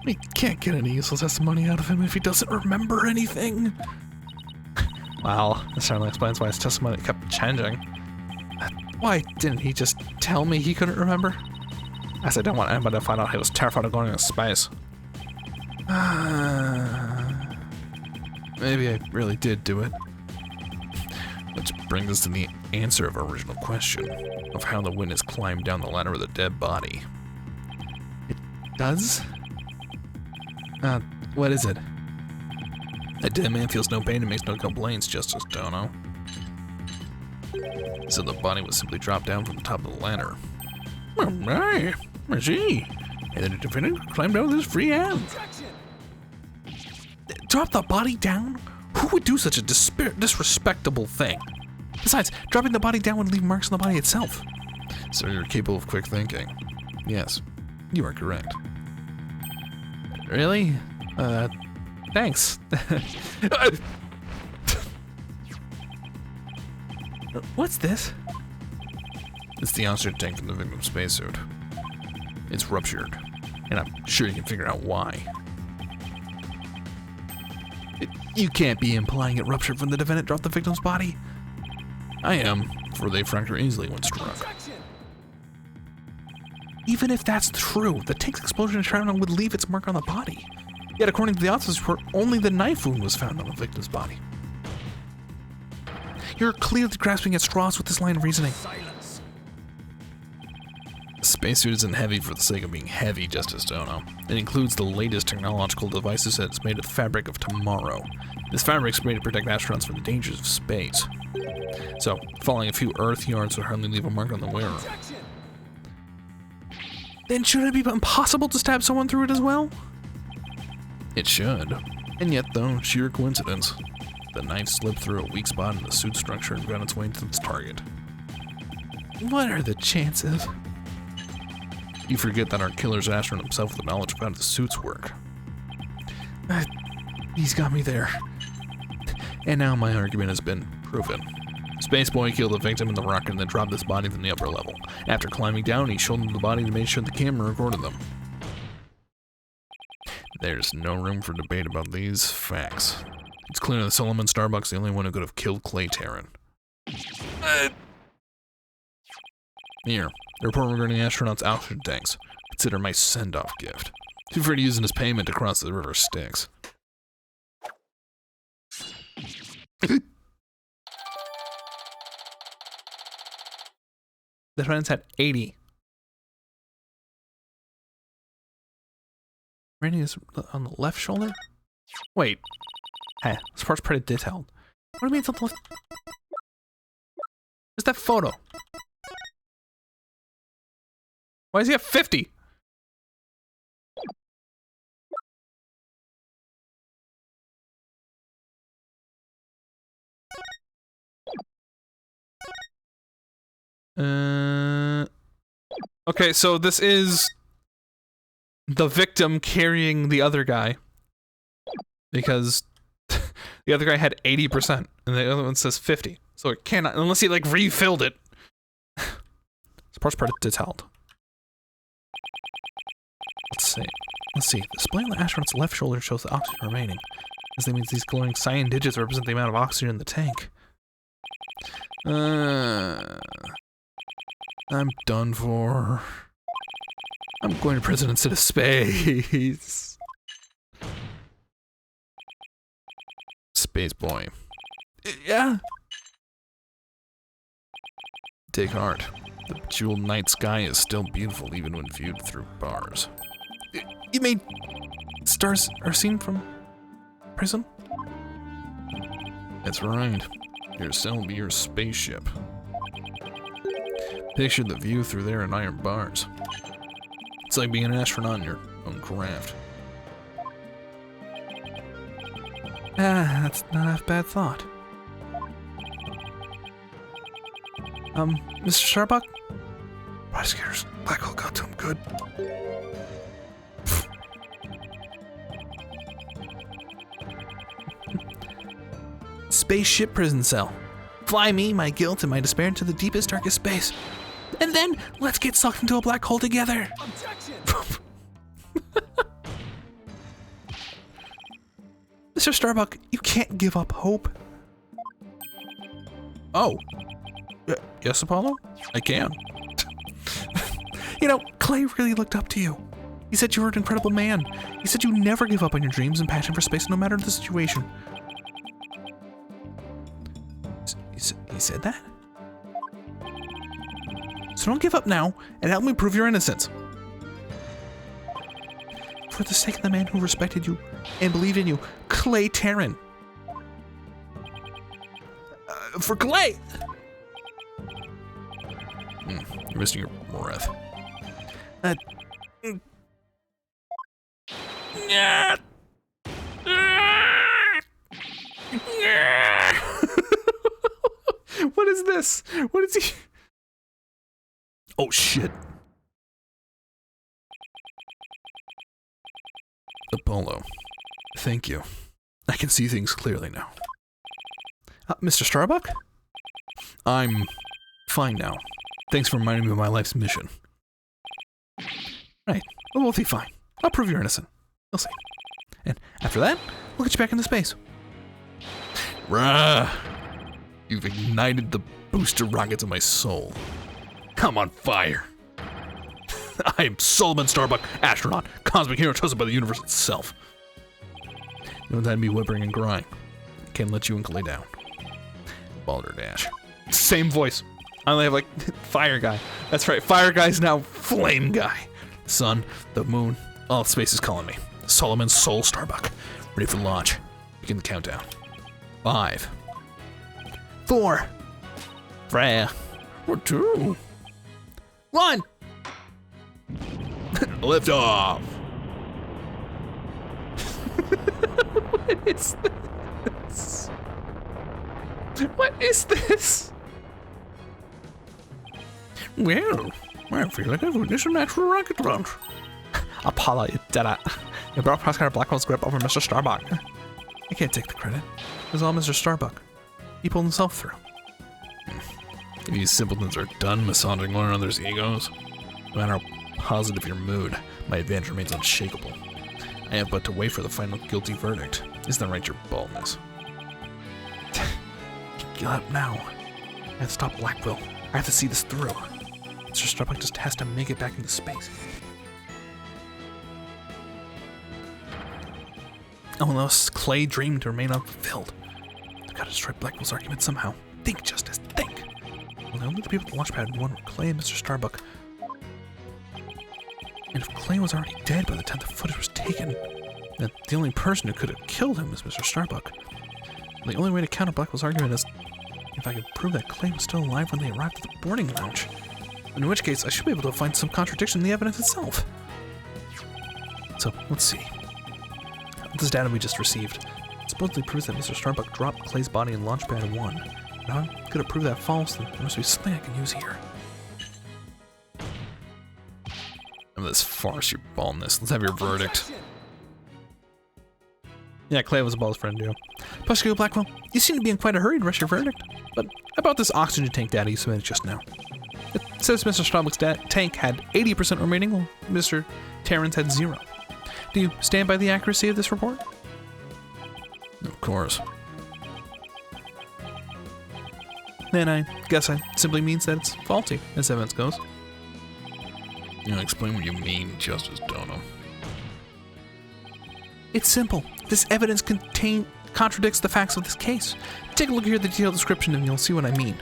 We can't get any useful testimony out of him if he doesn't remember anything. Well, this certainly explains why his testimony kept changing. Why didn't he just tell me he couldn't remember? As I don't want anybody to find out he was terrified of going into space. Maybe I really did do it. Which brings us to the answer of our original question, of how the witness climbed down the ladder with a dead body. It does? What is it? A dead man feels no pain and makes no complaints, Justice Dono. So the body was simply dropped down from the top of the ladder. Oh my, I see. And then the defendant climbed down with his free hand. Drop the body down? Who would do such a disrespectable thing? Besides, dropping the body down would leave marks on the body itself. So you're capable of quick thinking. Yes, you are correct. Really? Thanks. What's this? It's the oxygen tank from the victim's spacesuit. It's ruptured, and I'm sure you can figure out why. You can't be implying it ruptured when the defendant dropped the victim's body. I am, for they fracture easily when struck. Even if that's true, the tank's explosion in Shrapnel would leave its mark on the body. Yet according to the autopsy report, only the knife wound was found on the victim's body. You're clearly grasping at straws with this line of reasoning. Silence. The spacesuit isn't heavy for the sake of being heavy, Justice Dono. It includes the latest technological devices that it's made of the fabric of tomorrow. This fabric's made to protect astronauts from the dangers of space. So, falling a few Earth yards would hardly leave a mark on the wearer. Then shouldn't it be impossible to stab someone through it as well? It should. And yet, though, sheer coincidence. The knife slipped through a weak spot in the suit structure and got its way to its target. What are the chances? You forget that our killer's astronaut himself with the knowledge of how the suit's work. He's got me there. And now my argument has been proven. Spaceboy killed the victim in the rocket and then dropped his body from the upper level. After climbing down, he shouldered the body to make sure the camera recorded them. There's no room for debate about these facts. It's clear that Solomon Starbuck's the only one who could have killed Clay Terran. Here, the report regarding astronauts' oxygen tanks. Consider my send-off gift. Feel free to use it as payment to cross the river Styx. The friends had 80. Rating is on the left shoulder? Wait. Hey, this part's pretty detailed. What do you mean it's on the left? Where's that photo? Why does he have 50? Okay, so this is the victim carrying the other guy. Because the other guy had 80% and the other one says 50. So it cannot, unless he like refilled it. This part's pretty detailed. Let's see. The display on the astronaut's left shoulder shows the oxygen remaining. This means these glowing cyan digits represent the amount of oxygen in the tank. I'm done for. I'm going to prison instead of space. Space boy. Yeah. Take heart. The jeweled night sky is still beautiful even when viewed through bars. You mean stars are seen from prison? That's right. Your cell will be your spaceship. Picture the view through there in iron bars. It's like being an astronaut in your own craft. That's not a bad thought. Mr. Starbuck? Prosecutors, Black Hole got to him good. Spaceship prison cell. Fly me, my guilt, and my despair into the deepest, darkest space. And then, let's get sucked into a black hole together. Mr. Starbuck, you can't give up hope. Oh. Yes, Apollo? I can. You know, Clay really looked up to you. He said you were an incredible man. He said you never give up on your dreams and passion for space no matter the situation. He said that? So don't give up now and help me prove your innocence. For the sake of the man who respected you and believed in you, Clay Tarrant. For Clay! You're missing your breath. What is this? What is he? Oh, shit. Apollo, thank you. I can see things clearly now. Mr. Starbuck? I'm fine now. Thanks for reminding me of my life's mission. Right. We'll both be fine. I'll prove you're innocent. We'll see. And after that, we'll get you back into space. Rah! You've ignited the booster rockets of my soul. I'm on fire. I am Solomon Starbuck, astronaut, cosmic hero chosen by the universe itself. You don't have to be whimpering and crying. I can't let you and Clay down. Balderdash. Same voice. I only have like Fire Guy. That's right. Fire Guy's now Flame Guy. The sun, the moon, all of space is calling me. Solomon Soul Starbuck. Ready for launch. Begin the countdown. 5, 4, 3, 2, 1. lift off. What is this? What is this? Well, I feel like I've witnessed a natural rocket launch. Apollo, you did it. You brought Prosecutor Blackwell's grip over Mr. Starbuck. I can't take the credit. It was all Mr. Starbuck. He pulled himself through. If you simpletons are done massaging one another's egos, no matter how positive your mood, my advantage remains unshakable. I have but to wait for the final guilty verdict. Isn't that right, your baldness? Get up now. I have to stop Blackwell. I have to see this through. Mr. Starbuck just has to make it back into space. Unless Clay dreamed to remain unfulfilled. I've got to destroy Blackwell's argument somehow. Think, Justice, think! Well, only the people at the launch pad won were Clay and Mr. Starbuck. And if Clay was already dead by the time the footage was taken, then the only person who could have killed him was Mr. Starbuck. The only way to counter Blackwell's argument is if I could prove that Clay was still alive when they arrived at the boarding lounge. In which case, I should be able to find some contradiction in the evidence itself. So, let's see. This data we just received supposedly proves that Mr. Starbuck dropped Clay's body in Launchpad 1. Now I'm gonna prove that false, then there must be something I can use here. Of this farce, your baldness. Let's have your verdict. Yeah, Clay was a ball's friend, too. Prosecutor Blackwell, you seem to be in quite a hurry to rush your verdict. But about this oxygen tank data you submitted just now. It says Mr. Starbuck's tank had 80% remaining, while Mr. Tarrant's had 0. Do you stand by the accuracy of this report? Of course. Then I guess that simply means that it's faulty, as evidence goes. You know, explain what you mean, Justice Dono. It's simple. This evidence contradicts the facts of this case. Take a look here at the detailed description and you'll see what I mean.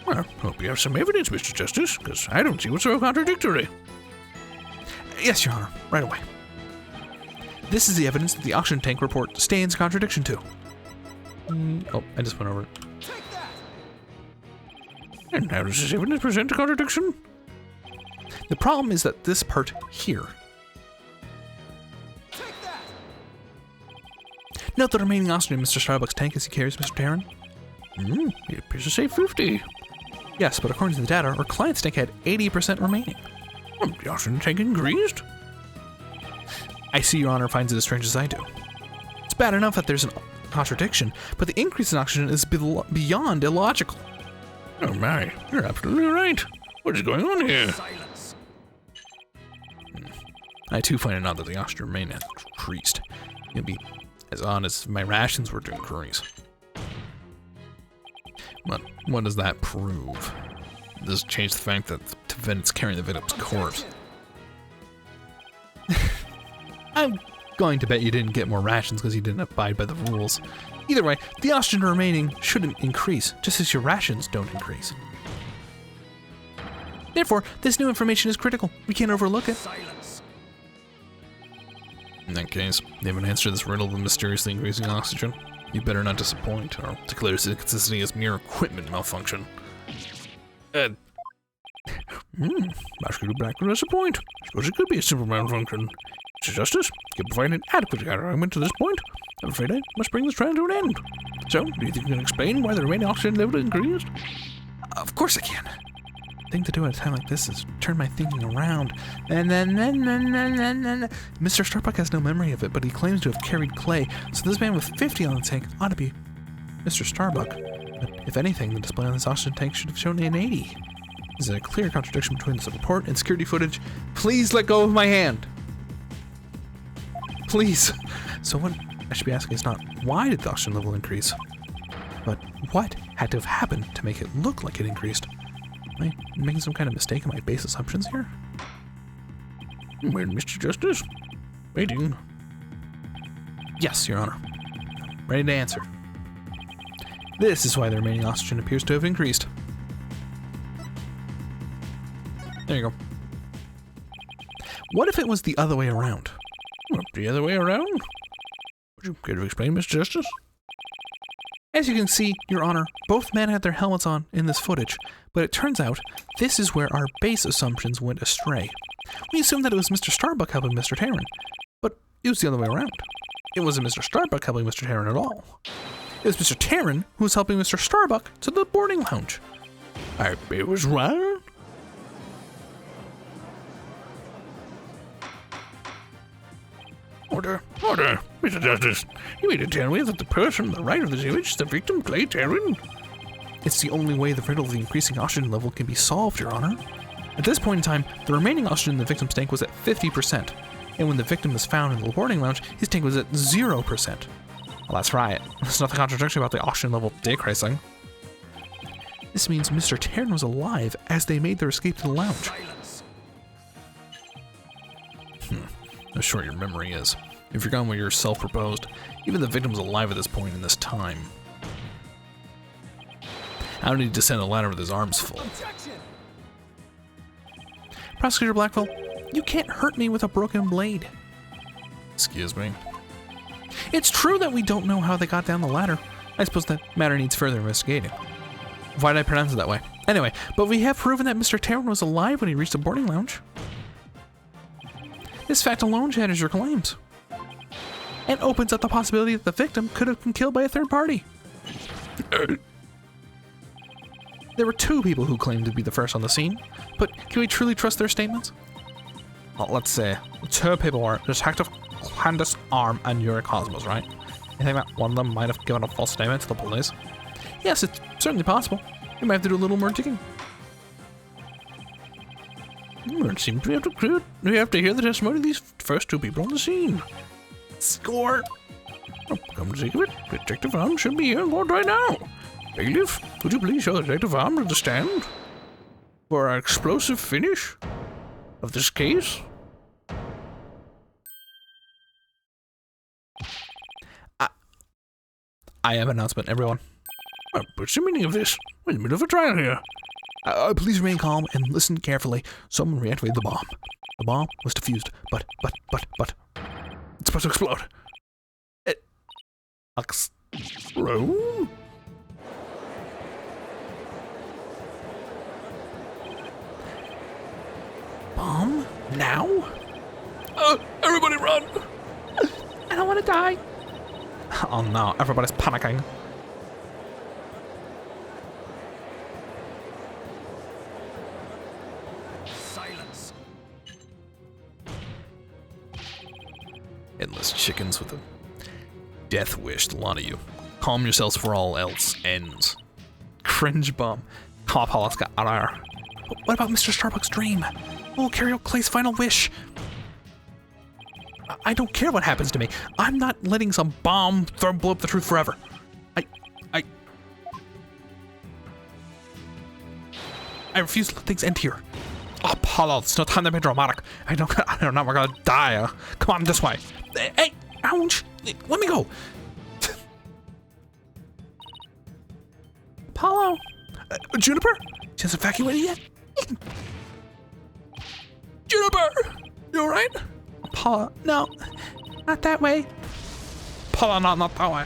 Well, hope you have some evidence, Mr. Justice, because I don't see what's so contradictory. Yes, Your Honor, right away. This is the evidence that the oxygen tank report stands in contradiction to. Oh, I just went over it. And how does this evidence present a contradiction? The problem is that this part here. Note the remaining oxygen in Mr. Starbuck's tank as he carries Mr. Tarrant. It appears to say 50. Yes, but according to the data, our client's tank had 80% remaining. The oxygen tank increased? I see Your Honor finds it as strange as I do. It's bad enough that there's a contradiction, but the increase in oxygen is beyond illogical. Oh my, you're absolutely right. What is going on here? Silence. I too find it odd that the oxygen remain has increased. It'd be as odd as my rations were to increase. But what does that prove? Does it change the fact that the defendant's carrying the victim's corpse? I'm going to bet you didn't get more rations because you didn't abide by the rules. Either way, the oxygen remaining shouldn't increase, just as your rations don't increase. Therefore, this new information is critical. We can't overlook it. Silence. In that case, they haven't answered this riddle of the mysteriously increasing oxygen. You better not disappoint, or declare this inconsistency as mere equipment malfunction. Muscular Black will disappoint. Suppose it could be a simple malfunction. Mr. Justice, you provided adequate argument to this point. I'm afraid I must bring this trial to an end. So, do you think you can explain why the remaining oxygen level increased? Of course I can. The thing to do at a time like this is turn my thinking around. And then. Mr. Starbuck has no memory of it, but he claims to have carried clay, so this man with 50 on the tank ought to be Mr. Starbuck. But if anything, the display on this oxygen tank should have shown an 80. Is there a clear contradiction between this report and security footage? Please let go of my hand. Please. So what I should be asking is not why did the oxygen level increase, but what had to have happened to make it look like it increased? Am I making some kind of mistake in my base assumptions here? Wait, Mr. Justice? Waiting. Yes, Your Honor. Ready to answer. This is why the remaining oxygen appears to have increased. There you go. What if it was the other way around? What, the other way around? Would you care to explain, Mr. Justice? As you can see, Your Honor, both men had their helmets on in this footage, but it turns out this is where our base assumptions went astray. We assumed that it was Mr. Starbuck helping Mr. Taryn, but it was the other way around. It wasn't Mr. Starbuck helping Mr. Taryn at all. It was Mr. Taryn who was helping Mr. Starbuck to the boarding lounge. It was right. Order. Mr. Justice, you mean to tell me that the person on the right of this image is the victim, Clay Taryn? It's the only way the riddle of the increasing oxygen level can be solved, Your Honor. At this point in time, the remaining oxygen in the victim's tank was at 50%, and when the victim was found in the boarding lounge, his tank was at 0%. Well, that's right. There's nothing contradictory about the oxygen level decreasing. This means Mr. Taryn was alive as they made their escape to the lounge. Silence. How short your memory is. You've forgotten what yourself proposed. Even the victim's alive at this point in this time. How did he descend the ladder with his arms full? Objection. Prosecutor Blackwell, you can't hurt me with a broken blade. Excuse me? It's true that we don't know how they got down the ladder. I suppose that matter needs further investigating. Why did I pronounce it that way? Anyway, but we have proven that Mr. Taryn was alive when he reached the boarding lounge. This fact alone shatters your claims. And opens up the possibility that the victim could have been killed by a third party. There were two people who claimed to be the first on the scene, but can we truly trust their statements? Well, let's say two people were Detective Candace Arm and Yuri Cosmos, right? You think that one of them might have given a false statement to the police? Yes, it's certainly possible. We might have to do a little more digging. It seems we have to hear the testimony of these first two people on the scene. Score! Oh, come to think of it, Detective Arm should be here in court right now. Bailiff, could you please show Detective Arm to the stand for our explosive finish of this case? I have an announcement, everyone. What's the meaning of this? We're in the middle of a trial here. Please remain calm and listen carefully. Someone reactivated the bomb. The bomb was defused, but it's supposed to explode. Explode? Bomb? Now? Everybody run! I don't want to die. Oh no, everybody's panicking. Silence. Endless chickens with a death wish, the lot of you. Calm yourselves for all else ends. Cringe bomb. Come on, let's get out of here. What about Mr. Starbuck's dream? We'll carry out Clay's final wish. I don't care what happens to me. I'm not letting some bomb blow up the truth forever. I refuse to let things end here. Oh, Apollo, it's no time to be dramatic. I don't know, we're gonna die. Come on, this way. Hey, ouch. Let me go. Apollo. Juniper? She hasn't evacuated yet? Juniper! You alright? Apollo, no. Not that way. Apollo, not that way.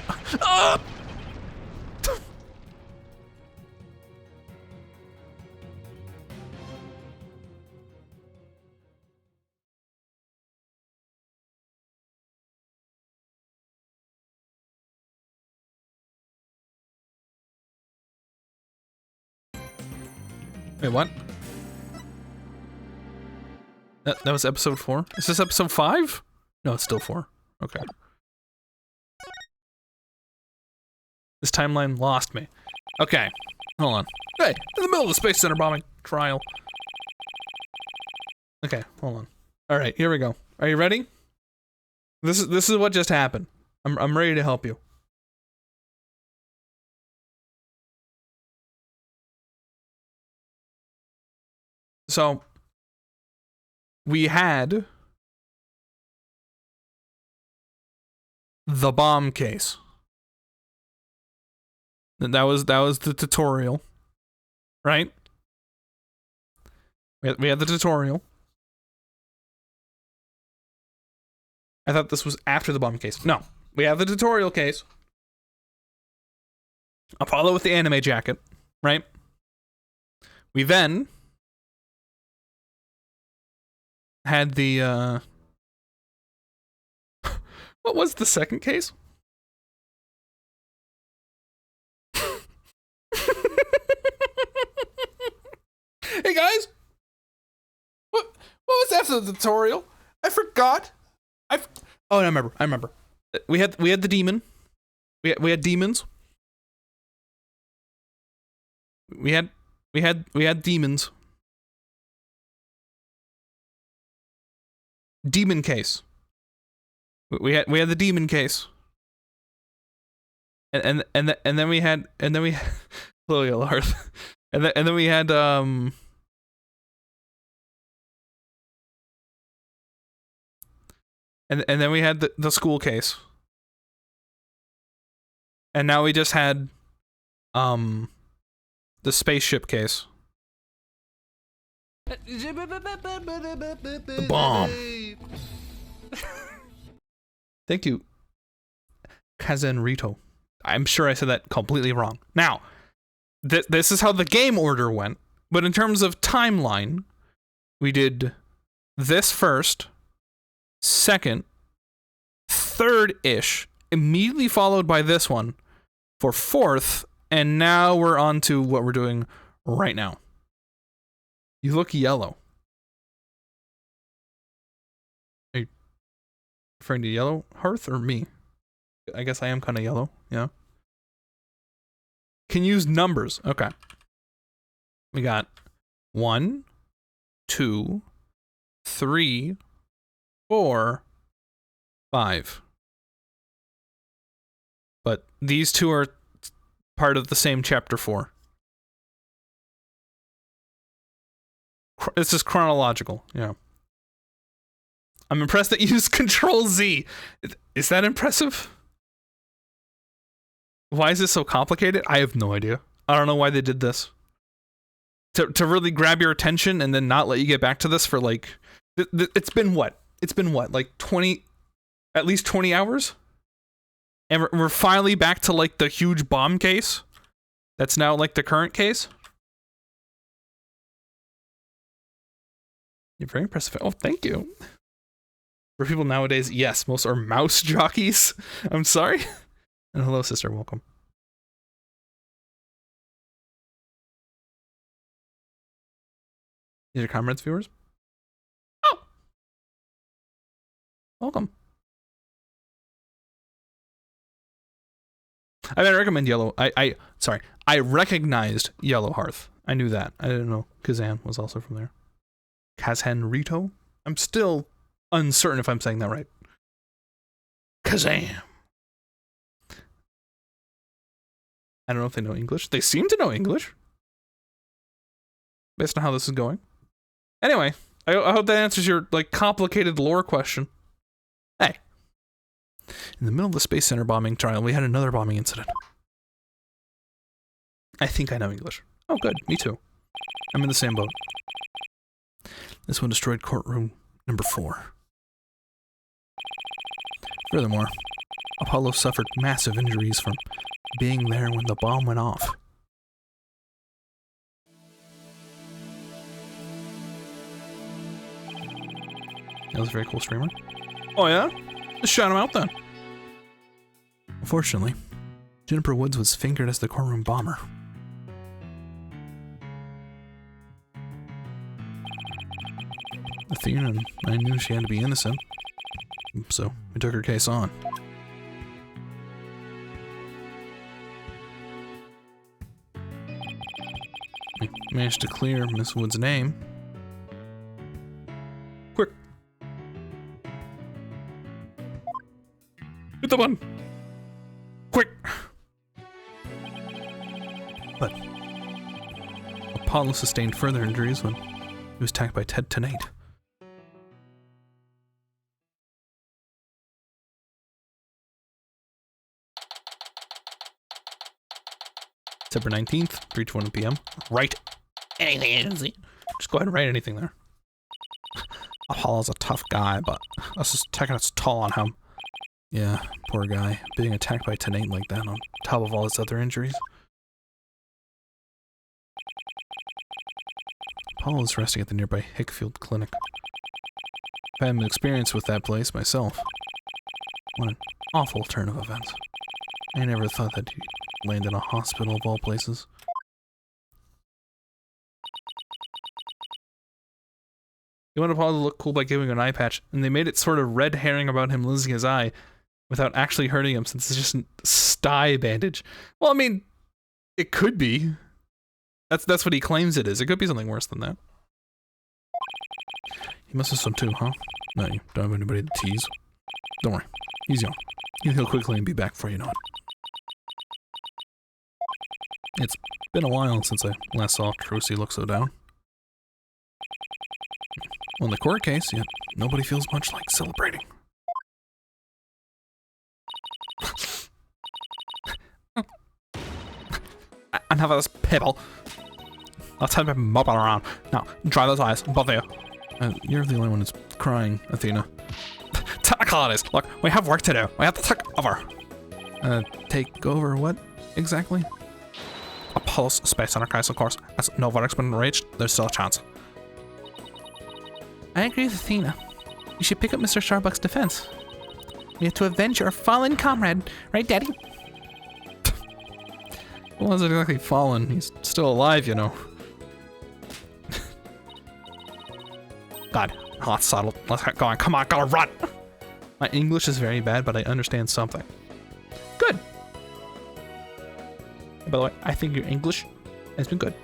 Wait, what? That was episode 4? Is this episode 5? No, it's still 4. Okay. This timeline lost me. Okay, hold on. Hey, in the middle of the Space Center bombing trial. Okay, hold on. All right, here we go. Are you ready? This is what just happened. I'm ready to help you. So, we had the bomb case. That was the tutorial, right? We had the tutorial. I thought this was after the bomb case. No, we have the tutorial case. Apollo with the anime jacket, right? We then had the what was the second case? Hey guys, what was after the tutorial? I forgot. Oh, I remember. We had the demon. We had demons. We had demons. Demon case. We had the demon case. And then we had hello, Yellow Hearth. And then we had and then we had the school case. And now we just had the spaceship case. The bomb. Thank you, Kazan-Rito. I'm sure I said that completely wrong. Now, this is how the game order went, but in terms of timeline, we did this first, second, third-ish, immediately followed by this one for fourth, and now we're on to what we're doing right now. You look yellow. Are you referring to Yellow Hearth or me? I guess I am kind of yellow, yeah. Can use numbers. Okay. We got 1, 2, 3, 4, 5. But these two are part of the same chapter 4. This is chronological, yeah. I'm impressed that you used Control Z. Is that impressive? Why is this so complicated? I have no idea. I don't know why they did this. To really grab your attention and then not let you get back to this for like... It's been what? It's been what? Like 20... At least 20 hours? And we're finally back to like the huge bomb case? That's now like the current case? You're very impressive. Oh, thank you. For people nowadays, yes, most are mouse jockeys. I'm sorry. And hello, sister. Welcome. These are comrades, viewers. Oh, welcome. I mean, I recommend Yellow. Sorry. I recognized Yellow Hearth. I knew that. I didn't know Kazan was also from there. Kazan-Rito? I'm still uncertain if I'm saying that right. Kazam! I don't know if they know English. They seem to know English. Based on how this is going. Anyway, I hope that answers your, like, complicated lore question. Hey. In the middle of the Space Center bombing trial, we had another bombing incident. I think I know English. Oh, good. Me too. I'm in the same boat. This one destroyed courtroom number 4. Furthermore, Apollo suffered massive injuries from being there when the bomb went off. That was a very cool streamer. Oh yeah? Just shout him out then. Unfortunately, Jennifer Woods was fingered as the courtroom bomber. Athena and I knew she had to be innocent, so we took her case on. We managed to clear Miss Wood's name. Quick! Hit the button! Quick! But Apollo sustained further injuries when he was attacked by Ted Tenate. September 19th, 3:20 p.m. Write anything, agency. Just go ahead and write anything there. Apollo's a tough guy, but us is taking its toll on him. Yeah, poor guy. Being attacked by Tenate like that on top of all his other injuries. Apollo is resting at the nearby Hickfield Clinic. I've had an experience with that place myself. What an awful turn of events. I never thought that you'd land in a hospital of all places. He wanted Apollo to look cool by giving him an eye patch, and they made it sort of red herring about him losing his eye without actually hurting him, since it's just a sty bandage. Well, I mean, it could be. That's what he claims it is. It could be something worse than that. He must have some too, huh? No, you don't have anybody to tease. Don't worry. He's young. He'll heal quickly and be back before you know it. It's been a while since I last saw Trucy look so down. Well, in the court case, yet nobody feels much like celebrating. Enough of this people. Let's have him moping around. Now, dry those eyes, both of you. You're the only one who's crying, Athena. Technicalities. Look, we have work to do. We have to take over. Take over what, exactly? Apollo's Space Center case, of course. As no verdict's been reached, there's still a chance. I agree with Athena. You should pick up Mr. Starbuck's defense. We have to avenge our fallen comrade, right, Daddy? He wasn't exactly fallen. He's still alive, you know. God, let's settle. Let's get going. Come on, gotta run! My English is very bad, but I understand something. Good! By the way, I think your English has been good.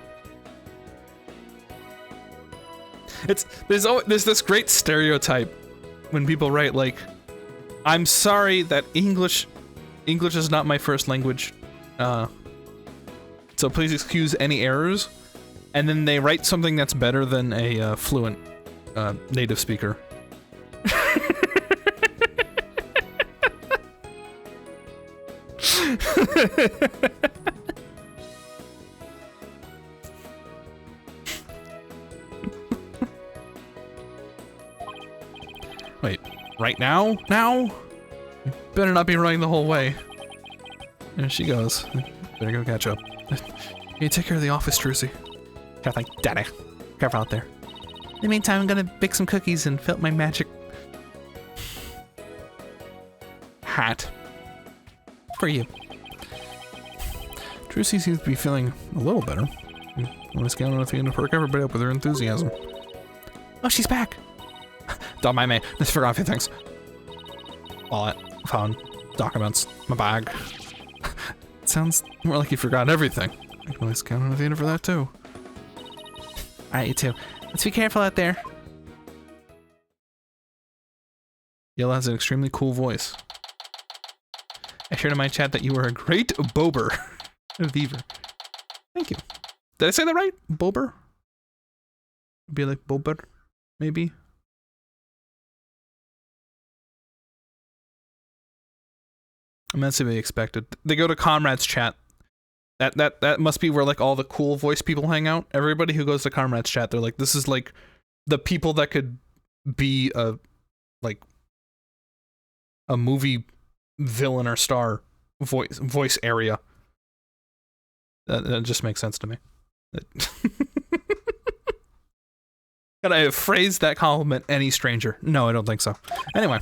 There's this great stereotype when people write like, I'm sorry that English is not my first language, so please excuse any errors, and then they write something that's better than a fluent native speaker. Wait, right now? Now? Better not be running the whole way. There she goes. Better go catch up. You take care of the office, Trucy. Careful, Daddy. Careful out there. In the meantime, I'm gonna bake some cookies and fill up my magic hat for you. Trucy seems to be feeling a little better. I'm just counting on Athena to perk everybody up with her enthusiasm. Oh, she's back! Don't mind me. Let's figure out a few things. Wallet, phone, documents, my bag. It sounds more like you forgot everything. I can always count on Athena for that too. Alright, you two. Let's be careful out there. Yella has an extremely cool voice. shared in my chat that you were a great bober. Beaver. Thank you. Did I say that right? Bober? Be like bober, maybe? I'm not to be expected. They go to Comrades chat. That must be where like all the cool voice people hang out. Everybody who goes to Comrades chat, they're like, this is like the people that could be a movie villain or star voice area. That just makes sense to me. Can I phrase that compliment any stranger? No, I don't think so. Anyway.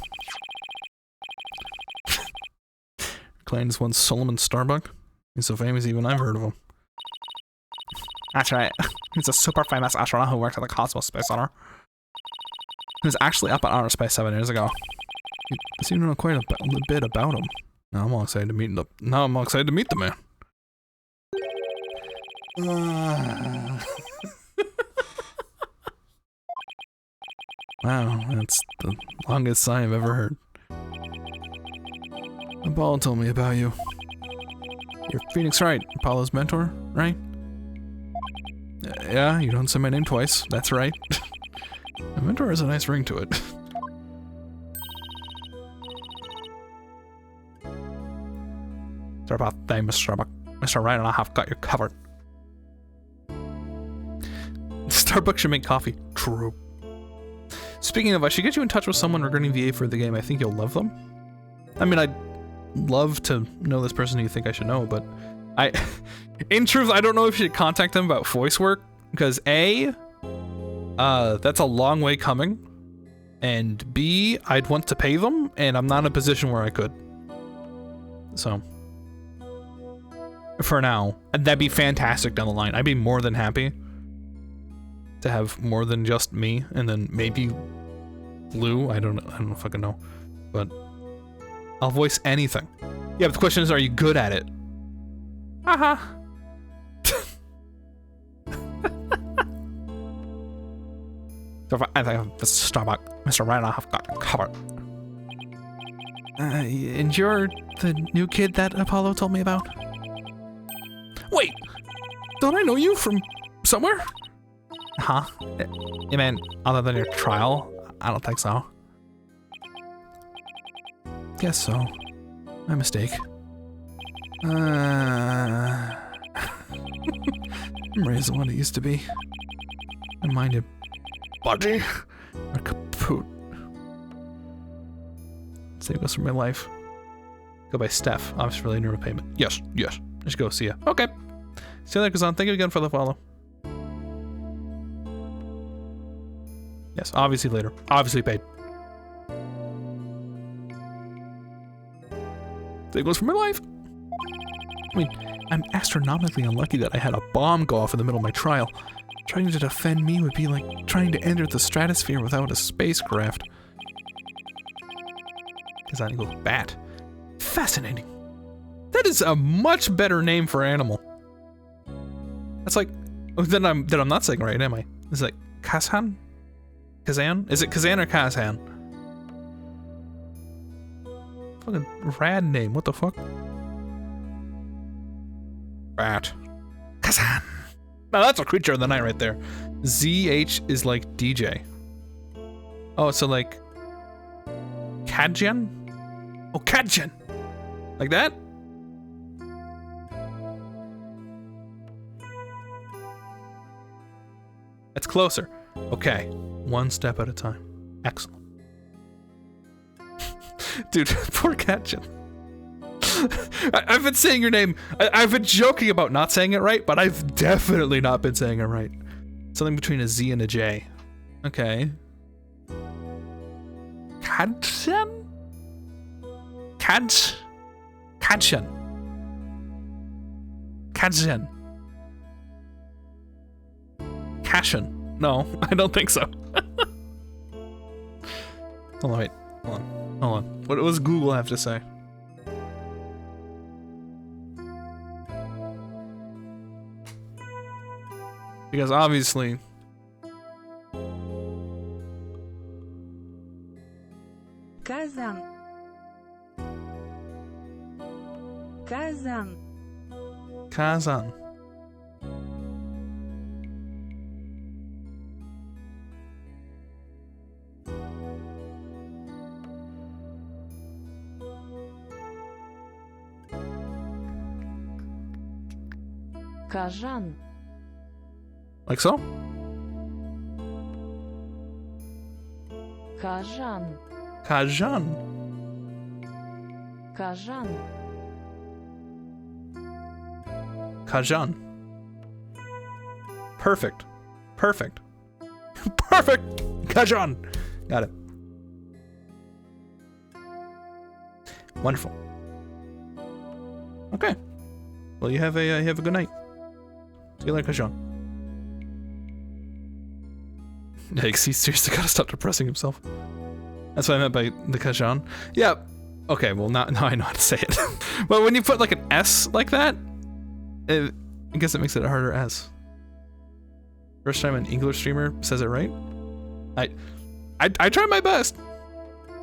Claims one Solomon Starbuck. He's so famous even I've heard of him. That's right. He's a super famous astronaut who worked at the Cosmos Space Center. He was actually up at outer space 7 years ago. You seem to know quite a bit about him. Now I'm all excited to meet the man. Wow, that's the longest sigh I've ever heard. Apollo told me about you. You're Phoenix Wright, Apollo's mentor, right? Yeah, you don't say my name twice, that's right. My mentor has a nice ring to it. Sorry about that, Mr. Starbuck. Mr. Wright and I have got you covered. Starbucks should make coffee. True. Speaking of, I should get you in touch with someone regarding VA for the game. I think you'll love them. I mean, I'd love to know this person you think I should know, but in truth, I don't know if you should contact them about voice work, because A, that's a long way coming, and B, I'd want to pay them, and I'm not in a position where I could. So, for now, that'd be fantastic down the line. I'd be more than happy to have more than just me, and then maybe Lou. I don't fucking know, but I'll voice anything. Yeah, but the question is, are you good at it? Haha. So I think this Starbuck, Mr. Wright, I have got covered. And you're the new kid that Apollo told me about? Wait, don't I know you from somewhere? Huh? You mean other than your trial? I don't think so. Guess so. My mistake. I'm raised what it used to be. I minded Buddy or Kaput. Save us from my life. Go by Steph. Office for later repayment. Yes, yes. Just go see ya. Okay. See you later, Kazan. Thank you again for the follow. Yes, obviously later. Obviously paid. Save us from my life. I mean, I'm astronomically unlucky that I had a bomb go off in the middle of my trial. Trying to defend me would be like trying to enter the stratosphere without a spacecraft. Kazan equals bat. Fascinating. That is a much better name for an animal. That's like, then I'm not saying right, am I? Is it like Kazan? Kazan? Is it Kazan or Kazan? Fucking rad name. What the fuck? Bat. Kazan. Now that's a creature of the night right there. ZH is like DJ. Oh, so like Kadjan? Oh, Kadjan. Like that? That's closer. Okay. One step at a time. Excellent. Dude, poor Kadjan. I've been saying your name. I've been joking about not saying it right, but I've definitely not been saying it right. Something between a Z and a J. Okay. Kadjan? Kadjan. Kadjan. Cashin. No, I don't think so. Hold on, wait. Hold on. What does Google have to say? Because obviously... Kazan. Kazan. Kazan. Like so? Kazan. Kajan. Kazan. Kajan. Perfect. Perfect. Perfect. Kajan. Got it. Wonderful. Okay. Well, you have a good night. See you later, Kajan. Yikes, he seriously gotta stop depressing himself. That's what I meant by the Kajan. Yeah. Okay, well now I know how to say it. But when you put like an S like that, I guess it makes it a harder S. First time an English streamer says it right. I tried my best.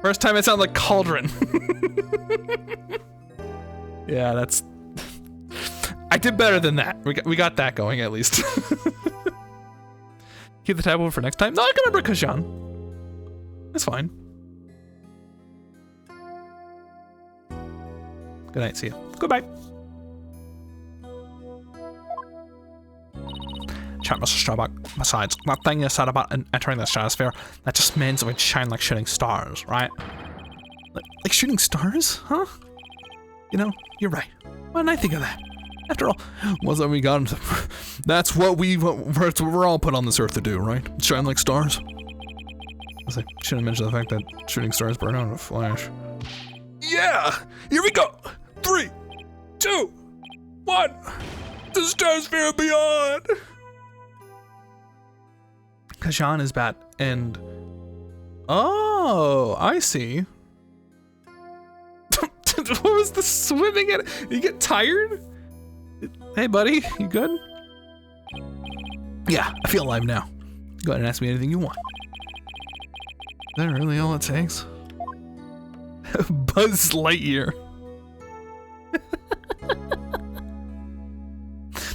First time it sounded like cauldron. Yeah, that's. I did better than that. We got that going at least. Keep the tab over for next time. No, I can remember Kajan. That's fine. Good night. See you. Goodbye. Chat, Mr. Starbuck. Besides, that thing you said about entering the stratosphere, that just means we'd shine like shooting stars, right? Like shooting stars? Huh? You know, you're right. Why didn't I think of that? After all, wasn't we got into... That's what we're all put on this earth to do, right? Shine like stars. I shouldn't mention the fact that shooting stars burn out in a flash. Yeah! Here we go! 3, 2, 1! The stratosphere beyond! Kajan is bad, and... Oh, I see. What was the swimming at? You get tired? Hey, buddy, you good? Yeah, I feel alive now. Go ahead and ask me anything you want. Is that really all it takes? Buzz Lightyear.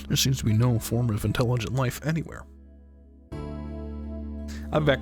There seems to be no form of intelligent life anywhere. I'll be back.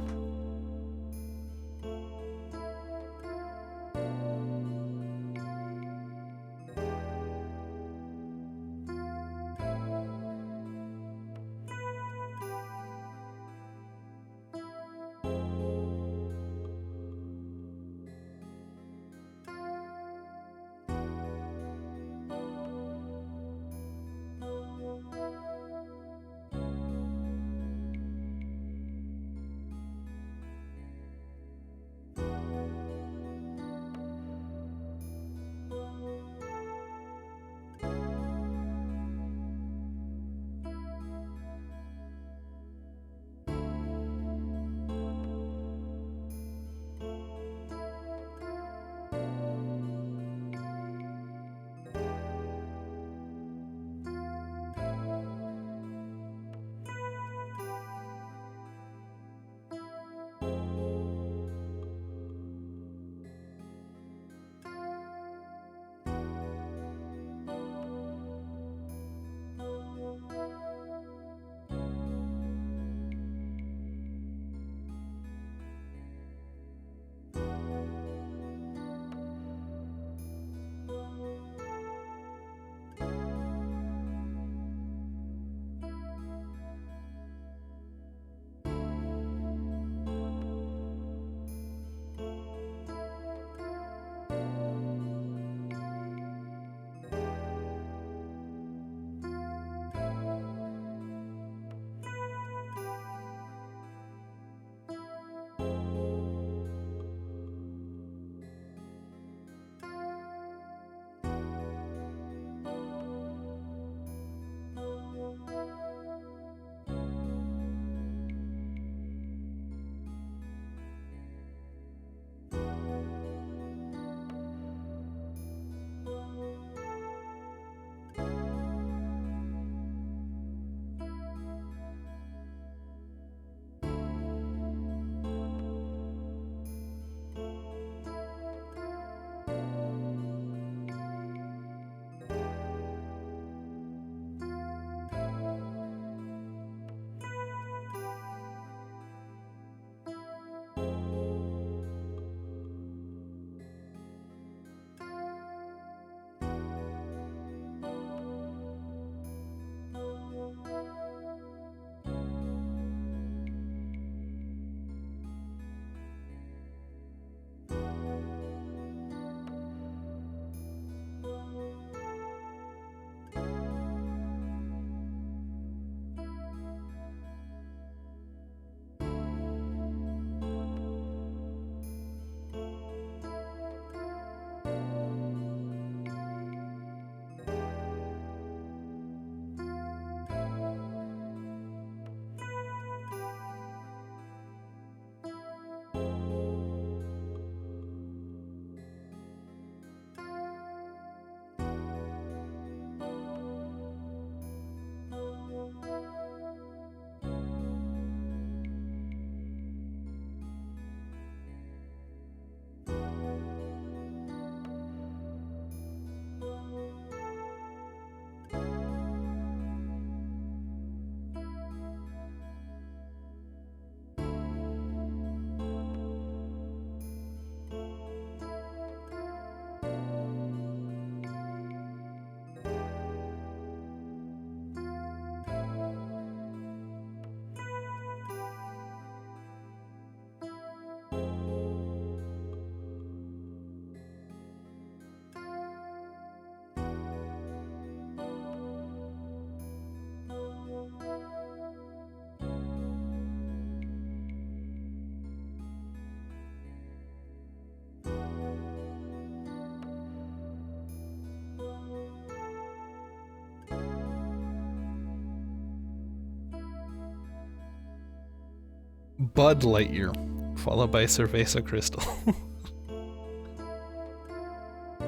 Bud Lightyear, followed by Cerveza Crystal.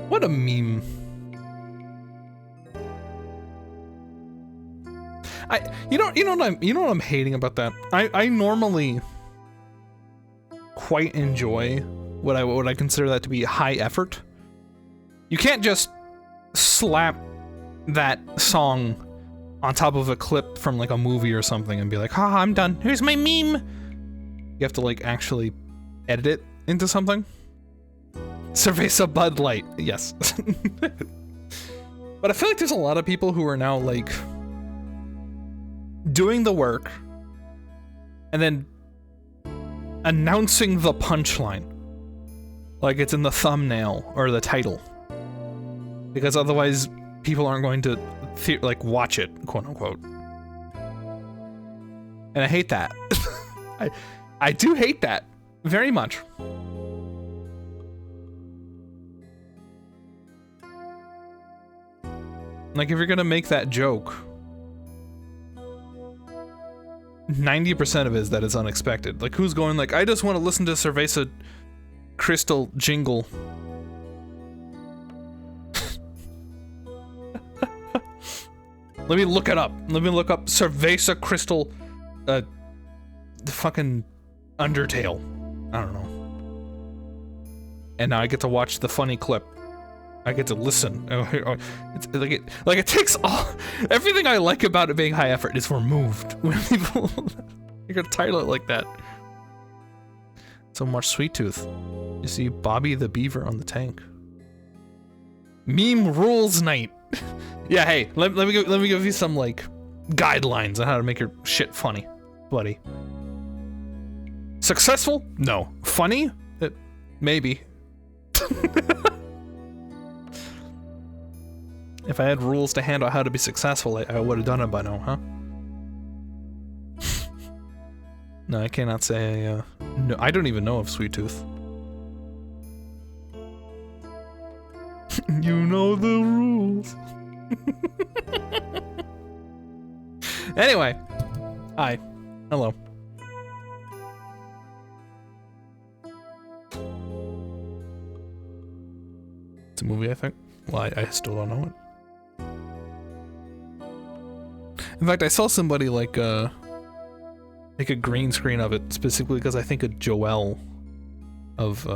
What a meme. You know what I'm hating about that? I normally quite enjoy what I consider that to be high effort. You can't just slap that song on top of a clip from like a movie or something and be like, haha, I'm done. Here's my meme. You have to like actually edit it into something. Cerveza Bud Light, yes. But I feel like there's a lot of people who are now like doing the work and then announcing the punchline like it's in the thumbnail or the title, because otherwise people aren't going to like watch it, quote unquote. And I hate that. I do hate that very much. Like, if you're gonna make that joke, 90% of it is that it's unexpected. Like, who's going like, I just want to listen to Cerveza Crystal jingle. Let me look it up. Let me look up Cerveza Crystal, the fucking Undertale. I don't know. And now I get to watch the funny clip. I get to listen. It's like it takes all everything I like about it being high effort is removed when people you're gonna title it like that. So much Sweet Tooth. You see Bobby the Beaver on the tank. Meme rules night. Yeah, hey, let me give you some like guidelines on how to make your shit funny, buddy. Successful? No. Funny? Maybe. If I had rules to handle how to be successful, I would have done it by now, huh? No, I cannot say no, I don't even know of Sweet Tooth. You know the rules. Anyway. Hi. Hello. It's a movie, I think. Well, I still don't know it. In fact, I saw somebody like make a green screen of it specifically because I think of Joel of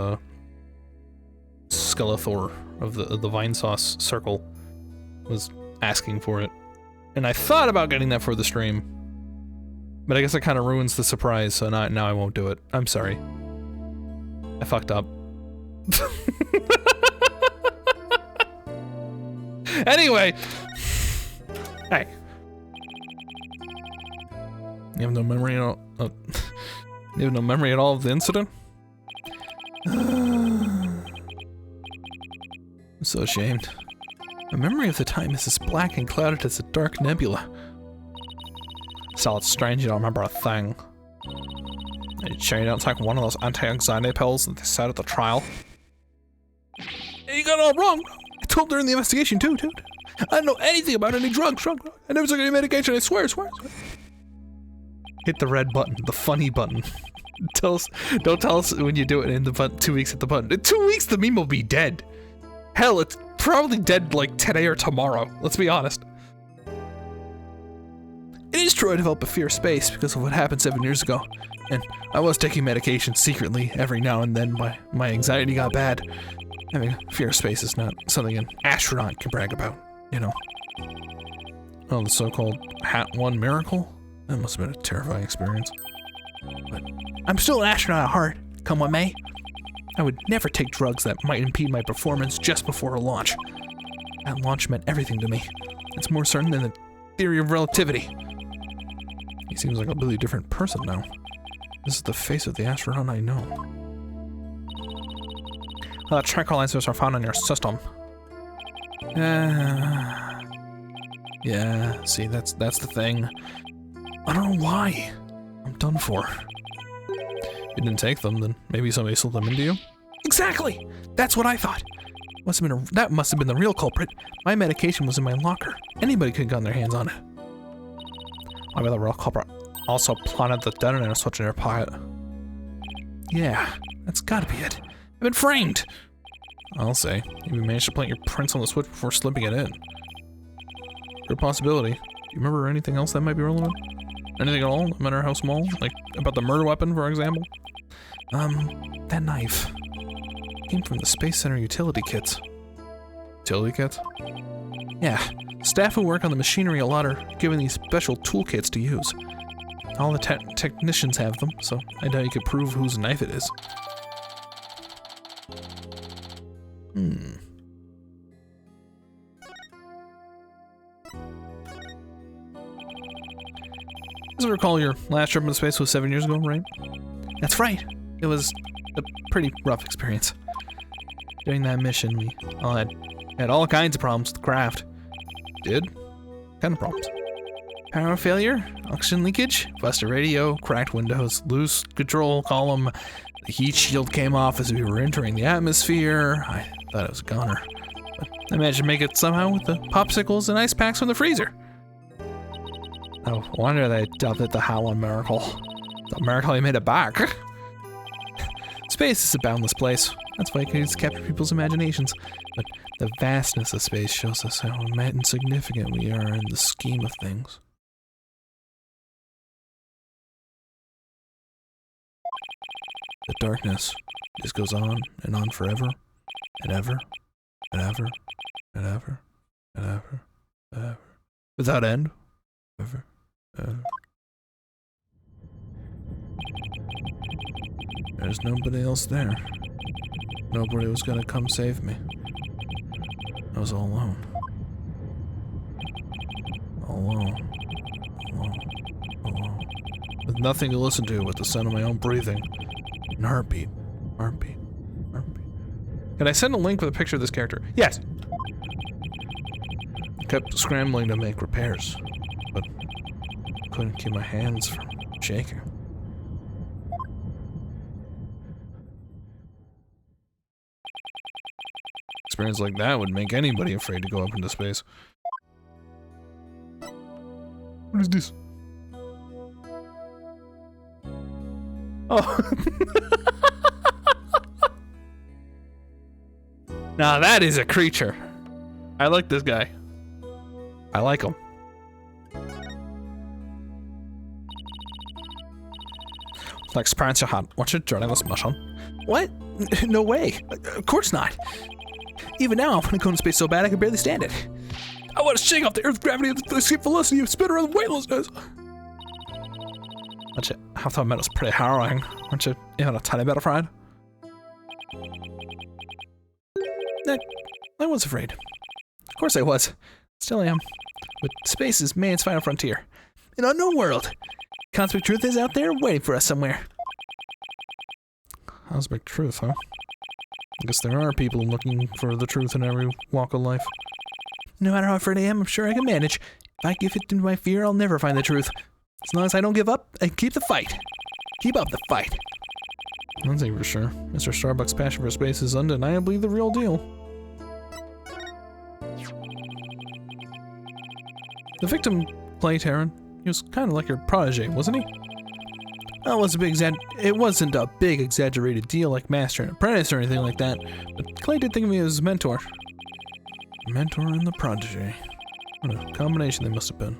Skeletor of the Vinesauce Circle was asking for it, and I thought about getting that for the stream, but I guess it kind of ruins the surprise. So now I won't do it. I'm sorry. I fucked up. Anyway, hey. You have no memory at all. You have no memory at all of the incident? I'm so ashamed. My memory of the time is as black and clouded as a dark nebula. So it's strange you don't remember a thing. Are you sure you don't take one of those anti-anxiety pills that they said at the trial? You got it all wrong. I told during the investigation too, dude. I don't know anything about any drugs. I never took any medication, I swear. Hit the red button, the funny button. Don't tell us when you do it in the 2 weeks at the button. In 2 weeks, the meme will be dead. Hell, it's probably dead like today or tomorrow. Let's be honest. It is true I developed a fear of space because of what happened 7 years ago. And I was taking medication secretly every now and then. My anxiety got bad. Having a fear of space is not something an astronaut can brag about, you know. Oh, the so-called Hat 1 miracle? That must have been a terrifying experience. But I'm still an astronaut at heart, come what may. I would never take drugs that might impede my performance just before a launch. That launch meant everything to me. It's more certain than the theory of relativity. He seems like a completely different person now. This is the face of the astronaut I know. The tranquilizers are found in your system. Yeah, see, that's the thing. I don't know why. I'm done for. If you didn't take them, then maybe somebody sold them into you? Exactly! That's what I thought. That must have been the real culprit. My medication was in my locker. Anybody could have gotten their hands on it. Maybe the real culprit also planted the detonator switch in your pocket. Yeah, that's gotta be it. I've been framed! I'll say, you managed to plant your prints on the switch before slipping it in. For a possibility. Do you remember anything else that might be relevant? Anything at all, no matter how small? Like, about the murder weapon, for example? That knife came from the Space Center utility kits. Utility kits? Yeah, staff who work on the machinery a lot are given these special toolkits to use. All the technicians have them, so I doubt you could prove whose knife it is. As I recall, your last trip into space was 7 years ago, right? That's right. It was a pretty rough experience. During that mission, we all had all kinds of problems with the craft. Did? What kind of problems? Power failure, oxygen leakage, busted radio, cracked windows, loose control column. The heat shield came off as we were entering the atmosphere. I thought it was a goner, but I managed to make it somehow with the popsicles and ice packs from the freezer. No wonder they dubbed it the Howlin' Miracle. The miracle he made it back. Space is a boundless place. That's why it can capture people's imaginations. But the vastness of space shows us how insignificant we are in the scheme of things. The darkness just goes on forever, and ever, and ever, and ever, and ever, and ever. Without end. Ever. There's nobody else there. Nobody was gonna come save me. I was all alone. Alone. With nothing to listen to but the sound of my own breathing. And heartbeat. Heartbeat. Can I send a link with a picture of this character? Yes! I kept scrambling to make repairs, but couldn't keep my hands from shaking. Experience like that would make anybody afraid to go up into space. What is this? Oh. Now that is a creature. I like this guy. I like him. Like experience you had. What's your journey this mission? What? No way. Of course not. Even now, I want to go into space so bad I can barely stand it. I want to shake off the Earth's gravity and the escape velocity and spin around the weightlessness. I thought it was pretty harrowing. Weren't you even a tiny bit afraid? I was afraid. Of course I was. Still am. But space is man's final frontier. An unknown world. Cosmic truth is out there waiting for us somewhere. Cosmic truth, huh? I guess there are people looking for the truth in every walk of life. No matter how afraid I am, I'm sure I can manage. If I give it to my fear, I'll never find the truth. As long as I don't give up, I keep the fight. Keep up the fight. One thing for sure, Mr. Starbuck's passion for space is undeniably the real deal. The victim, Clay Terran, he was kind of like your protege, wasn't he? Well, it wasn't a big exaggerated deal like master and apprentice or anything like that, but Clay did think of me as his mentor. Mentor and the protege. What a combination they must have been.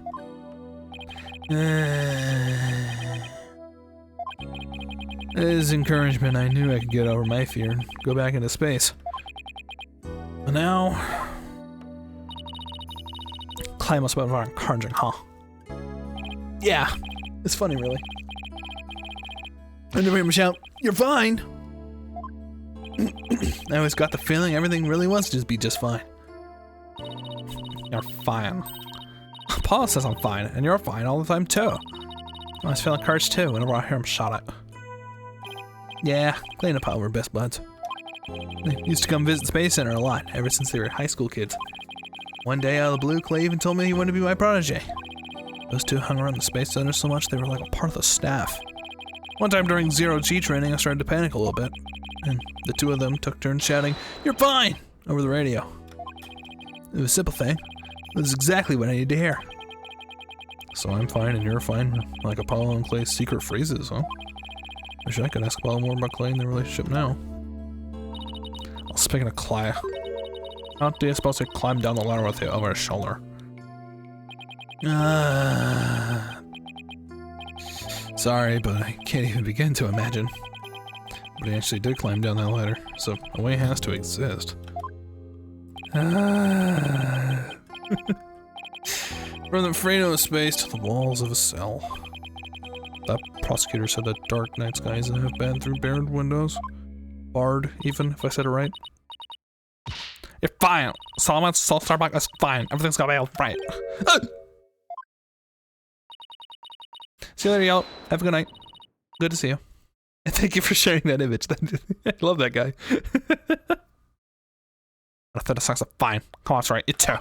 As encouragement, I knew I could get over my fear and go back into space. But now... Clay must have been very encouraging, huh? Yeah, it's funny, really. I never hear him shout, "You're fine!" I always got the feeling everything really was to just be just fine. You're fine. Paul says I'm fine, and you're fine all the time too. I always feel like Karch too whenever I hear him shout it. Yeah, Clay and Paul were best buds. They used to come visit the Space Center a lot, ever since they were high school kids. One day out of the blue, Clay even told me he wanted to be my protege. Those two hung around the Space Center so much they were like a part of the staff. One time during zero-G training, I started to panic a little bit, and the two of them took turns shouting, "You're fine!" over the radio. It was a simple thing. It was exactly what I needed to hear. So I'm fine and you're fine, like Apollo and Clay's secret phrases, huh? Wish I could ask about more about Clay and their relationship now. Well, speaking of Clay, how do you suppose to climb down the ladder with you over his shoulder? Sorry, but I can't even begin to imagine. But he actually did climb down that ladder, so a way has to exist. From the Freno space to the walls of a cell. That prosecutor said that dark night skies have been through barred windows. Barred, even, if I said it right. You're fine! Solomon Soul Starbuck is fine. Everything's gonna be alright. See you later, y'all. Have a good night. Good to see you. And thank you for sharing that image. I love that guy. I thought the songs are fine. Come on, it's right. You too.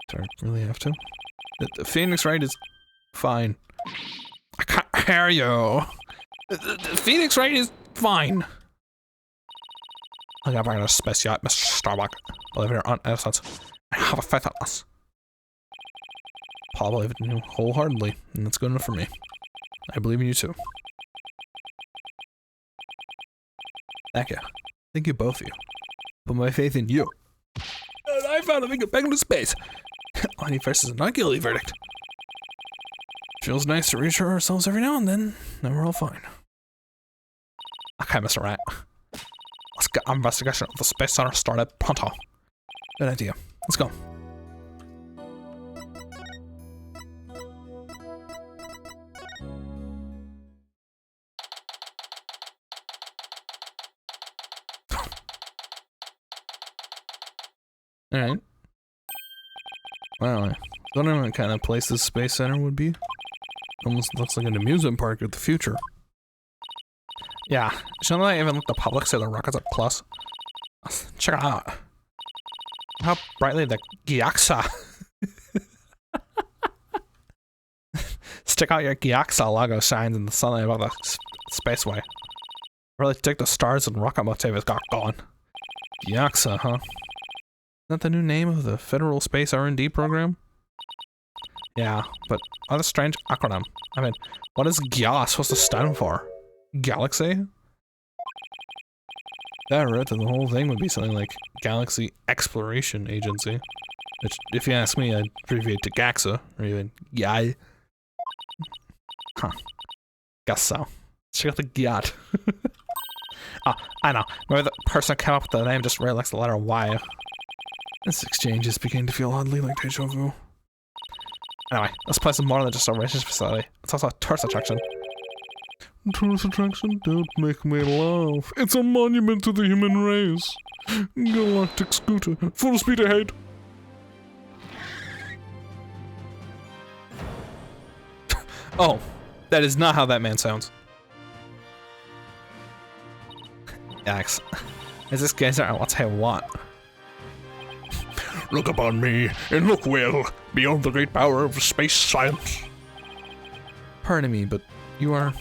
Do I really have to? The Phoenix Wright is fine. I can't hear you. The Phoenix Wright is fine. I got back in a space yacht, Mr. Starbuck. Believe it or not, innocence. I have a faith in us. Paul believed in you wholeheartedly, and that's good enough for me. I believe in you too. Thank you. Thank you, both of you. Put my faith in you. And I found a way to get back into space. Lenny versus a not guilty verdict. Feels nice to reassure ourselves every now and then we're all fine. Okay, Mr. Rat. Let's get our investigation of the Space Center started pronto. Good idea. Let's go. Alright. Wow, I don't know what kind of place this Space Center would be. Almost looks like an amusement park of the future. Yeah, shouldn't I even let the public see the rockets up close? Check it out. How brightly the Gyaxa. Stick out your Gyaxa logo shines in the sunlight above the spaceway. Really dig the stars and rocket motif has got going. Gyaxa, huh? Is that the new name of the Federal Space R&D program? Yeah, but what a strange acronym. I mean, what is GYA supposed to stand for? Galaxy? That right, then the whole thing would be something like Galaxy Exploration Agency. Which, if you ask me, I'd abbreviate to GAXA, or even GYAI. Huh. Guess so. Check out the GYAT. Oh, I know. Maybe the person who came up with the name just really likes the letter Y. This exchange is beginning to feel oddly like deja vu. Anyway, this place is more than just a research facility. It's also a tourist attraction. Tourist attraction? Don't make me laugh. It's a monument to the human race. Galactic scooter, full speed ahead. Oh, that is not how that man sounds. Yikes. Is this geyser? I'll tell you what. Look upon me, and look well, beyond the great power of space science. Pardon me, but you are...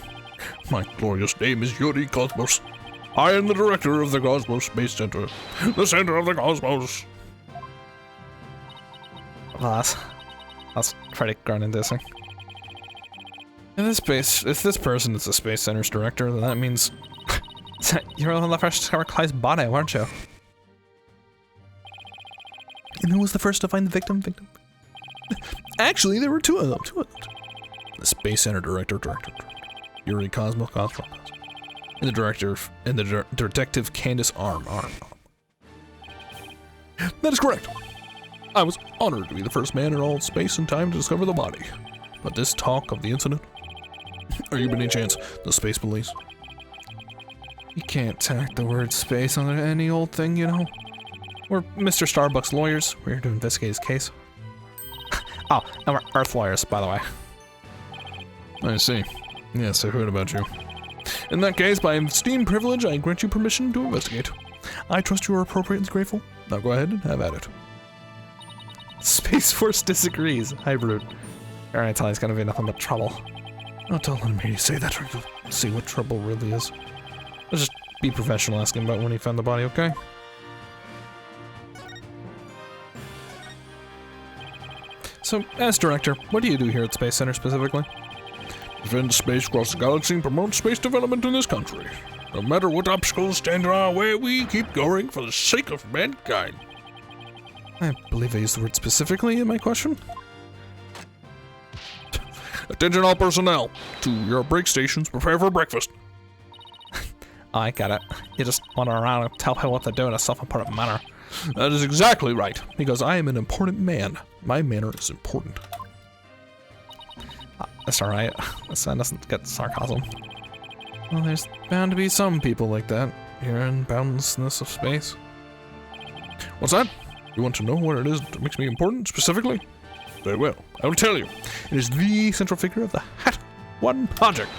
My glorious name is Yuri Cosmos. I am the director of the Cosmos Space Center. The center of the cosmos. Well, that's pretty ground-inducing. If this person is the Space Center's director, then that means... You're one of the first to discover Clyde's body, weren't you? And who was the first to find the victim? Actually, there were two of them. The Space Center director. Yuri Cosmos. And the director, and the detective Candace Arm. That is correct. I was honored to be the first man in all space and time to discover the body. But this talk of the incident, are you by any chance the space police? You can't tack the word space on any old thing, you know? We're Mr. Starbuck's lawyers. We're here to investigate his case. Oh, and we're Earth lawyers, by the way. I see. Yes, I heard about you. In that case, by esteemed privilege, I grant you permission to investigate. I trust you are appropriately grateful. Now go ahead and have at it. Space Force disagrees. Hybrid. Alright, tell you it's gonna be nothing but trouble. Don't tell him me to say that, or you'll see what trouble really is. Let's just be professional, ask him about when he found the body, okay? So, as director, what do you do here at Space Center specifically? Defend space across the galaxy and promote space development in this country. No matter what obstacles stand in our way, we keep going for the sake of mankind. I believe I used the word specifically in my question. Attention all personnel. To your break stations, prepare for breakfast. I get it. You just wander around and tell people what to do in a self-important manner. That is exactly right, because I am an important man. My manner is important. That's alright. That doesn't get sarcasm. Well, there's bound to be some people like that here in boundlessness of space. What's that? You want to know what it is that makes me important specifically? Very well, I will tell you. It is the central figure of the Hat One project.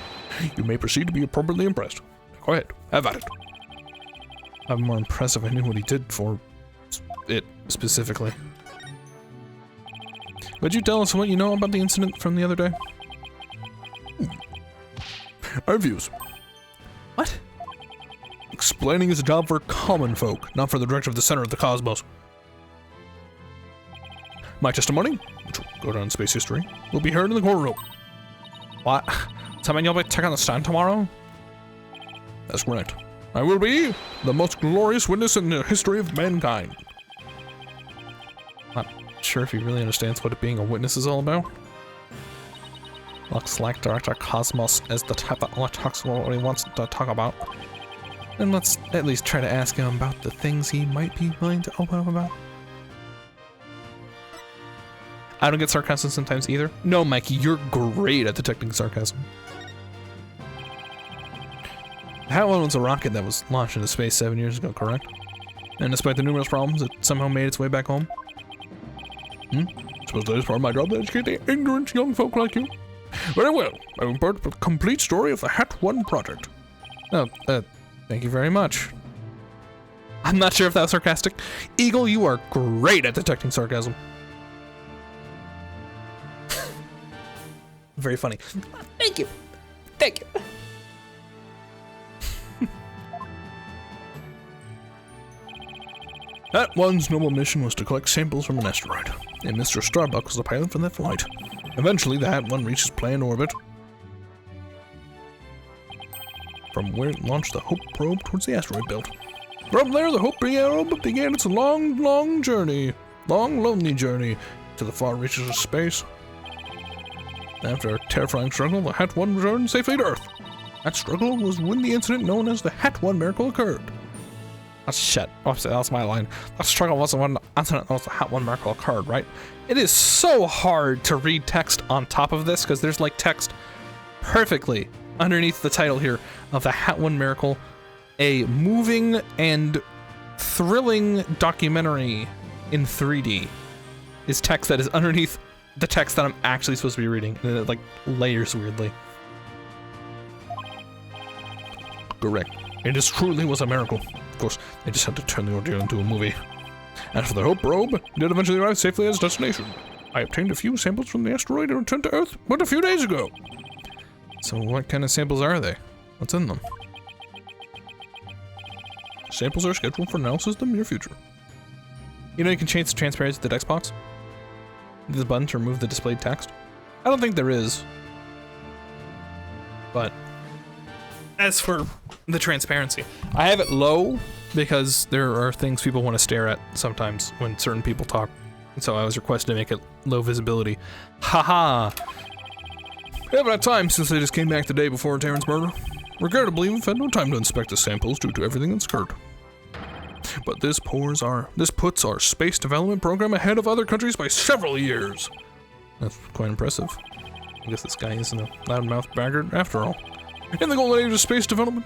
You may proceed to be appropriately impressed. Go ahead, have at it. I'd be more impressed if I knew what he did for it specifically. Would you tell us what you know about the incident from the other day? Our views. What? Explaining is a job for common folk, not for the director of the center of the cosmos. My testimony, which will go down in space history, will be heard in the courtroom. What? Does that mean you'll be taking the stand tomorrow? That's correct. I will be the most glorious witness in the history of mankind. Not sure if he really understands what being a witness is all about. Looks like Director Cosmos is the type that only talks about what he wants to talk about. Then let's at least try to ask him about the things he might be willing to open up about. I don't get sarcasm sometimes either. No, Mikey, you're great at detecting sarcasm. The Hat One was a rocket that was launched into space 7 years ago, correct? And despite the numerous problems, it somehow made its way back home? Suppose that is part of my job to educate the ignorant young folk like you. Very well, I will impart the complete story of the Hat One project. Oh, thank you very much. I'm not sure if that was sarcastic. Eagle, you are great at detecting sarcasm. Very funny. Thank you. Thank you. Hat One's noble mission was to collect samples from an asteroid, and Mr. Starbuck was the pilot for that flight. Eventually, the Hat One reached its planned orbit, from where it launched the Hope probe towards the asteroid belt. From there, the Hope probe began its long, lonely journey to the far reaches of space. After a terrifying struggle, the Hat One returned safely to Earth. That struggle was when the incident known as the Hat One miracle occurred. Oh, shit. Oops, that was my line. That struggle wasn't when the incident known as the Hat One miracle occurred, right? It is so hard to read text on top of this because there's like text perfectly underneath the title here of the Hat One miracle, a moving and thrilling documentary in 3D. Is text that is underneath the text that I'm actually supposed to be reading, and it like layers weirdly. Correct. It just truly was a miracle. Of course, they just had to turn the ordeal into a movie. As for the Hope probe, it did eventually arrive safely at its destination. I obtained a few samples from the asteroid and returned to Earth but a few days ago. So what kind of samples are they? What's in them? Samples are scheduled for analysis in the near future. You know you can change the transparency of the Xbox? The button to remove the displayed text? I don't think there is. But as for the transparency, I have it low because there are things people want to stare at sometimes when certain people talk. And so I was requested to make it low visibility. Haha! Haven't had time since I just came back the day before Terran's murder. Regrettably, we've had no time to inspect the samples due to everything that's occurred. But this puts our space development program ahead of other countries by several years. That's quite impressive. I guess this guy isn't a loudmouth braggart after all. In the golden age of space development,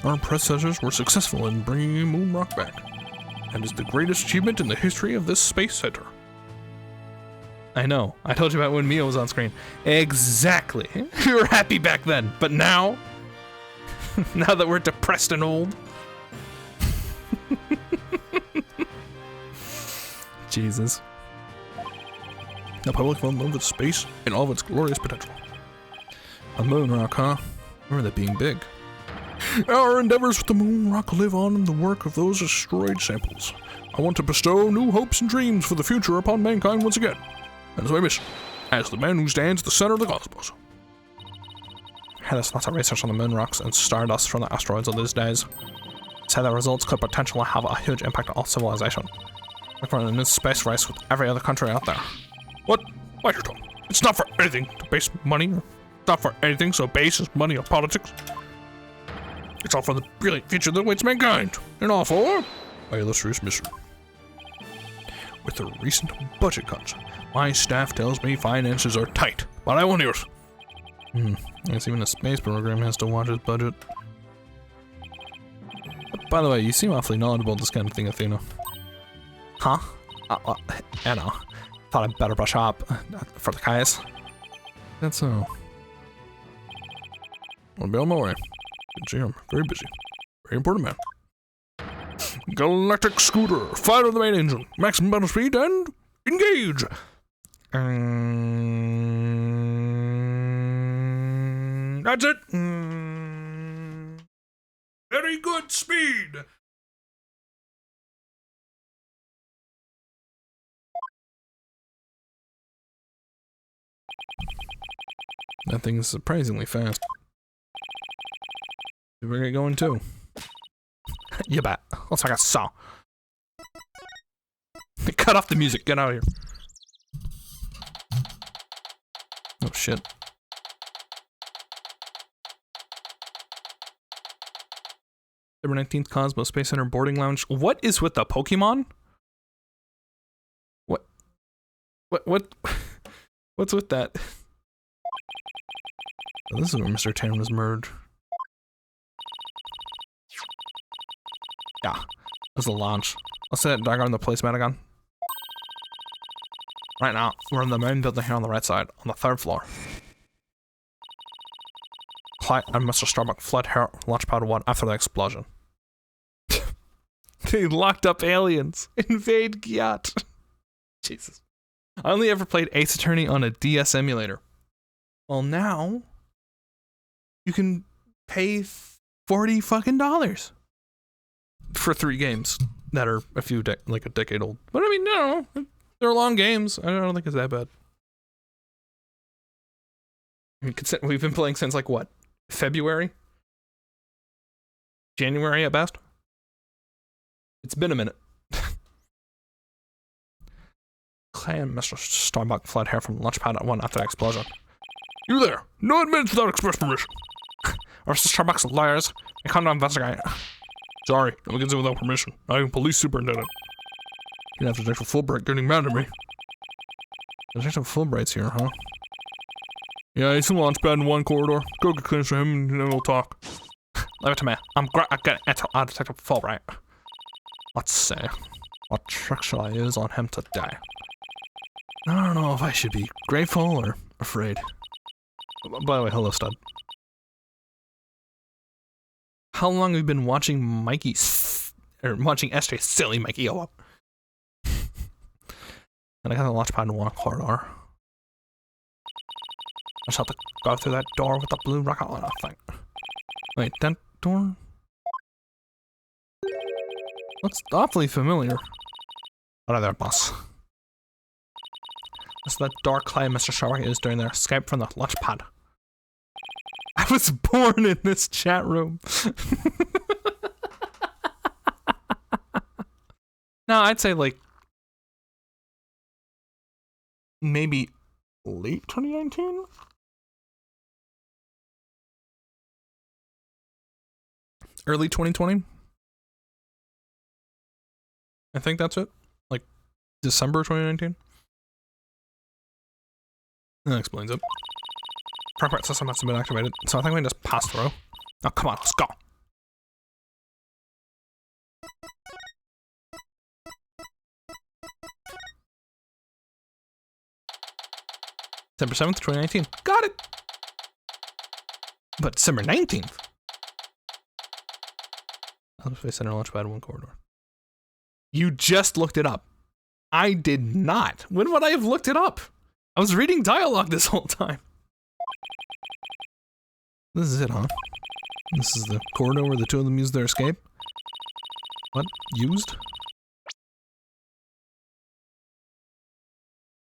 our predecessors were successful in bringing a moon rock back, and is the greatest achievement in the history of this space center. I know. I told you about when Mia was on screen. Exactly. We were happy back then, but now, now that we're depressed and old. Jesus. The public fell in love with space and all of its glorious potential. A moon rock, huh? Remember that being big. Our endeavors with the moon rock live on in the work of those asteroid samples. I want to bestow new hopes and dreams for the future upon mankind once again. That is my mission, as the man who stands at the center of the cosmos. there's lots of research on the moon rocks and stardust from the asteroids of these days. Say the results could potentially have a huge impact on all civilization. Like we're in a new space race with every other country out there. What? Bite your tongue. It's not for anything to base money. It's not for anything so base is money or politics. It's all for the brilliant future that awaits mankind. And all for my illustrious mission. With the recent budget cuts, my staff tells me finances are tight, but I won't hear it. I guess even the space program has to watch its budget. By the way, you seem awfully knowledgeable about this kind of thing, Athena. Huh? Anna. Thought I'd better brush up for the guys. That's so. I'll be on my way. See, I'm very busy. Very important man. Galactic scooter, fire the main engine, maximum battle speed, and engage! That's it! Very good speed! That thing is surprisingly fast. You better get going too. You bet. Looks like I saw. Cut off the music, get out of here. Oh shit. September 19th, Cosmo Space Center boarding lounge. What is with the Pokemon? What? What's with that? Oh, this is where Mr. Tan was murdered. Yeah, that's the launch. Let's set Dagger on the placemat again. Right now, we're in the main building here on the right side, on the 3rd floor. Clyde and Mr. Starbuck fled here, Launchpad 1 after the explosion. They locked up aliens. Invade Gyat. Jesus. I only ever played Ace Attorney on a DS emulator. Well, now you can pay $40 fucking for 3 games that are like a decade old. But I mean, no, they're long games. I don't think it's that bad. I mean, we've been playing since like what? February? January at best? It's been a minute. Clay and Mr. Starbuck fled here from Launchpad at 1 after the explosion. You there! No admittance without express permission. Or Mr. Starbuck's lawyers, they come to investigate. Sorry, no one gets in without permission. I am police superintendent. You have Detective Fulbright getting mad at me. Detective Fulbright's here, huh? Yeah, he's in Launchpad in 1 corridor. Go get clearance for him and then we'll talk. Leave it to me. I'm getting Detective Fulbright. Let's see. What trick shall I use on him today? I don't know if I should be grateful or afraid. By the way, hello, stud. How long have you been watching watching SJ silly Mikey? Oh, up. And I got the Launchpad in 1 corridor. I just have to go through that door with the blue rocket on, I think. Wait, that door? Looks awfully familiar. What are there, boss? That's the dark Clay Mr. Starbuck is during their escape from the Launchpad. I was born in this chat room. No, I'd say like maybe late 2019? Early 2020? I think that's it. Like December 2019? That explains it. Proper system has been activated, so I think we can just pass through. Oh, come on, let's go. December 7th, 2019. Got it! But December 19th? I'll Space Center Launchpad 1 corridor. You just looked it up. I did not. When would I have looked it up? I was reading dialogue this whole time. This is it, huh? This is the corridor where the two of them used their escape? What? Used?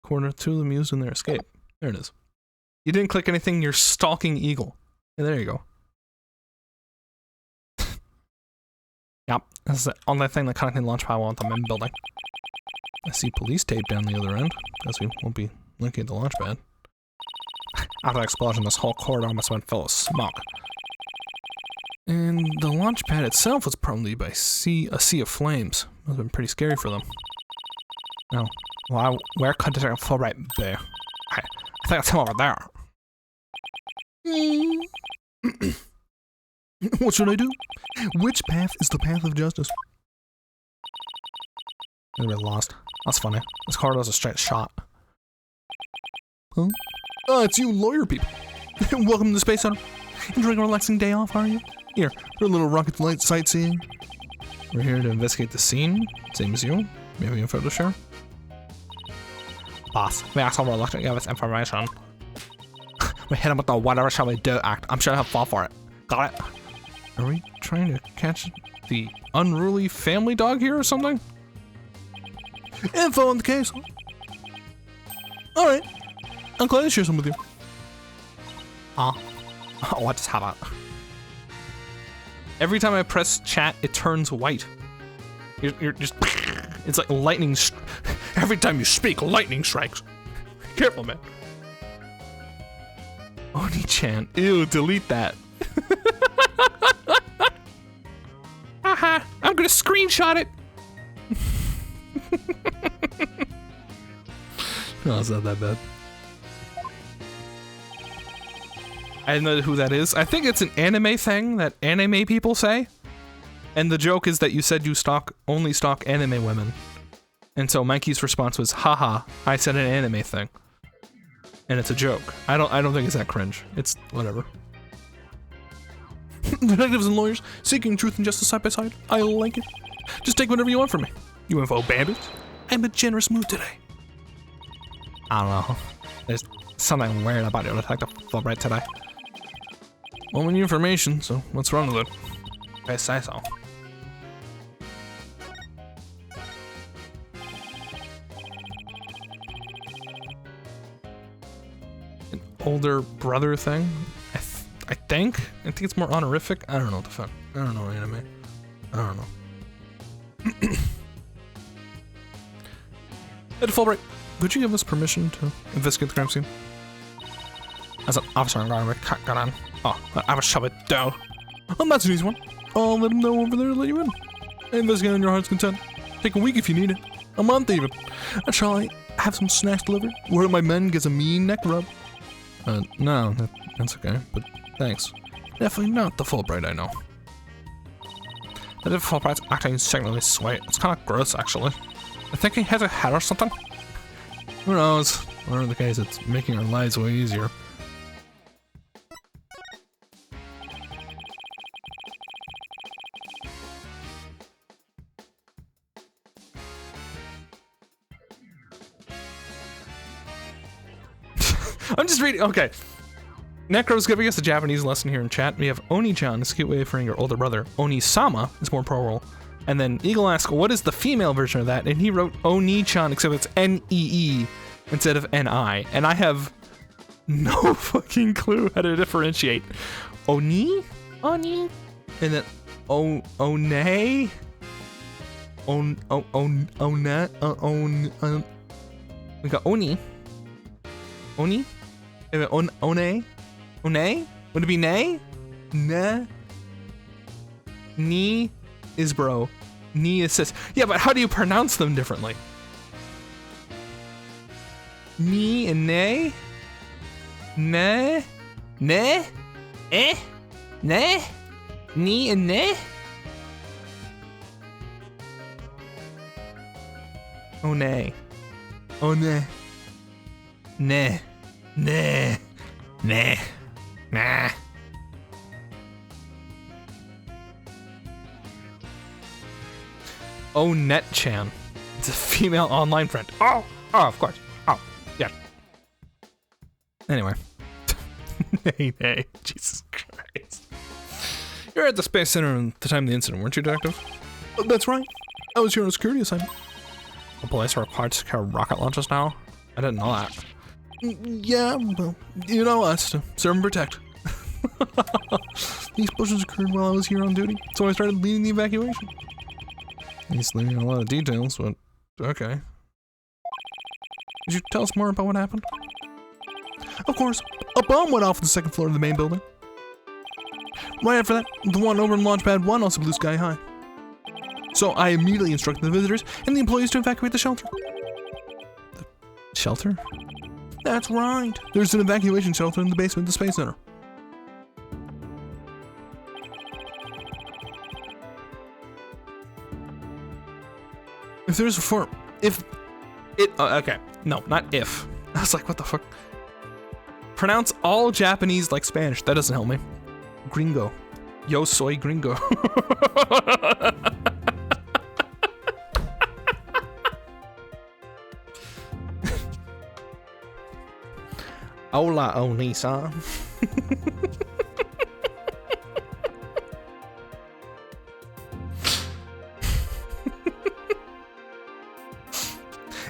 Corridor 2 of them used in their escape. There it is. You didn't click anything, you're stalking eagle. Yeah, there you go. Yep, this is the only thing that connecting the launch pad with the main building. I see police tape down the other end. Guess we won't be looking at the launch pad. After the explosion, this whole corridor must have been full of smoke. And the launch pad itself was probably by a sea of flames. Must have been pretty scary for them. No. Well, where could the Fulbright be? I think it's him over there. What should I do? Which path is the path of justice? I'm really lost. That's funny. This corridor's a straight shot. Huh? Oh, it's you lawyer people. Welcome to the Space Center. Enjoying a relaxing day off, are you? Here, for a little rocket flight sightseeing. We're here to investigate the scene. Same as you. Maybe info to share. Boss, we also were looking to give us information. We hit him with the whatever shall we do act. I'm sure he'll fall for it. Got it? Are we trying to catch the unruly family dog here or something? Info on the case. Alright. I'm glad to share some with you. What just happened? Every time I press chat, it turns white. You're just... It's like lightning... Every time you speak, lightning strikes. Careful, man. Oni-chan. Ew, delete that. Haha, I'm gonna screenshot it. No, it's not that bad. I don't know who that is. I think it's an anime thing that anime people say. And the joke is that you said you only stalk anime women. And so Mikey's response was, haha, I said an anime thing. And it's a joke. I don't think it's that cringe. It's whatever. Detectives and lawyers seeking truth and justice side by side. I like it. Just take whatever you want from me. UFO bandits. I'm in a generous mood today. I don't know. There's something weird about your Detective Fulbright today. Well, we need information, so what's wrong with it? I say so. An older brother thing? I think it's more honorific. I don't know what the fuck. I don't know anime. I don't know. Ed Fulbright, could you give us permission to investigate the crime scene? As an officer, I'm going to cut on. Oh, I will shove it down. Oh, that's an easy one. I'll let him know over there to let you in. Investigate on your heart's content. Take a week if you need it. A month even. Shall I have some snacks delivered? One of my men gets a mean neck rub. No, that's okay, but thanks. Definitely not the Fulbright I know. The Fulbright's acting secretly sweet. It's kind of gross, actually. I think he has a head or something. Who knows? Whatever the case, it's making our lives way easier. I'm just reading. Okay. Necro's giving us a Japanese lesson here in chat. We have Oni-chan, a cute way of referring your older brother. Oni-sama is more plural. And then Eagle asks, what is the female version of that? And he wrote Oni-chan, except it's N-E-E instead of N-I. And I have no fucking clue how to differentiate. Oni? Oni? And then One? We got Oni. Oni? One? One? Would it be nay? Nah. Ni is bro. Ni is sis. Yeah, but how do you pronounce them differently? Ni and nay? Nah? Nah? Eh? Nah? Ni and nah? Oh nay. Oh nah. Nah. Nah. Nah. Nah. Oh, Net-chan. It's a female online friend. Oh, of course. Oh, yeah. Anyway. Hey, Jesus Christ. You're at the Space Center at the time of the incident, weren't you, Detective? That's right. I was here on a security assignment. The police are required to secure rocket launches now? I didn't know that. Yeah, well, you know us, to serve and protect. These explosions occurred while I was here on duty, so I started leading the evacuation. He's leaving a lot of details, but okay. Could you tell us more about what happened? Of course, a bomb went off on the second floor of the main building. Right after that, the one over in Launchpad 1 also blew sky high. So I immediately instructed the visitors and the employees to evacuate the shelter. The shelter? That's right. There's an evacuation shelter in the basement of the Space Center. If there's a okay, no, not if. I was like, what the fuck? Pronounce all Japanese like Spanish. That doesn't help me. Gringo. Yo soy gringo. Hola, Oni-san.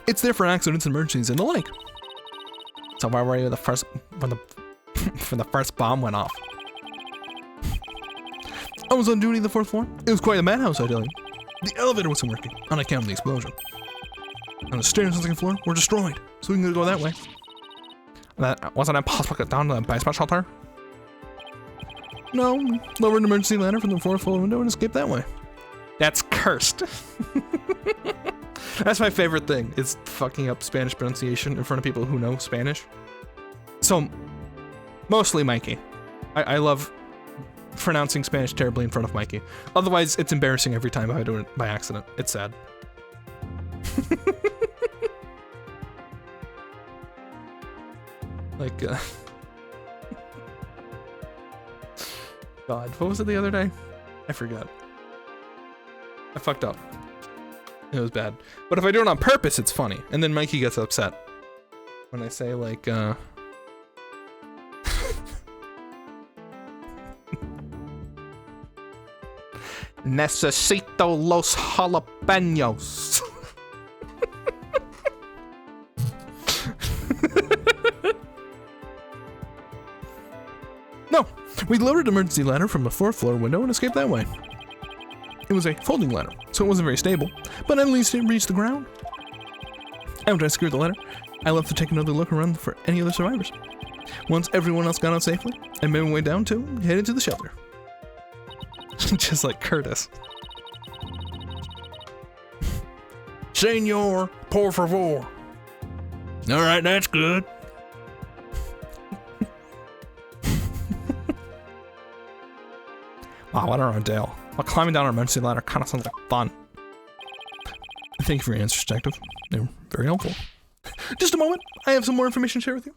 It's there for accidents, emergencies, and the like. So where were you when the first bomb went off? I was on duty on the 4th floor. It was quite a madhouse, I tell you. The elevator wasn't working on account of the explosion. And the stairs on the 2nd floor were destroyed, so we can go that way. That wasn't impossible to get down to the basement shelter? No, lowered an emergency ladder from the 4th floor window and escaped that way. That's cursed. That's my favorite thing, is fucking up Spanish pronunciation in front of people who know Spanish. So, mostly Mikey. I love pronouncing Spanish terribly in front of Mikey. Otherwise, it's embarrassing every time I do it by accident. It's sad. Like, God, what was it the other day? I forgot. I fucked up. It was bad. But if I do it on purpose, it's funny. And then Mikey gets upset. When I say, like, Necesito los jalapenos. No, we lowered an emergency ladder from the 4th floor window and escaped that way. It was a folding ladder, so it wasn't very stable, but at least it reached the ground. After I secured the ladder, I left to take another look around for any other survivors. Once everyone else got out safely, I made my way down to headed to the shelter. Just like Curtis. Senor, por favor. Alright, that's good. Wow, what a ordeal. While climbing down our emergency ladder kind of sounds like fun. Thank you for your answers, Detective. They were very helpful. Just a moment. I have some more information to share with you.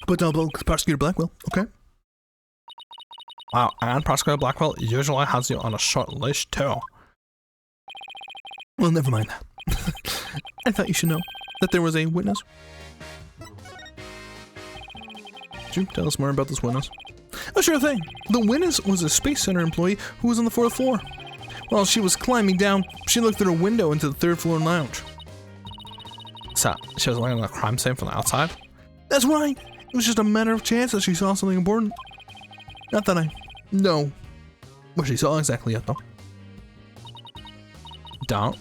But Prosecutor Blackwell, okay? Wow, and Prosecutor Blackwell usually has you on a short list too. Well, never mind that. I thought you should know that there was a witness. Could you tell us more about this witness? Oh, sure thing. The witness was a Space Center employee who was on the 4th floor. While she was climbing down, she looked through a window into the 3rd floor lounge. So, she was looking at the crime scene from the outside? That's right. It was just a matter of chance that she saw something important. Not that I know what she saw exactly yet, though. Don't.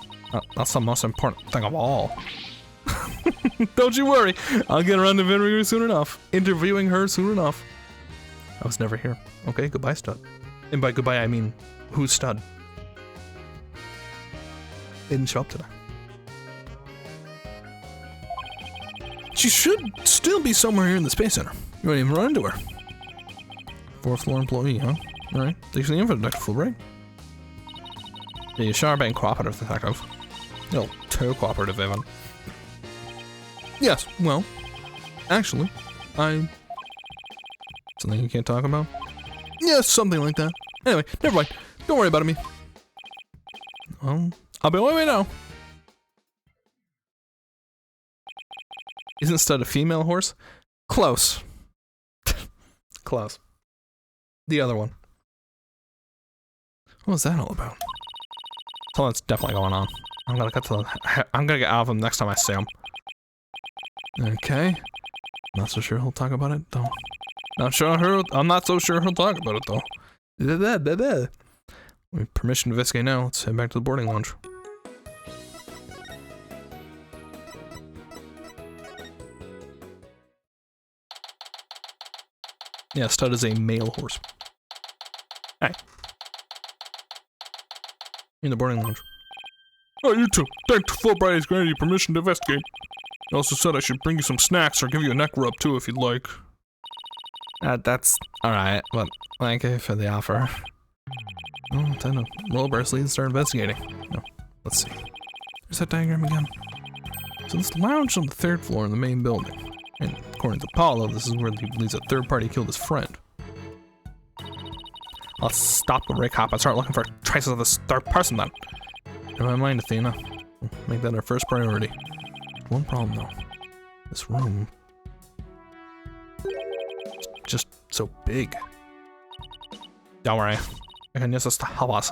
That's the most important thing of all. Don't you worry. I'll get around to interviewing her soon enough. I was never here. Okay, goodbye, Stud. And by goodbye, I mean, who's Stud? Didn't show up today. She should still be somewhere here in the Space Center. You won't even run into her. 4th floor employee, huh? Alright, thanks for the info, Dr. Fulbright. Yeah, you sure are being cooperative, Detective. No, too cooperative, even. Yes, well, actually, something you can't talk about? Yes, something like that. Anyway, never mind. Don't worry about me. I'll be on my way now. Isn't Stud a female horse? Close. Close. The other one. What was that all about? Something's definitely going on. I'm gonna get out of him next time I see him. Okay. Not so sure he'll talk about it, though. I'm not so sure he'll talk about it though. With permission to investigate now, let's head back to the boarding lounge. Yeah, Stud is a male horse. Hey. In the boarding lounge. Oh, you two. Thanks Fulbright has granted you permission to investigate. He also said I should bring you some snacks or give you a neck rub too if you'd like. That's alright, but thank you for the offer. Oh, time to roll up our sleeves and start investigating. No, let's see. There's that diagram again. So this lounge on the 3rd floor in the main building. And according to Paulo, this is where he believes a third party killed his friend. Let's stop the recap and start looking for traces of this third person then. In my mind, Athena. We'll make that our first priority. One problem though. This room. It's just so big. Don't worry. I can use this to help us.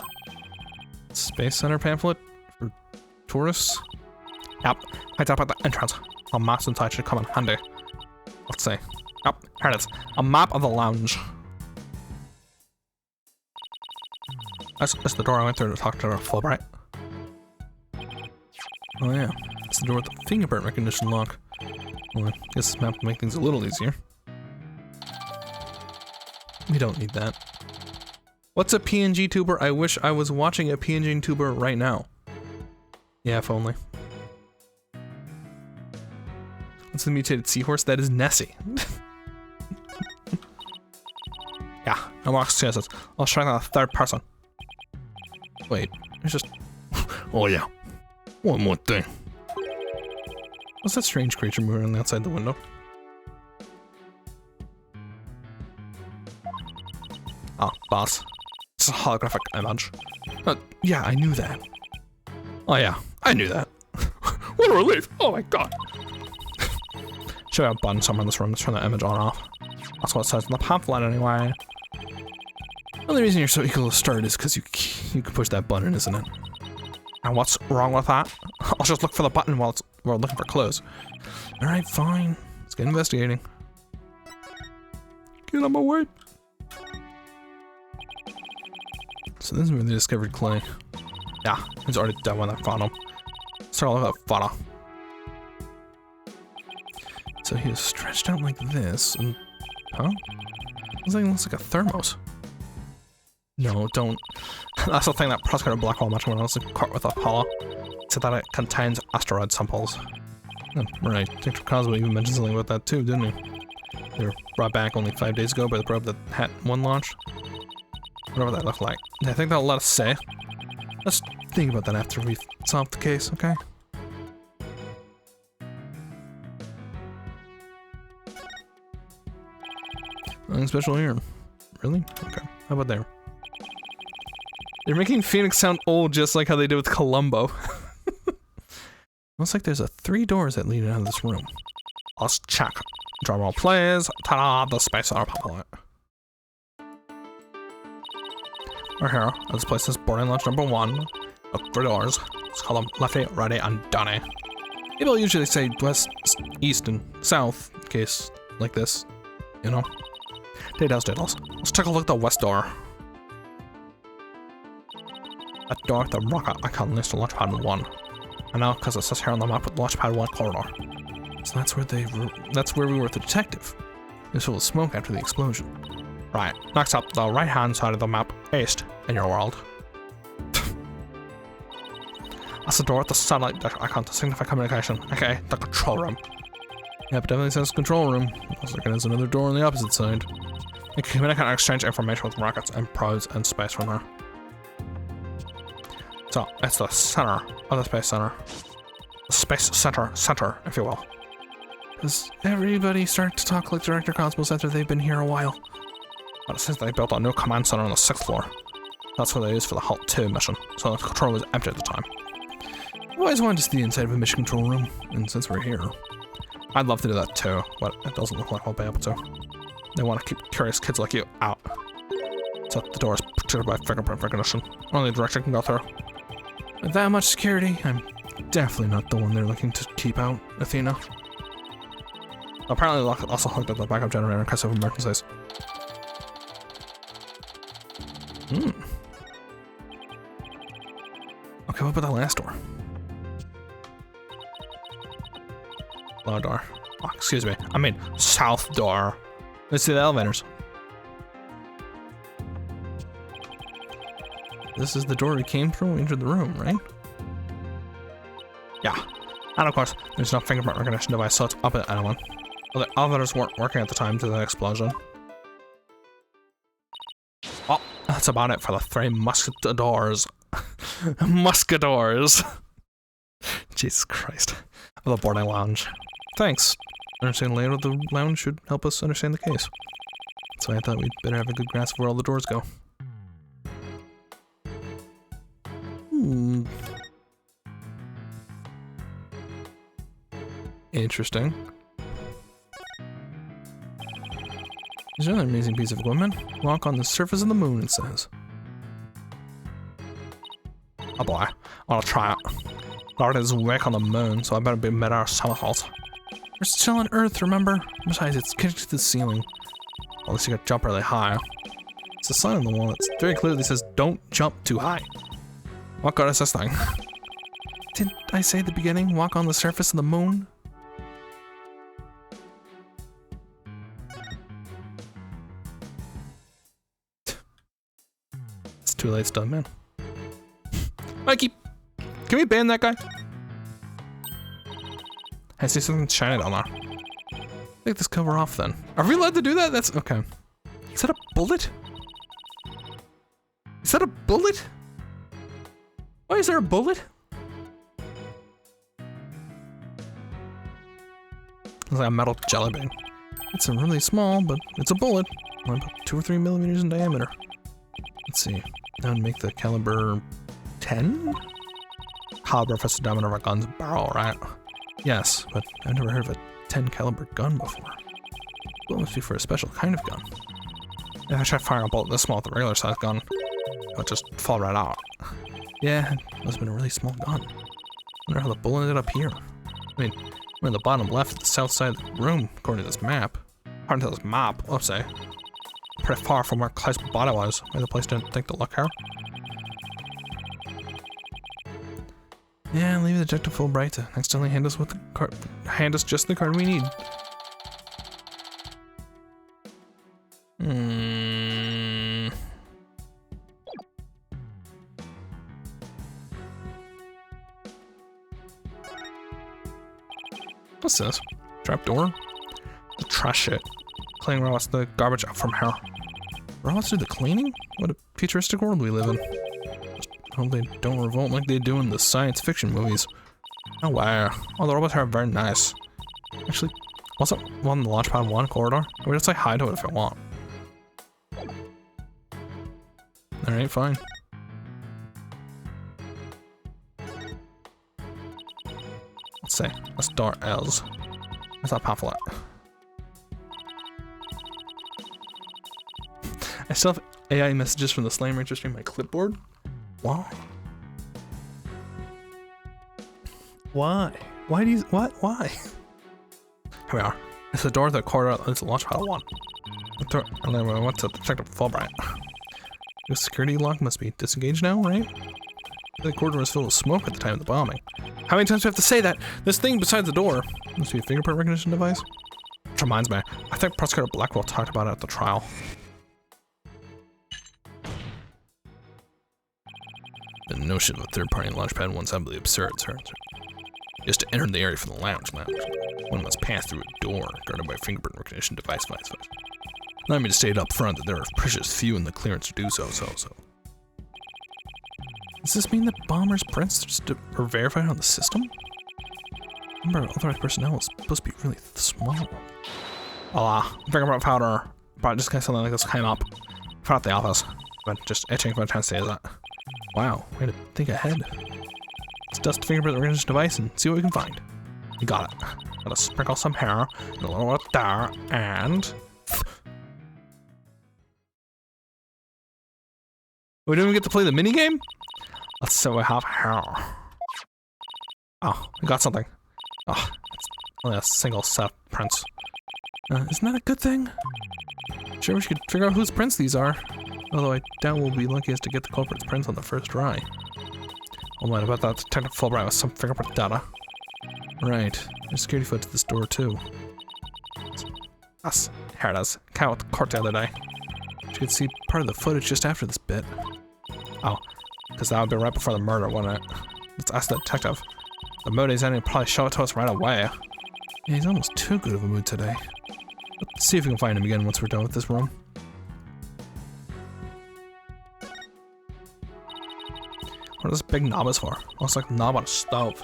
Space Center pamphlet for tourists? Yep, right up at the entrance. A map inside should come in handy. Let's see. Yep, here it is. A map of the lounge. That's the door I went through to talk to Fulbright. Oh yeah, it's the door with the fingerprint recognition lock. Well, I guess this map will make things a little easier. We don't need that. What's a PNG tuber? I wish I was watching a PNG tuber right now. Yeah, if only. What's the mutated seahorse? That is Nessie. Yeah, no more excuses. I'll try on a third person. Wait, there's just... Oh yeah. One more thing. What's that strange creature moving on the outside the window? Ah, boss. It's a holographic image. Yeah, I knew that. Oh yeah, I knew that. What a relief! Oh my god. Should have a button somewhere in this room to turn the image on or off. That's what it says in the pamphlet anyway. The only reason you're so eager to start is because you can push that button, isn't it? And what's wrong with that? I'll just look for the button while we're looking for clues. Alright, fine. Let's get investigating. Get on my way. So this is where they discovered Clay. Yeah, he's already dead when I found him. Start looking at that photo. So he was stretched out like this, and... Huh? Looks like a thermos. No, don't. That's the thing that Prosecutor Blackwell mentioned when I was in court with Apollo. Said that it contains asteroid samples. Oh, right, Dr. Cosmo even mentioned something about that too, didn't he? They were brought back only 5 days ago by the probe that had one launched. Whatever that looked like. I think that'll let us say. Let's think about that after we've solved the case, okay? Nothing special here. Really? Okay. How about there? They're making Phoenix sound old just like how they did with Columbo. Looks like there's 3 doors that lead out of this room. Let's check. Drumroll plays. Ta-da! The Space Center pamphlet. We're here. This place is boarding lounge number 1. Look for doors. Let's call them Lefty, Righty, and Donny. People usually say west, east, and south in case like this. You know? Diddles. Let's take a look at the west door. That door at the rocket icon lists to Launchpad 1. And now, because it says here on the map with Launchpad 1 corridor. So that's where we were with the detective. This full of smoke after the explosion. Right, next up, the right-hand side of the map, east, in your world. That's the door at the satellite icon to signify communication, aka the control room. Yep, definitely says control room. Looks like it has another door on the opposite side. You can communicate and exchange information with rockets and probes and space from there. So, it's the center of the Space Center. The Space Center, if you will. Does everybody start to talk like Director Cosmos after they've been here a while? But it says they built a new command center on the 6th floor. That's what they used for the HALT 2 mission, so the control was empty at the time. I've always wanted to see the inside of a mission control room, and since we're here, I'd love to do that too, but it doesn't look like I'll be able to. They want to keep curious kids like you out. So the door is protected by fingerprint recognition. Only the director can go through. With that much security, I'm definitely not the one they're looking to keep out, Athena. Apparently, also hooked up the backup generator in case of emergencies. Okay, what about that last door? Lower door. Oh, excuse me. I mean, south door. Let's see the elevators. This is the door we came through when we entered the room, right? Yeah. And of course, there's no fingerprint recognition device, so it's up at anyone. Well, the elevators weren't working at the time due to the explosion. Oh, that's about it for the 3 musketeers. Musketeers. Jesus Christ. Of the boarding lounge. Thanks. Understanding the layout of the lounge should help us understand the case. So I thought we'd better have a good grasp of where all the doors go. Interesting. There's another amazing piece of equipment. Walk on the surface of the moon, it says. Oh boy, I wanna try it. Lord is awake on the moon, so I better be mid our somersaults. We're still on Earth, remember? Besides, it's connected to the ceiling. Well, at least you gotta jump really high. It's a sign on the wall that very clearly says, don't jump too high. What good is this thing? Didn't I say at the beginning, walk on the surface of the moon? It's too late, stuff, man. Mikey, can we ban that guy? I see something shiny down there. Take this cover off then. Are we allowed to do that? That's okay. Is that a bullet? Is that a bullet? Why is there a bullet? It's like a metal jelly bean. It's a really small, but it's a bullet. About 2 or 3 millimeters in diameter. Let's see. That would make the caliber 10? Caliber fits the diameter of a gun's barrel, right? Yes, but I've never heard of a 10 caliber gun before. Well, it must be for a special kind of gun. If I try firing a bullet this small with a regular size gun, it would just fall right out. Yeah, it must have been a really small gun. I wonder how the bullet ended up here. I mean, we're in the bottom left, the south side of the room, according to this map. According to this map, let's say. Pretty far from where Clyde's body was. Maybe the place didn't think to look here. Yeah, leave the Detective Fulbright to accidentally hand us with the card. Hand us just the card we need. What's this? Trapdoor? The trash it. Cleaning robots the garbage out from here. Robots do the cleaning? What a futuristic world we live in. Hope they don't revolt like they do in the science fiction movies. Oh wow. Oh, the robots are very nice. Actually, wasn't one in the Launchpad 1 corridor? We just say hi to it if I want. Alright, fine. Let's see. Let's start L's. What's that pamphlet? I still have AI messages from the Slime Rancher stream on my clipboard. Why? Why? Why do you? What? Why? Here we are. It's the door to the corridor. It's the Launchpad 1. And then we went to Detective Fulbright. The security lock must be disengaged now, right? The corridor was filled with smoke at the time of the bombing. How many times do I have to say that? This thing beside the door must be a fingerprint recognition device. Which reminds me, I think Prosecutor Blackwell talked about it at the trial. The notion of a third-party Launchpad 1's absolutely absurd, sir. Just to enter the area from the lounge, one must pass through a door guarded by a fingerprint recognition device. Allow me to state up front that there are precious few in the clearance to do so. Does this mean that bombers' prints are verified on the system? Remember, authorized personnel is supposed to be really small. Fingerprint powder. But just in case something like this came up. Front the office. But just itching for a chance to say that. Wow, way to think ahead. Let's dust the fingerprint recognition device and see what we can find. You got it. Gotta sprinkle some hair, and a little up there, and... We didn't even get to play the minigame? Let's see what we have here. Oh, we got something. Oh, it's only a single set of prints. Isn't that a good thing? Sure wish we could figure out whose prints these are. Although I doubt we'll be luckiest to get the culprit's prints on the first try. Hold on, about that Detective Fulbright with some fingerprint data. Right. There's security foot to this door too. Us. Here it is. Came out with the court the other day. You could see part of the footage just after this bit. Oh, because that would be right before the murder, wouldn't it? Let's ask the detective. The mood he's in, he'll probably show it to us right away. Yeah, he's almost too good of a mood today. Let's see if we can find him again once we're done with this room. What is this big knob is for? Looks like a knob on a stove.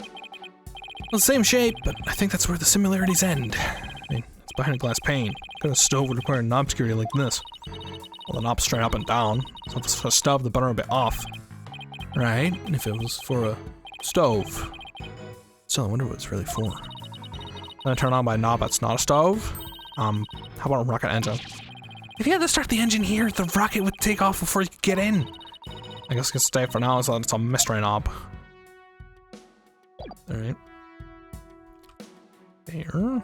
Well, the same shape, but I think that's where the similarities end. I mean, it's behind a glass pane. What kind of stove would require knob security like this? Well, the knob's straight up and down, so if it's for a stove, the button would be off. Right, and if it was for a stove. So I wonder what it's really for. Then I turn on my knob, it's not a stove. How about a rocket engine? If you had to start the engine here, the rocket would take off before you could get in. I guess I can stay for now, so it's a mystery knob. Alright. There.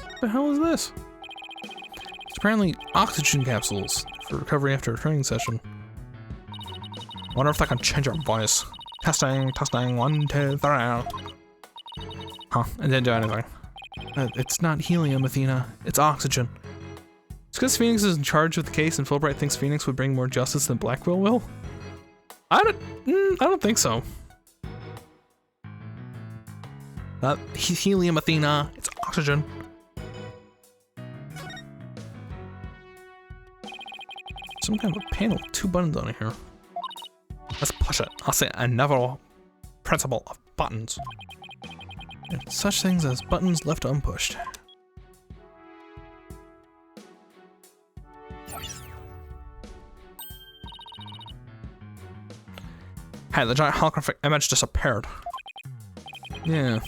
What the hell is this? It's apparently oxygen capsules for recovery after a training session. I wonder if that can change your voice. Testing, 1, 2, 3. Huh, it didn't do anything. It's not helium, Athena. It's oxygen. It's because Phoenix is in charge of the case and Fulbright thinks Phoenix would bring more justice than Blackwell will? I don't think so. Not helium, Athena. It's oxygen. Some kind of a panel with 2 buttons on it here. Let's push it. I'll say a never principle of buttons. And such things as buttons left unpushed. Hey, the giant holographic image disappeared. Yeah,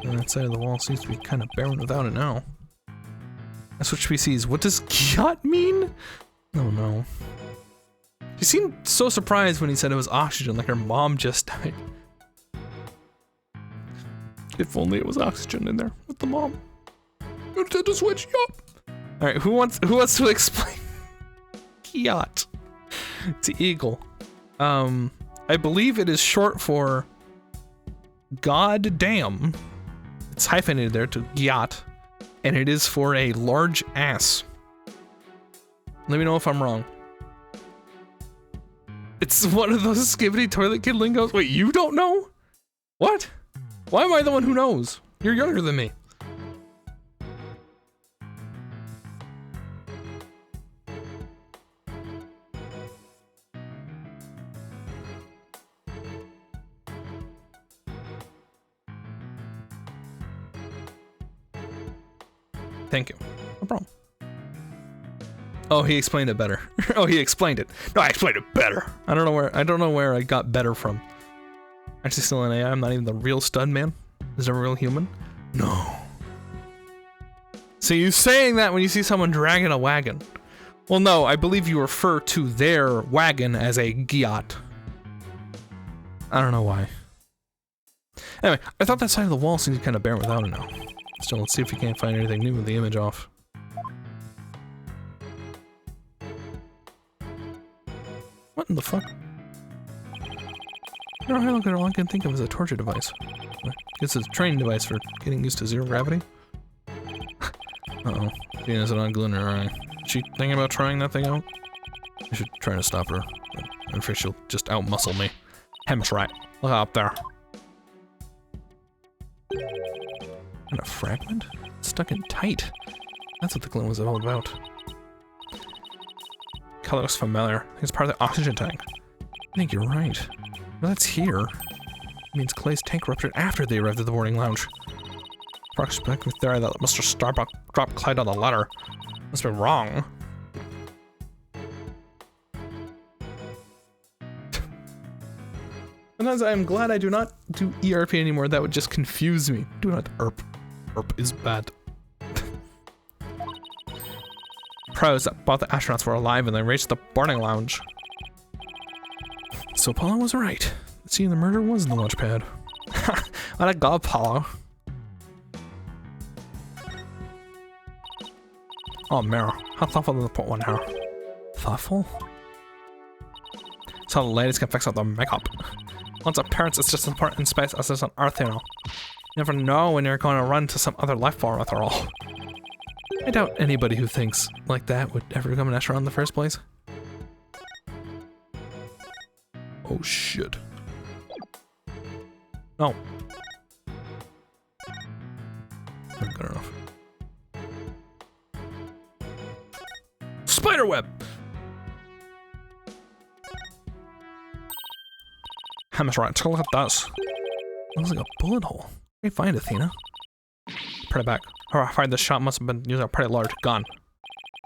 and that side of the wall seems to be kind of barren without it now. I switched PCs. What does yacht mean? Oh no. She seemed so surprised when he said it was oxygen, like her mom just died. If only it was oxygen in there with the mom. You had to switch up. All right, who wants to explain? Yacht. It's eagle. I believe it is short for God damn. It's hyphenated there to yacht, and it is for a large ass. Let me know if I'm wrong. It's one of those skibbity toilet kid lingos. Wait, you don't know? What? Why am I the one who knows? You're younger than me. Thank you. No problem. Oh, he explained it better. Oh, he explained it. No, I explained it better. I don't know where I got better from. Actually, still an AI. I'm not even the real stud man. Is there a real human? No. So you saying that when you see someone dragging a wagon? Well, no. I believe you refer to their wagon as a gyat. I don't know why. Anyway, I thought that side of the wall seemed kind of bare without it now. Still, let's see if we can't find anything new with the image off. What in the fuck? No, I look at all I can think of as a torture device. It's a training device for getting used to zero gravity. Uh-oh. Venus is on Glinner, alright. Is she thinking about trying that thing out? I should try to stop her. I'm afraid she'll just out-muscle me. Hem's right. Look up there. And a fragment? It's stuck in tight. That's what the glint was all about. Color looks familiar. I think it's part of the oxygen tank. I think you're right. Well, that's here. It means Clay's tank ruptured after they arrived at the boarding lounge. Sparks back with theory that Mr. Starbuck dropped Clay down the ladder. Must be wrong. Sometimes I am glad I do not do ERP anymore. That would just confuse me. Do not ERP. ERP is bad. Pros that thought the astronauts were alive and they reached the boarding lounge. So Paula was right. See, the murder was in the launch pad. What a god, Paulo. Oh, mirror. How thoughtful to put one here. Thoughtful? So the ladies can fix up their makeup. Once appearance is just as important in space as it is on Earth, you know. You never know when you're going to run to some other life form after all. I doubt anybody who thinks like that would ever become an astronaut in the first place. Oh shit. No. Not good enough. Spiderweb! Hammer's right, take a look at this. Looks like a bullet hole. Where do you find it, Athena? Put it back. Or I find this shot must have been using a pretty large gun.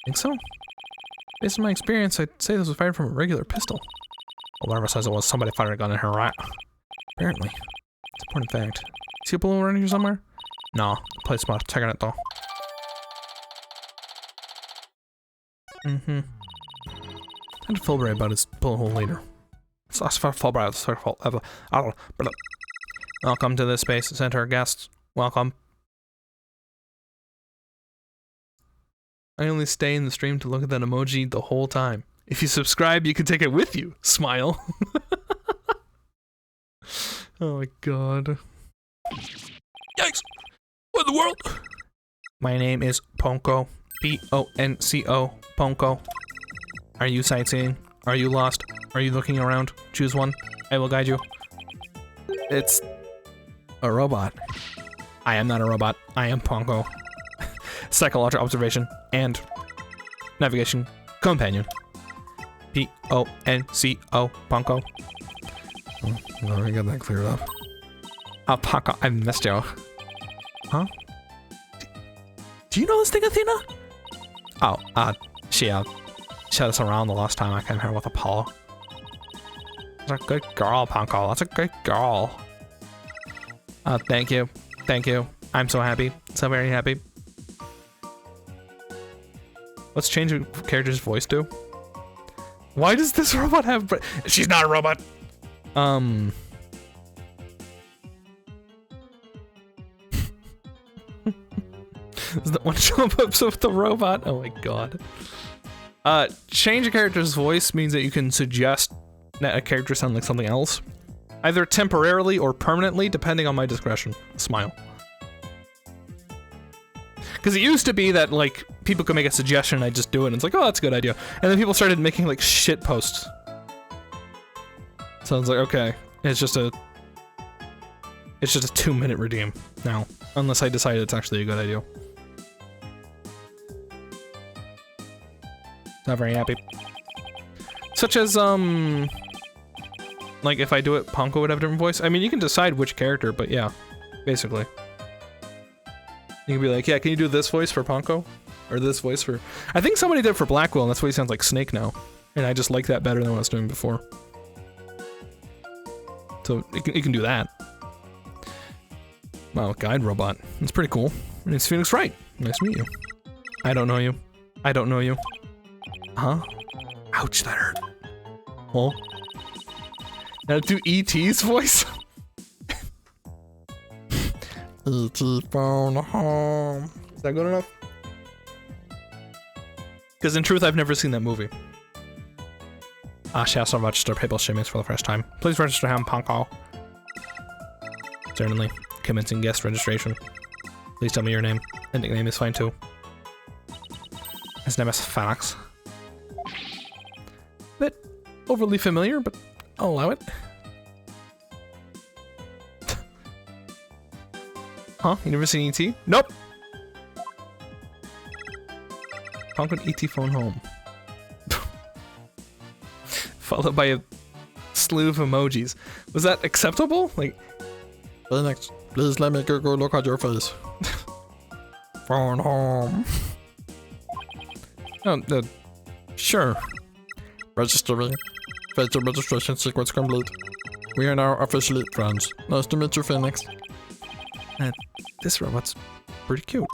Think so? Based on my experience, I'd say this was fired from a regular pistol. Well, whatever says it was, somebody fired a gun in her right. Apparently. It's an important fact. See a bullet hole around here somewhere? No, the place spot. Checking it though. Mm-hmm. I told Fulbright about his bullet hole later. So that's for Fulbright. Welcome to this Space Center guests. Welcome. I only stay in the stream to look at that emoji the whole time. If you subscribe, you can take it with you. Smile. Oh my god. Yikes! What in the world? My name is Ponko. P-O-N-C-O. Ponko. Are you sightseeing? Are you lost? Are you looking around? Choose one. I will guide you. It's a robot. I am not a robot. I am Ponko. Psychological observation and navigation companion. P-O-N-C-O. Ponko. Oh, no, I got that cleared up. Oh, Ponko, I missed you. Huh? Do you know this thing, Athena? Oh, she showed us around the last time I came here with Apollo. That's a good girl, Ponko. That's a good girl. Thank you. Thank you. I'm so happy. So very happy. Let's change a character's voice to. Why does this robot have... She's not a robot. Is that one jump ups with the robot? Oh my god. Change a character's voice means that you can suggest that a character sound like something else. Either temporarily or permanently, depending on my discretion. Smile. Because it used to be that, like, people could make a suggestion and I'd just do it, and it's like, oh, that's a good idea. And then people started making, like, shit posts. So it's like, okay, it's just a 2-minute redeem now. Unless I decide it's actually a good idea. Not very happy. Such as, like, if I do it, Ponko would have a different voice. I mean, you can decide which character, but yeah, basically. You can be like, yeah, can you do this voice for Ponko? Or this voice for... I think somebody did it for Blackwell, and that's why he sounds like Snake now. And I just like that better than what I was doing before. So, you can do that. Wow, guide robot. That's pretty cool. My name's Phoenix Wright. Nice to meet you. I don't know you. I don't know you. Huh? Ouch, that hurt. Well... Now do E.T.'s voice? E.T. phone home. Is that good enough? Because in truth, I've never seen that movie. She also register PayPal shipments for the first time. Please register him, Ponko. Certainly. Commencing guest registration. Please tell me your name. A nickname is fine too. His name is Phoenix. Bit overly familiar, but I'll allow it. Huh? You never seen E.T.? Nope! Ponko E.T. phone home. Followed by a slew of emojis. Was that acceptable? Like, Phoenix, please let me go look at your face. Phone home. Oh, sure. Registering. Facial registration sequence complete. We are now officially friends. Nice to meet you, Phoenix. This robot's pretty cute.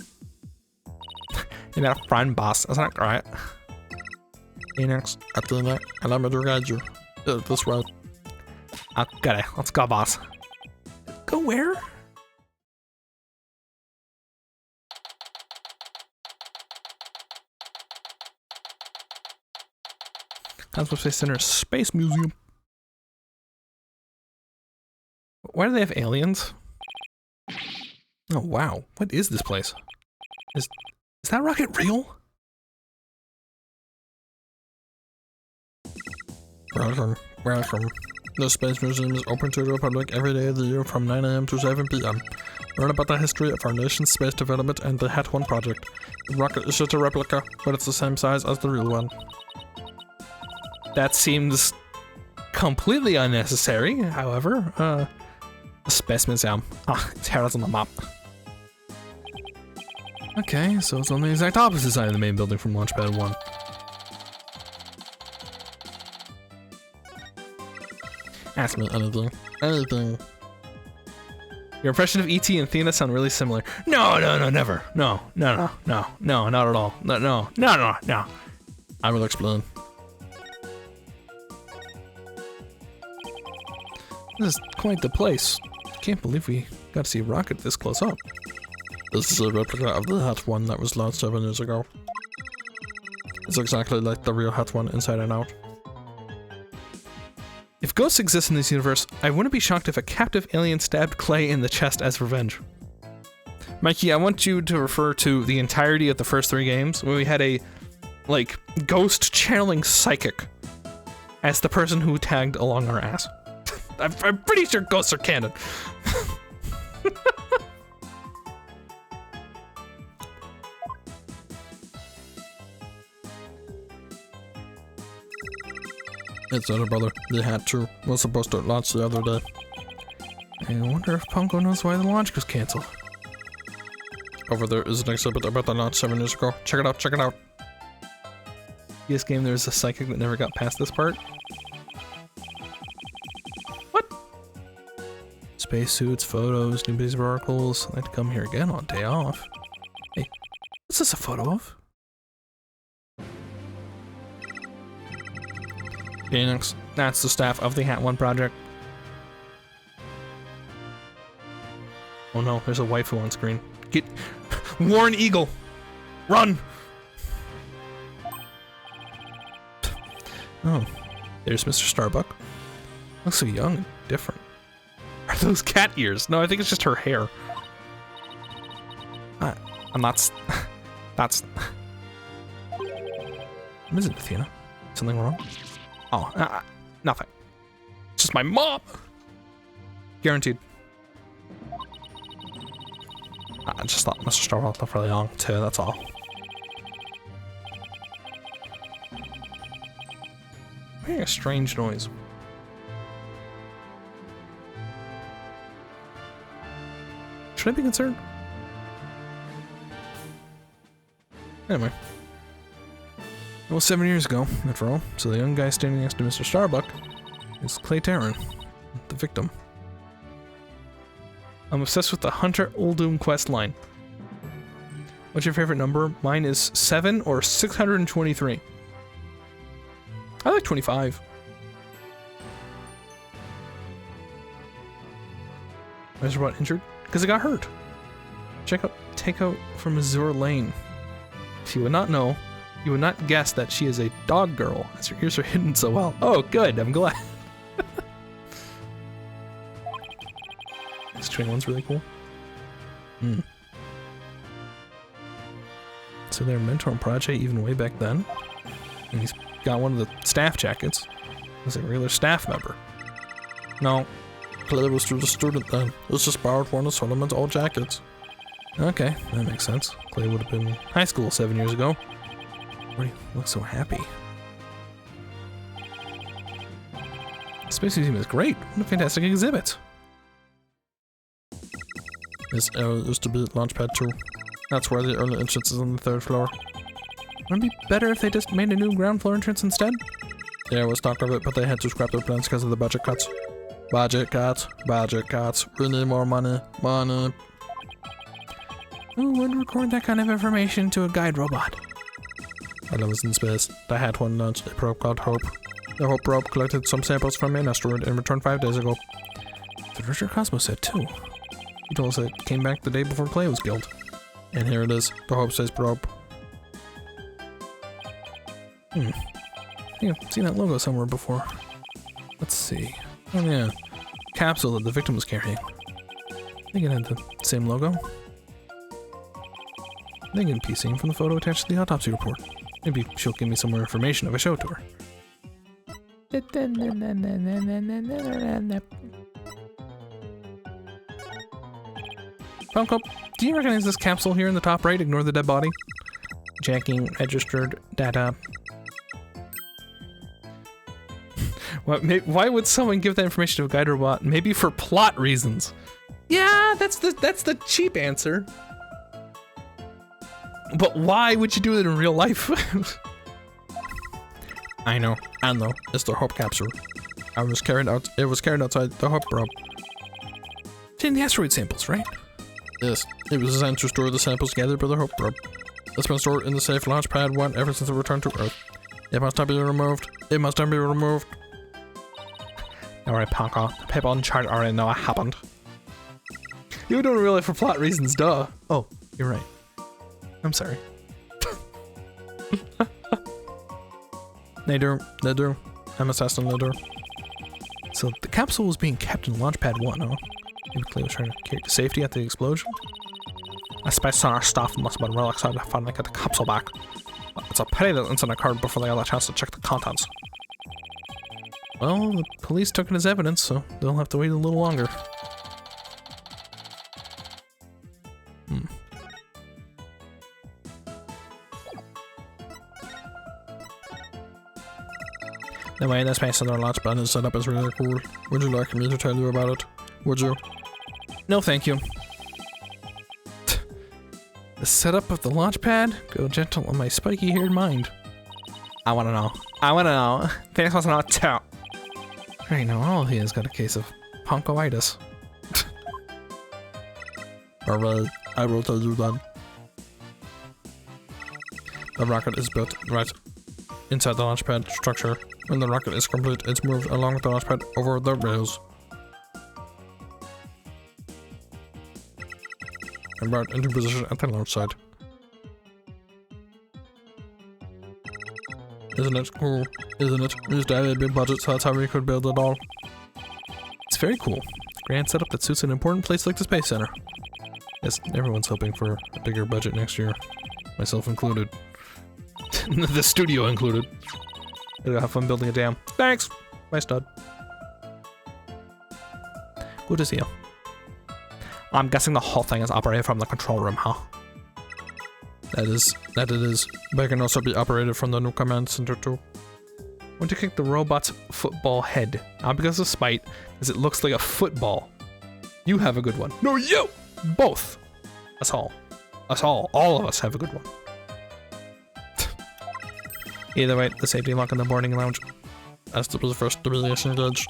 You got a friend, boss. Isn't that right? Phoenix, Athena, allow me to guide you. This way. Okay, let's go, boss. Go where? Cosmos Space Center Space Museum. Why do they have aliens? Oh wow, what is this place? Is that rocket real? Welcome. The Space Museum is open to the public every day of the year from 9 AM to 7 PM. Learn about the history of our nation's space development and the HAT-1 project. The rocket is just a replica, but it's the same size as the real one. That seems completely unnecessary, however. The Space Museum. It's here on the map. Okay, so it's on the exact opposite side of the main building from Launchpad 1. Ask me anything. Anything. Your impression of E.T. and Athena sound really similar. No, never. No, not at all. No. I will explain. This is quite the place. Can't believe we got to see a rocket this close up. This is a replica of the HAT-1 that was launched 7 years ago. It's exactly like the real HAT-1 inside and out. If ghosts exist in this universe, I wouldn't be shocked if a captive alien stabbed Clay in the chest as revenge. Mikey, I want you to refer to the entirety of the first 3 games where we had a, like, ghost channeling psychic as the person who tagged along our ass. I'm pretty sure ghosts are canon. It's other brother, the HAT-2, was supposed to launch the other day. I wonder if Punko knows why the launch was cancelled. Over there is an exhibit about the launch 7 years ago. Check it out. This game, there's a psychic that never got past this part. What? Spacesuits, photos, newspaper articles. I'd like to come here again on day off. Hey, what's this a photo of? Phoenix, that's the staff of the HAT-1 project. Oh no, there's a waifu on screen. Get Warren Eagle! Run! Oh, there's Mr. Starbuck. Looks so young and different. Are those cat ears? No, I think it's just her hair. I'm not... That's... What is it, Athena? Something wrong? Oh, nothing. It's just my mom! Guaranteed. I just thought Mr. Starbuck looked really young, too, that's all. I'm hearing a strange noise. Should I be concerned? Anyway. It was 7 years ago, after all, so the young guy standing next to Mr. Starbuck is Clay Tarrant, the victim. I'm obsessed with the Hunter Uldum quest line. What's your favorite number? Mine is 7 or 623. I like 25. Why is Robot injured? Because it got hurt. Check out Takeout from Azure Lane. If you would not know, you would not guess that she is a dog girl, as her ears are hidden so well. Oh, good, I'm glad. This 21's really cool. So their mentor and protege even way back then. And he's got one of the staff jackets. He's a regular staff member. No, Clay was just a student then. It's just borrowed one of Solomon's old jackets. Okay, that makes sense. Clay would have been in high school 7 years ago. Why do you look so happy? The Space Museum is great. What a fantastic exhibit. This area used to be Launchpad 2. That's where the early entrance is on the 3rd floor. Wouldn't it be better if they just made a new ground floor entrance instead? Yeah, it was talked of it, but they had to scrap their plans because of the budget cuts. Budget cuts. We need more money. Who would record that kind of information to a guide robot? While I was in space, the HAT-1 launched a probe called Hope. The Hope Probe collected some samples from an asteroid and returned 5 days ago. The Richard Cosmos said too. He told us it came back the day before Clay was killed. And here it is, the Hope Space Probe. I think I've seen that logo somewhere before. Let's see. Oh yeah. Capsule that the victim was carrying. I think it had the same logo. I think it can be seen from the photo attached to the autopsy report. Maybe she'll give me some more information if I show it to her. Funko, do you recognize this capsule here in the top right? Ignore the dead body. Jacking registered data. Why would someone give that information to a guide robot? Maybe for plot reasons. Yeah, that's the cheap answer. But why would you do it in real life? I know. It's the Hope capsule. It was carried outside the Hope Probe. It's in the asteroid samples, right? Yes, it was designed to store the samples gathered by the Hope Probe. It's been stored in the safe launch pad 1 ever since it returned to Earth. It must not be removed. It must not be removed. Alright, Ponko. The people in charge already know what happened. You were doing it really for plot reasons, duh. Oh, you're right. I'm sorry. Nader. I'm assassin Nader. So the capsule was being kept in Launchpad 1, huh? Maybe Clay was trying to carry it to safety after the explosion? I suppose our staff must have been real excited to finally get the capsule back. It's a pity that incident occurred before they had a chance to check the contents. Well, the police took it as evidence, so they'll have to wait a little longer. The way the space in their launch pad is set up is really cool. Would you like me to tell you about it? Would you? No, thank you. The setup of the launch pad? Go gentle on my spiky-haired mind. I wanna know. Phoenix wants to know too. Right now, all he has got a case of ponkoitis. Alright, I will tell you then. The rocket is built right inside the launch pad structure. When the rocket is complete, it's moved along with the launch pad over the rails and brought into position at the launch site. Isn't it cool? Isn't it? We used to have a big budget, so that's how we could build it all. It's very cool. Grand setup that suits an important place like the Space Center. Yes, everyone's hoping for a bigger budget next year. Myself included. The studio included. Gotta have fun building a dam. Thanks! Bye, stud. Good to see you. I'm guessing the whole thing is operated from the control room, huh? That it is. But it can also be operated from the new command center too. Want to kick the robot's football head. Not because of spite, because it looks like a football. You have a good one. No, you! Both. Us all. All of us have a good one. Either way, the safety lock in the boarding lounge. As was the first to be engaged.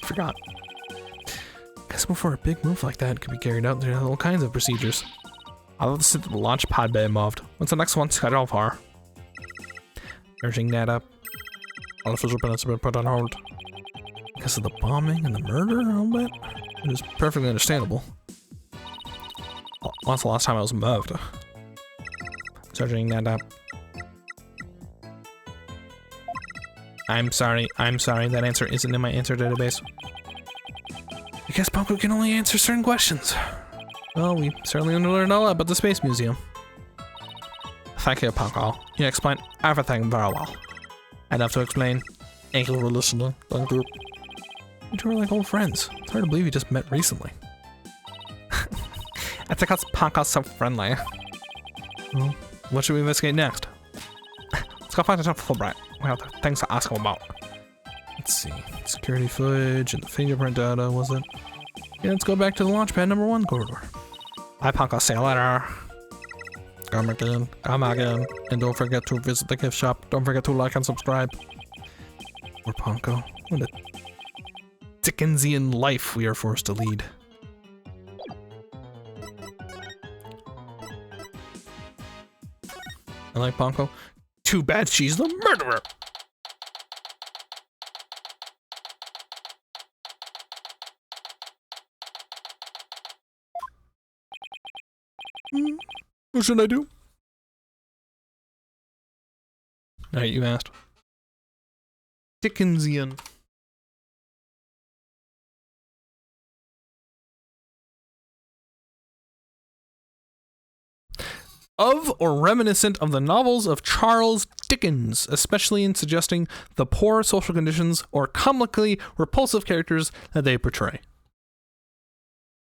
Forgot. Guess before a big move like that could be carried out, there are all kinds of procedures. I love to see the launch pad be involved. What's the next one scheduled for? Urging that up. All official minutes have been put on hold. Because of the bombing and the murder, I'll bet? It is perfectly understandable. When's the last time I was moved? Searching that up. I'm sorry, that answer isn't in my answer database. I guess Ponko can only answer certain questions. Well, we certainly learned a lot about the Space Museum. Thank you, Ponko. You explained everything very well. I'd have to explain. Thank you for listening. Thank you. You two are like old friends. It's hard to believe you just met recently. I think that's Ponko's so friendly. Well, what should we investigate next? Let's go find a Fulbright. We have things to ask him about. Let's see. Security footage and the fingerprint data, was it? Yeah, let's go back to the Launchpad number 1 corridor. Bye, Ponko. See you later. Come again. And don't forget to visit the gift shop. Don't forget to like and subscribe. Poor Ponko. What a Dickensian life we are forced to lead. I like Ponko. Too bad she's the murderer! What should I do? Alright, you asked. Dickensian. Of or reminiscent of the novels of Charles Dickens, especially in suggesting the poor social conditions or comically repulsive characters that they portray.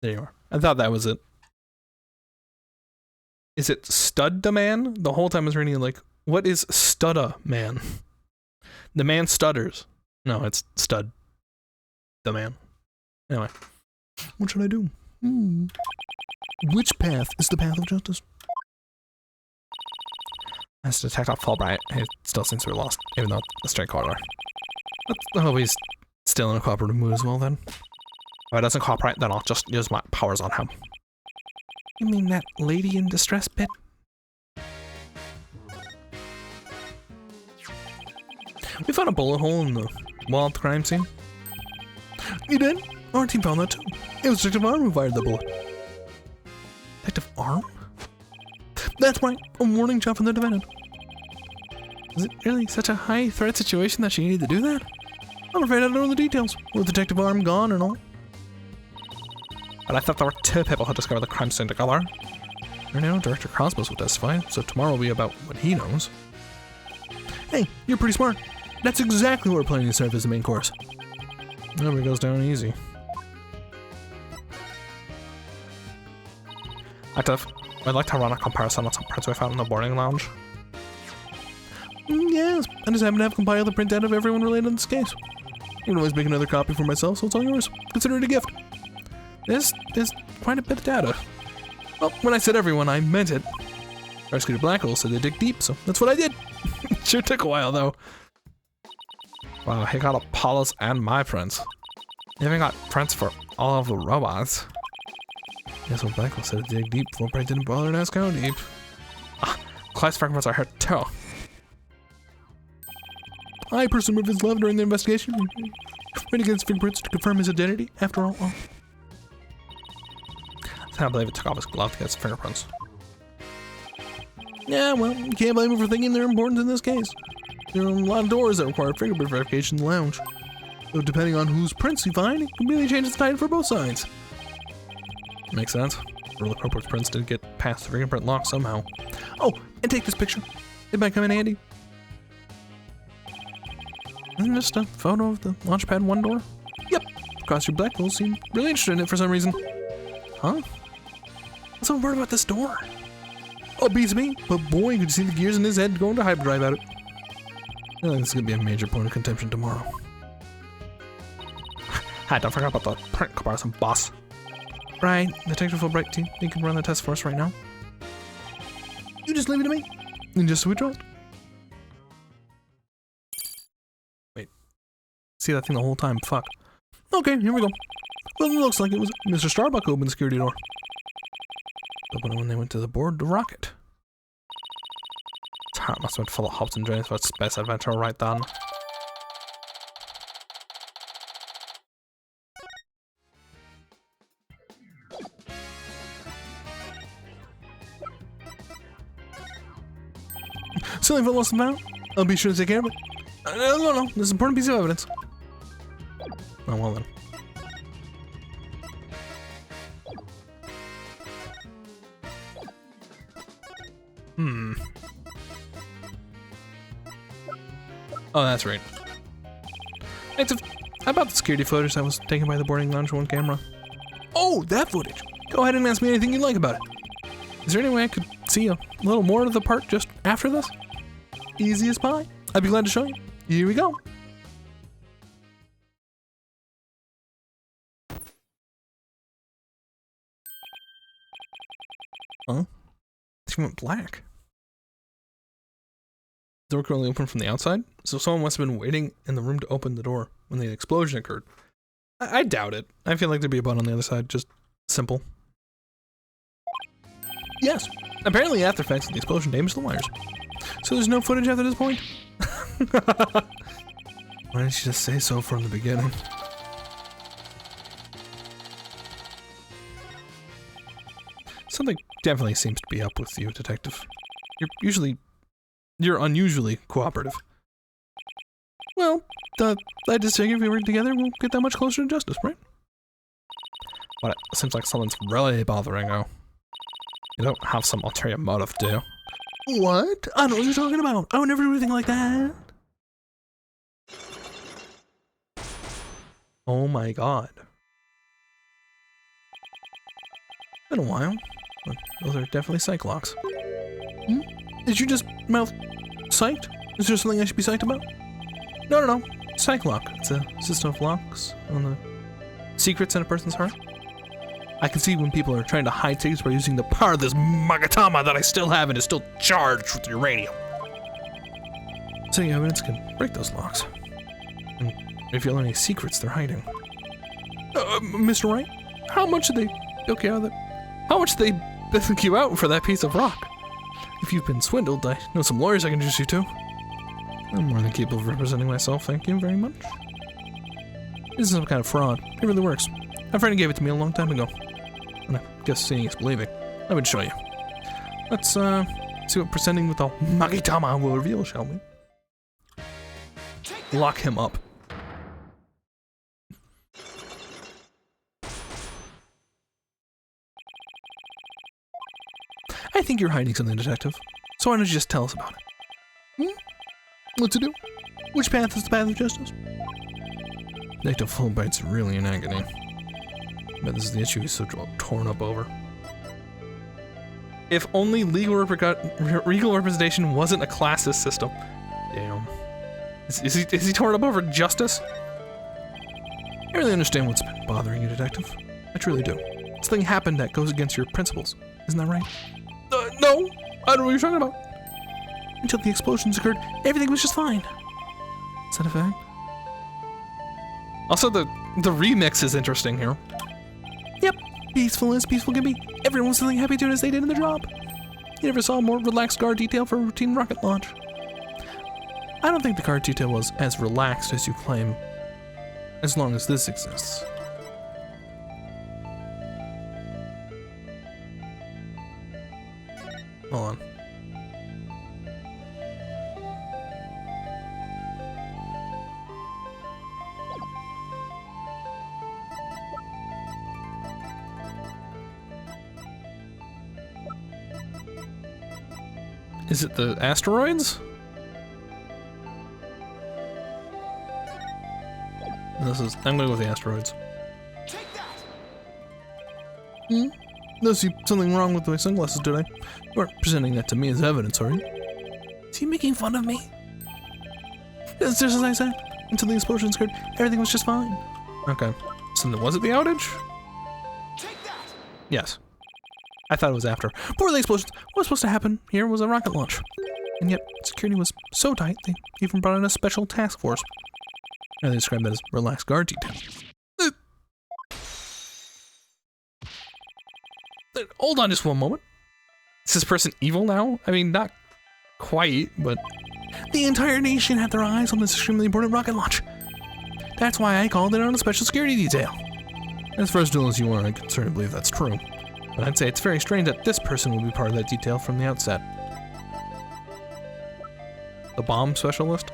There you are. I thought that was it. Is it Stud-da-man? The whole time I was reading it like, what is Stud-a-man? The man stutters. No, it's Stud-da-man. Anyway. What should I do? Which path is the path of justice? As Detective Fulbright, he still seems to be lost, even though it's a straight corridor. I hope he's still in a cooperative mood as well then. If he doesn't cooperate, then I'll just use my powers on him. You mean that lady in distress bit? We found a bullet hole in the wall at the crime scene. You did? Our team found that too. It was Detective Arm who fired the bullet. Detective Arm? That's right, a warning shot from the defendant. Was it really such a high threat situation that she needed to do that? I'm afraid I don't know the details, with Detective Arm gone and all. But I thought there were two people who discovered the crime scene together. Right now, Director Cosmos will testify, so tomorrow will be about what he knows. Hey, you're pretty smart. That's exactly what we're planning to serve as the main course. Nobody goes down easy. Active. I'd like to run a comparison of some prints we found in the boarding lounge. Yes, I just happen to have compiled the printout of everyone related in this case. You can always make another copy for myself, so it's all yours. Consider it a gift. This is quite a bit of data. Well, when I said everyone, I meant it. Prosecutor Blackwell said they dig deep, so that's what I did. Sure took a while, though. Wow, he got Apollo's and my prints. He even got prints for all of the robots. Yes, what Blackwell said to dig deep, Fulbright didn't bother to ask how deep. Ah, Clyde's fragments are hurt too. I personally removed his glove during the investigation. Ran against fingerprints to confirm his identity, after all. I can't believe it took off his glove to get his fingerprints. Yeah, well, you can't blame him for thinking they're important in this case. There are a lot of doors that require fingerprint verification in the lounge. So depending on whose prints you find, it can really change the tide for both sides. Makes sense. Roller Coport's prints did get past the fingerprint lock somehow. Oh, and take this picture. It might come in handy. Isn't this just a photo of the Launchpad 1 door? Yep. Prosecutor Blackwell seemed really interested in it for some reason. Huh? What's so important about this door? Oh, beats me, but boy, could you see the gears in his head going to hyperdrive at it. I think this is going to be a major point of contention tomorrow. Hi, don't forget about the print comparison, boss. Right, Detective Fulbright team, you can run the test for us right now. You just leave it to me, and just withdraw it. Wait, see that thing the whole time, fuck. Okay, here we go. Well, it looks like it was Mr. Starbuck who opened the security door. Opened it when they went to the board to rocket. His heart must have been full of hopes and dreams about space adventure right then. Silly for lost and found. I'll be sure to take care of it. No, this is an important piece of evidence. Oh, well then. Oh, that's right. How about the security footage that was taken by the boarding lounge one camera? Oh, that footage! Go ahead and ask me anything you'd like about it. Is there any way I could see a little more of the part just after this? Easy as pie. I'd be glad to show you. Here we go. Huh? She went black. The door could only open from the outside, so someone must have been waiting in the room to open the door when the explosion occurred. I doubt it. I feel like there'd be a button on the other side, just simple. Yes, apparently after effects of the explosion damaged the wires. So there's no footage after this point? Why didn't she just say so from the beginning? Something definitely seems to be up with you, Detective. You're unusually cooperative. Well, I just figure if we work together, we'll get that much closer to justice, right? But it seems like someone's really bothering you. You don't have some ulterior motive, do you? What? I don't know what you're talking about. I would never do anything like that. Oh my god. Been a while. But those are definitely psych locks. Hmm? Did you just mouth psyched? Is there something I should be psyched about? No. Psych lock. It's a system of locks on the secrets in a person's heart. I can see when people are trying to hide secrets by using the power of this Magatama that I still have and is still charged with uranium. Setting evidence can break those locks. And if you learn any secrets they're hiding. Mr. Wright, how much did they bilk you out of that? How much did they bilk you out for that piece of rock? If you've been swindled, I know some lawyers I can introduce you to. I'm more than capable of representing myself, thank you very much. This is some kind of fraud. It really works. My friend gave it to me a long time ago. And I guess seeing is believing. I would show you. Let's see what presenting with the Magatama will reveal, shall we? Lock him up. I think you're hiding something, Detective. So why don't you just tell us about it? What to do? Which path is the path of justice? Detective Fulbright's really in agony. But this is the issue he's so torn up over. If only legal representation wasn't a classist system. Damn. Is he torn up over justice? I really understand what's been bothering you, Detective. I truly do. Something happened that goes against your principles. Isn't that right? No! I don't know what you're talking about. Until the explosions occurred, everything was just fine. Is that a fact? Also, the remix is interesting here. Yep, peaceful as peaceful can be. Everyone was feeling happy doing as they did in their job. You never saw a more relaxed guard detail for a routine rocket launch. I don't think the guard detail was as relaxed as you claim, as long as this exists. Hold on. Is it the asteroids? I'm gonna go with the asteroids. No, see something wrong with my sunglasses, did I? You weren't presenting that to me as evidence, are you? Is he making fun of me? It's just as I said. Until the explosions occurred, everything was just fine. Okay. So was it the outage? Yes. I thought it was after. Before the explosions, what was supposed to happen here was a rocket launch. And yet, security was so tight, they even brought in a special task force. And they described that as relaxed guard detail. Hold on just one moment. Is this person evil now? I mean, not quite, but... The entire nation had their eyes on this extremely important rocket launch. That's why I called it on a special security detail. As versatile as you are, I can certainly believe that's true. But I'd say it's very strange that this person will be part of that detail from the outset. The bomb specialist?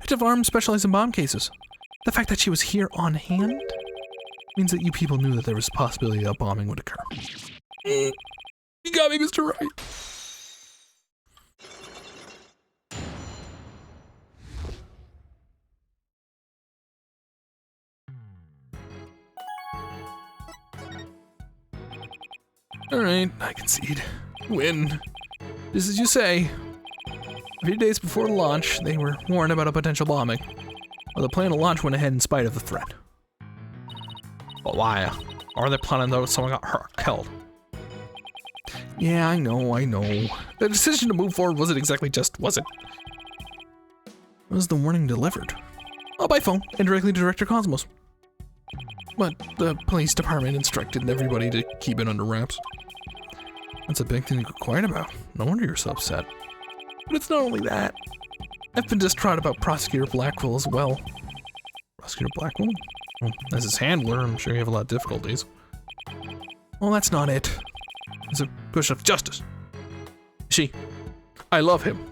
Detective Arm specializes in bomb cases. The fact that she was here on hand means that you people knew that there was a possibility that bombing would occur. You got me, Mr. Wright. Alright, I concede. Win. Just as you say. A few days before the launch, they were warned about a potential bombing. Well, the plan to launch went ahead in spite of the threat. But why? Are they planning though someone got hurt, killed? Yeah, I know. The decision to move forward wasn't exactly just, was it? Was the warning delivered? Oh, by phone, and directly to Director Cosmos. But the police department instructed everybody to keep it under wraps. That's a big thing to get quiet about. No wonder you're so upset. But it's not only that. I've been distraught about Prosecutor Blackwell as well. Prosecutor Blackwell? Well, as his handler, I'm sure you have a lot of difficulties. Well, that's not it. It's a question of justice. See, I love him.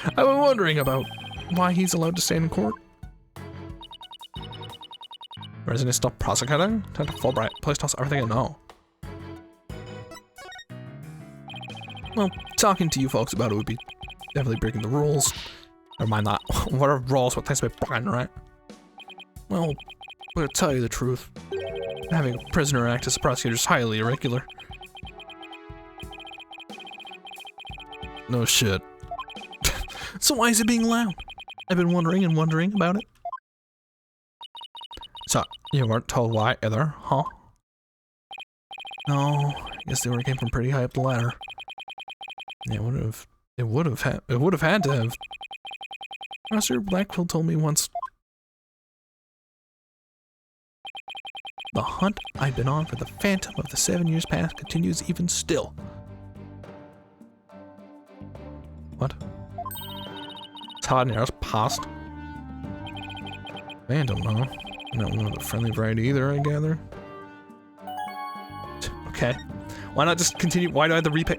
I've been wondering about why he's allowed to stand in court. Resident stop prosecuting? Time to Fulbright. Police toss everything I know. Well, talking to you folks about it would be definitely breaking the rules. Never mind that. What are rules? What things to be broken, right? Well, but to tell you the truth, having a prisoner act as a prosecutor is highly irregular. No shit. So why is it being allowed? I've been wondering and wondering about it. So, you weren't told why either, huh? No, I guess the order came from pretty high up the ladder. Yeah, it would have had to have. Master Blackwell told me once. The hunt I've been on for the Phantom of the 7 years past continues even still. What? 7 years past? Phantom, huh? Not one of the friendly variety either, I gather. Okay. Why not just continue? Why do I have to repay?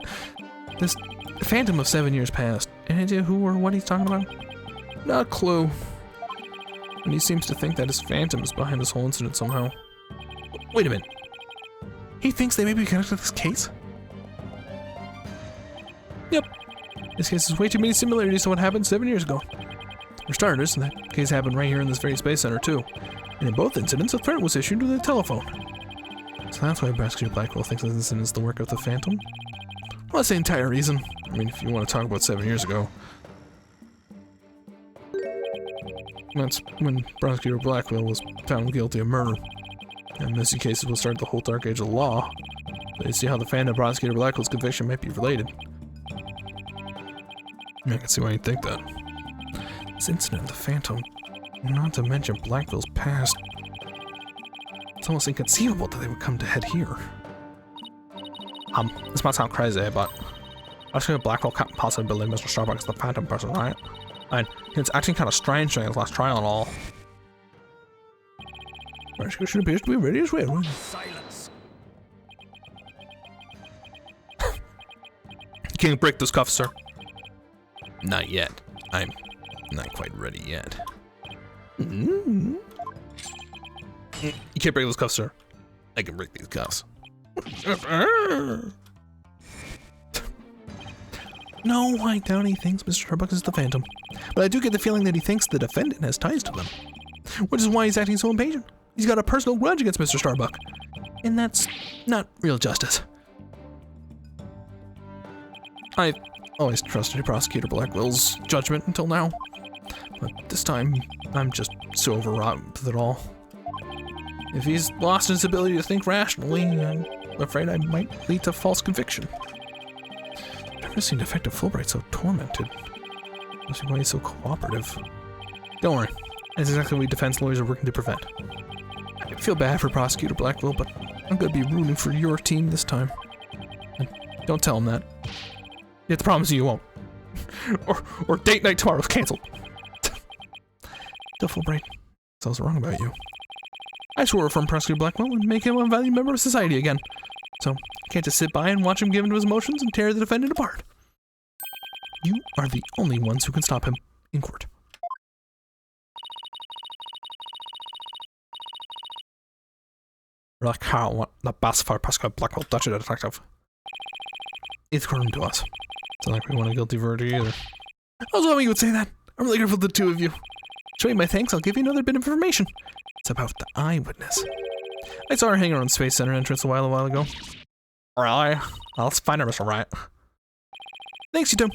This Phantom of 7 years past. Any idea who or what he's talking about? Not a clue. And he seems to think that his Phantom is behind this whole incident somehow. Wait a minute. He thinks they may be connected to this case? Yep. This case has way too many similarities to what happened 7 years ago. For starters, that case happened right here in this very space center too. And in both incidents, a threat was issued to the telephone. So that's why Prosecutor Blackwell thinks this incident is the work of the Phantom? Well, that's the entire reason. I mean, if you want to talk about 7 years ago. That's when Prosecutor Blackwell was found guilty of murder. And missing cases will start the whole dark age of the law. But you see how the Phantom Prosecutor Blackwell's conviction might be related. I can see why you'd think that. This incident of the Phantom, not to mention Blackwell's past. It's almost inconceivable that they would come to head here. This might sound crazy, but I think Blackwell can't possibly believe Mr. Starbuck is the Phantom person, right? And it's actually kind of strange during his last trial and all. Prosecution appears to be ready as well. Silence. You can't break those cuffs, sir. Not yet. I'm not quite ready yet. You can't break those cuffs, sir. I can break these cuffs. No, I doubt he thinks Mr. Starbuck is the Phantom. But I do get the feeling that he thinks the defendant has ties to them. Which is why he's acting so impatient. He's got a personal grudge against Mr. Starbuck. And that's not real justice. I always trusted Prosecutor Blackwell's judgment until now. But this time, I'm just so overwrought with it all. If he's lost his ability to think rationally, I'm afraid I might lead to false conviction. I've never seen Detective Fulbright so tormented. Must be why he's so cooperative. Don't worry, that's exactly what we defense lawyers are working to prevent. I feel bad for Prosecutor Blackwell, but I'm gonna be rooting for your team this time. And don't tell him that. You have to promise you won't. or date night tomorrow's canceled. Still, Fulbright, what's wrong about you? I swore from Prosecutor Blackwell and make him a valued member of society again. So, you can't just sit by and watch him give into his emotions and tear the defendant apart. You are the only ones who can stop him in court. Really can't want the best for Prosecutor Blackwell, Dutch detective. It's according to us. It's not like we want a guilty verdict either. I was hoping you would say that. I'm really grateful to the two of you. Show you my thanks, I'll give you another bit of information. It's about the eyewitness. I saw her hanging around the Space Center entrance a while ago. Really? Well, let's find her, Mr. Wright. Thanks, you two.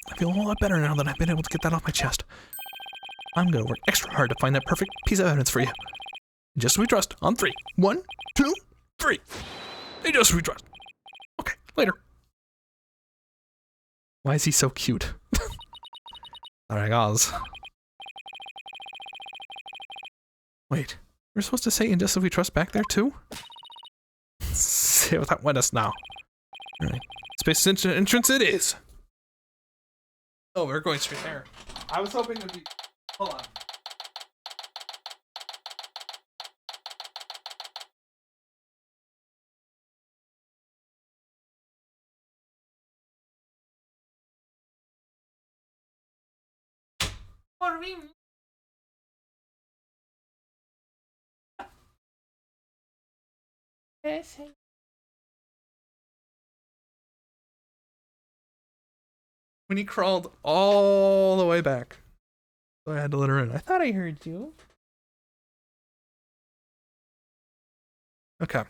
I feel a whole lot better now that I've been able to get that off my chest. I'm gonna work extra hard to find that perfect piece of evidence for you. And just as we trust, on 3. 1, 2, 3. And just as we trust. Okay, later. Why is he so cute? Alright, guys. Wait, we're supposed to say "and just as we trust" back there too? Say without witness now. Alright, Space entrance it is. Oh, we're going straight there. I was hoping it would be. Hold on. When he crawled all the way back. So I had to let her in. I thought I heard you. Okay.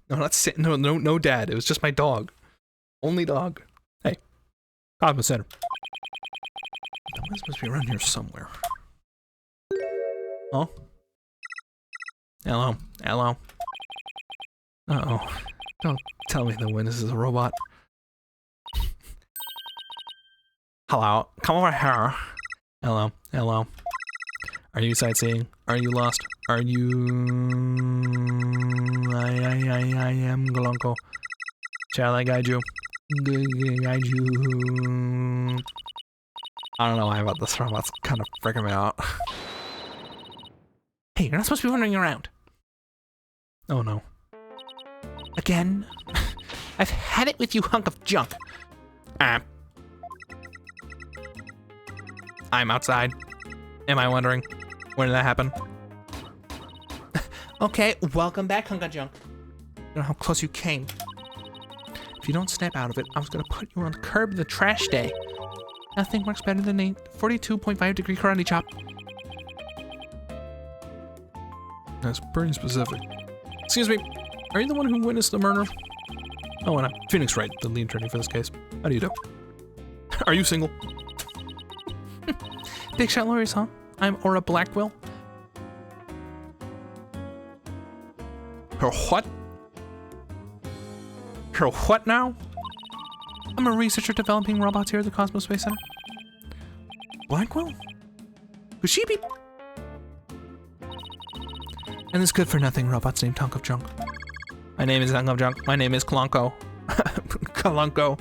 No, no, dad. It was just my dog. Only dog. Hey, Cosmo Center. Someone's supposed to be around here somewhere. Oh. Hello. Hello. Uh-oh. Don't tell me the witness is a robot. Hello. Come over here. Hello. Hello. Are you sightseeing? Are you lost? Are you... I am Golonko. Shall I guide you? Guide you... I don't know why about this robot's kind of freaking me out. Hey, you're not supposed to be wandering around. Oh no. Again? I've had it with you, hunk of junk. I'm outside. Am I wondering? When did that happen? Okay, welcome back, hunk of junk. I don't know how close you came. If you don't snap out of it, I was gonna put you on the curb of the trash day. Nothing works better than a 42.5-degree karate chop. That's pretty specific. Excuse me, are you the one who witnessed the murder? Oh, and I'm Phoenix Wright, the lead attorney for this case. How do you do? Are you single? Big shot lawyers, huh? I'm Aura Blackwell. Her what? Her what now? I'm a researcher developing robots here at the Cosmos Space Center. Blackwell? Could she be? And this good for nothing robots named Hunk of Junk. My name is Hunk of Junk. My name is Klonko. Kalunko.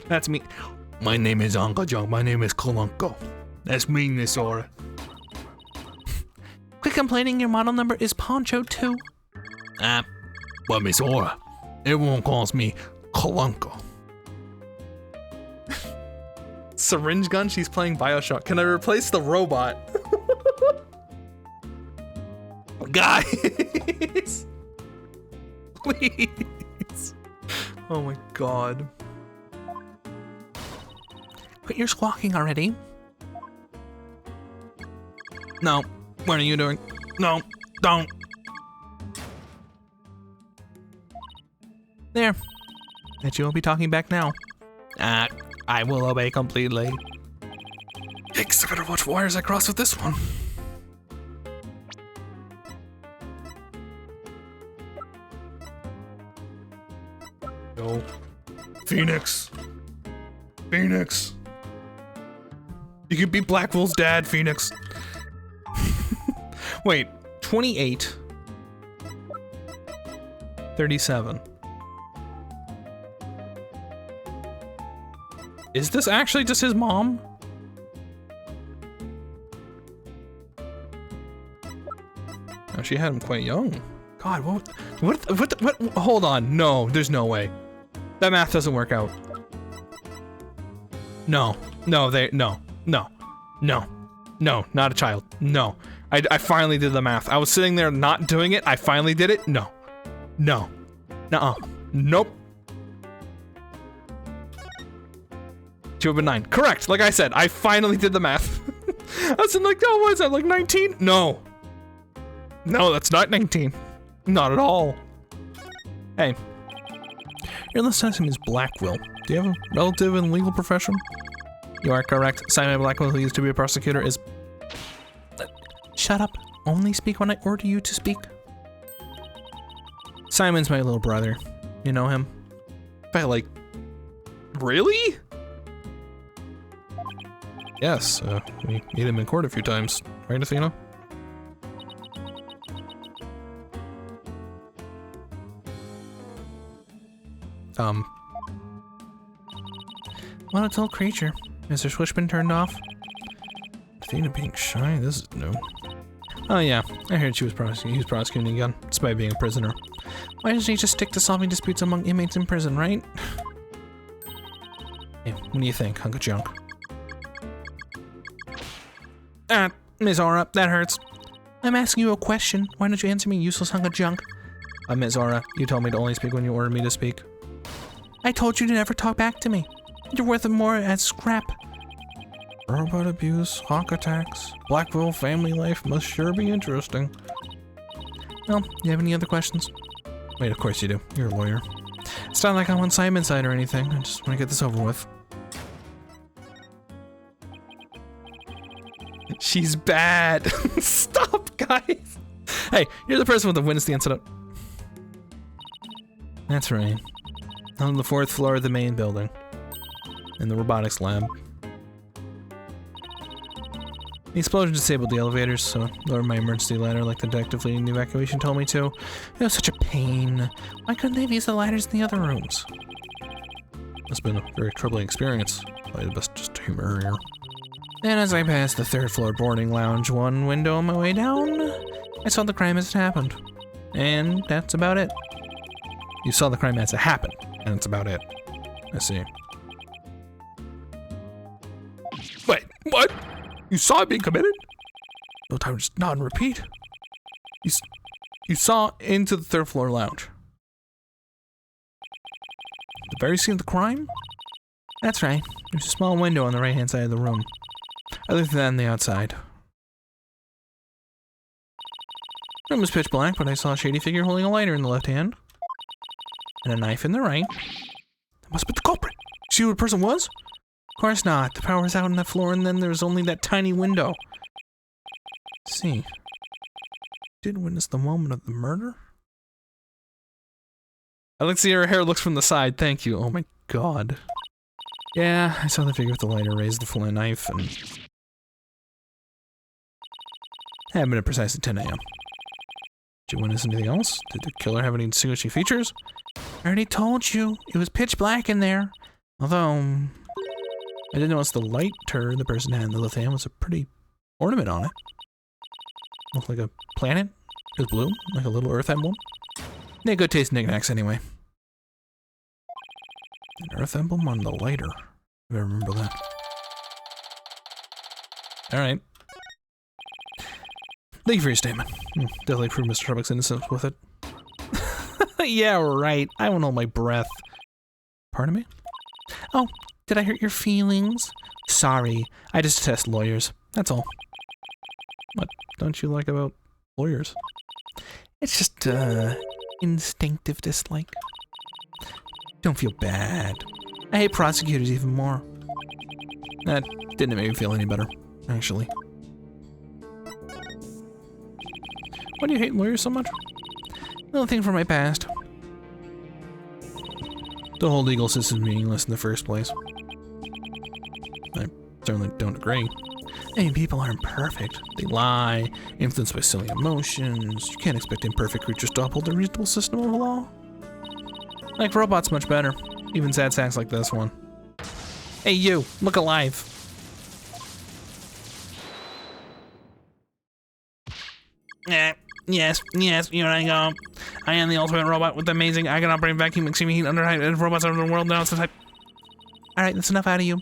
That's me. My name is Hunk of Junk. My name is Kolunko. That's me, Miss Aura. Quit complaining, your model number is Poncho 2. But Miss Aura, everyone calls me Kolunko. Syringe gun, she's playing Bioshock. Can I replace the robot? Guys! Please. Oh my god. Quit your squawking already. No. What are you doing? No. Don't. There. Bet you won't be talking back now. I will obey completely. Yikes, I better watch wires I cross with this one. No. Phoenix. Phoenix. You could be Blackwell's dad, Phoenix. Wait, 28. 37. Is this actually just his mom? Oh, she had him quite young. God, what, hold on, no, there's no way. That math doesn't work out. No, not a child, no. I finally did the math. I was sitting there not doing it, I finally did it, no. Nuh-uh, nope. 2 of 9, correct, like I said, I finally did the math. I was like, oh, what is that, like 19? No, that's not 19. Not at all. Hey. Your last name is Blackwell. Do you have a relative in the legal profession? You are correct. Simon Blackwell, who used to be a prosecutor, is... Shut up. Only speak when I order you to speak. Simon's my little brother. You know him? But really? Yes, we meet him in court a few times. Right, Athena? What a little creature. Is her switch been turned off? Athena being shy? This is new. Oh yeah, I heard he was prosecuting again, despite being a prisoner. Why doesn't he just stick to solving disputes among inmates in prison, right? Hey, what do you think, hunk of junk? Ms. Aura, that hurts. I'm asking you a question. Why don't you answer me, useless hunk of junk? Ms. Aura, you told me to only speak when you ordered me to speak. I told you to never talk back to me. You're worth more as scrap. Robot abuse, hawk attacks, Blackville family life must sure be interesting. Well, you have any other questions? Wait, of course you do. You're a lawyer. It's not like I'm on Simon's side or anything. I just want to get this over with. She's bad. Stop, guys. Hey, you're the person with the witness the incident. That's right. On the 4th floor of the main building. In the robotics lab. The explosion disabled the elevators, so I lowered my emergency ladder like the detective leading the evacuation told me to. It was such a pain. Why couldn't they have used the ladders in the other rooms? It's been a very troubling experience. Probably the best just humor here. And as I passed the 3rd floor boarding lounge one window on my way down, I saw the crime as it happened. And that's about it. You saw the crime as it happened, and that's about it. I see. Wait, what? You saw it being committed? No time to just nod and repeat. You saw into the 3rd floor lounge. The very scene of the crime? That's right. There's a small window on the right-hand side of the room. I looked at that on the outside. The room was pitch black, but I saw a shady figure holding a lighter in the left hand. And a knife in the right. That must be the culprit. See who the person was? Of course not. The power was out on that floor, and then there was only that tiny window. Let's see. Did witness the moment of the murder? I like to see her hair looks from the side. Thank you. Oh my god. Yeah, I saw the figure with the lighter raise the full knife, and had been at precisely 10 a.m. Did you witness anything else? Did the killer have any distinguishing features? I already told you. It was pitch black in there. Although, I did notice the lighter the person had in the left hand was a pretty ornament on it. Looked like a planet. It was blue, like a little Earth emblem. They had good taste knickknacks anyway. An Earth emblem on the lighter. If I remember that. Alright. Thank you for your statement. Definitely prove Mr. Trubbuck's innocence with it. Yeah, right. I won't hold my breath. Pardon me? Oh, did I hurt your feelings? Sorry. I just detest lawyers. That's all. What don't you like about lawyers? It's just, instinctive dislike. Don't feel bad. I hate prosecutors even more. That didn't make me feel any better, actually. Why do you hate lawyers so much? Little thing from my past. The whole legal system is meaningless in the first place. I certainly don't agree. I mean, people aren't perfect. They lie, influenced by silly emotions. You can't expect imperfect creatures to uphold a reasonable system of law. Like robots much better. Even sad sacks like this one. Hey you, look alive. Yes, here I go. I am the ultimate robot with amazing I can operate vacuum, extreme heat, under high robots over the world now. It's the type. Alright, that's enough out of you.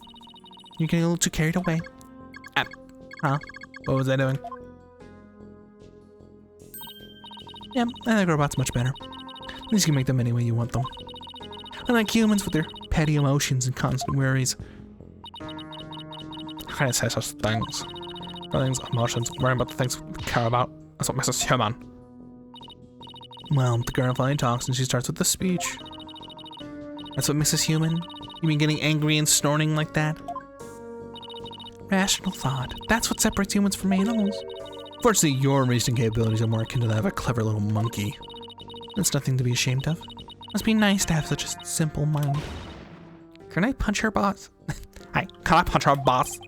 You're getting a little too carried away. Huh? What was I doing? Yeah, I like robots much better. At least you can make them any way you want them. Unlike humans with their petty emotions and constant worries. I can't say such things. Feelings, emotions, worrying about the things we care about. That's what makes us human. Well, the girl finally talks and she starts with the speech. That's what makes us human? You mean getting angry and snorting like that? Rational thought. That's what separates humans from animals. Fortunately, your reasoning capabilities are more akin to that of a clever little monkey. That's nothing to be ashamed of. Must be nice to have such a simple mind. Can I punch her boss? Hi, can I punch her boss?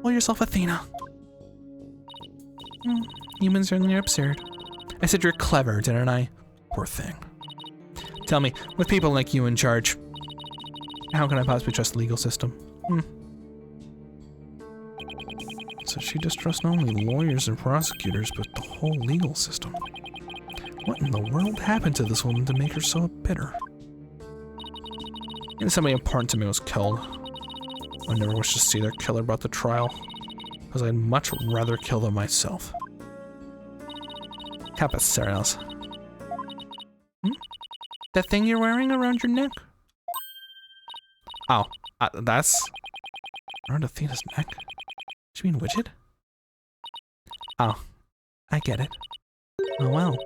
Call yourself Athena. Humans certainly are absurd. I said you're clever, didn't I? Poor thing. Tell me, with people like you in charge, how can I possibly trust the legal system? So she distrusts not only lawyers and prosecutors, but the whole legal system. What in the world happened to this woman to make her so bitter? And somebody important to me was killed. I never wish to see their killer brought to trial, because I'd much rather kill them myself. Capaceros. That thing you're wearing around your neck? Oh, that's around Athena's neck? Do you mean Widget? Oh, I get it. Oh well,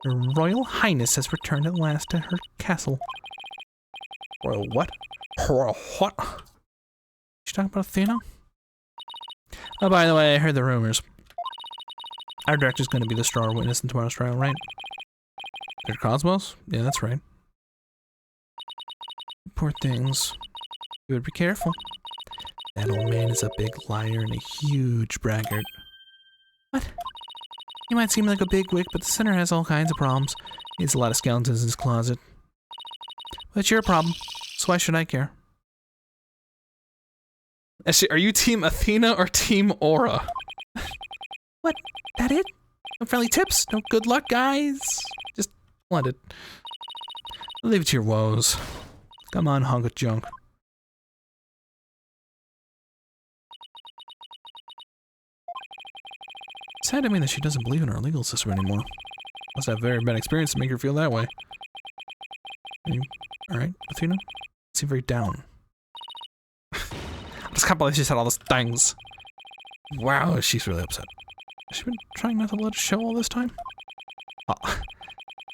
Her Royal Highness has returned at last to her castle. Royal what? Royal what? You talking about Athena? Oh, by the way, I heard the rumors. Our director's going to be the star witness in tomorrow's trial, right? Their Cosmos? Yeah, that's right. Poor things. You would be careful. That old man is a big liar and a huge braggart. What? He might seem like a bigwig, but the center has all kinds of problems. He has a lot of skeletons in his closet. But it's your problem, so why should I care? Actually, are you Team Athena or Team Aura? What? That it? No friendly tips? No good luck, guys? Just let it. Leave it to your woes. Come on, hunk of junk. It's sad to me that she doesn't believe in our legal system anymore. Must have very bad experience to make her feel that way. Are you alright, Athena? You seem very down. I just can't believe she said all those things. Wow, she's really upset. Has she been trying not to let it show all this time? Oh,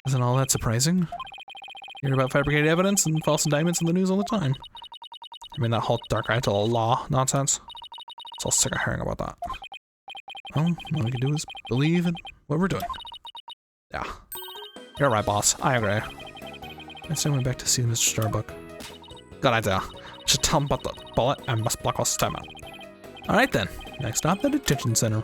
isn't all that surprising? You hear about fabricated evidence and false indictments in the news all the time. I mean, that whole dark eye to the law nonsense. It's all sick of hearing about that. Well, all we can do is believe in what we're doing. Yeah. You're right, boss. I agree. I still went back to see Mr. Starbuck. Good idea. Should tell him about the bullet and Miss Blackwell's stamina. Alright then. Next stop, the detention center.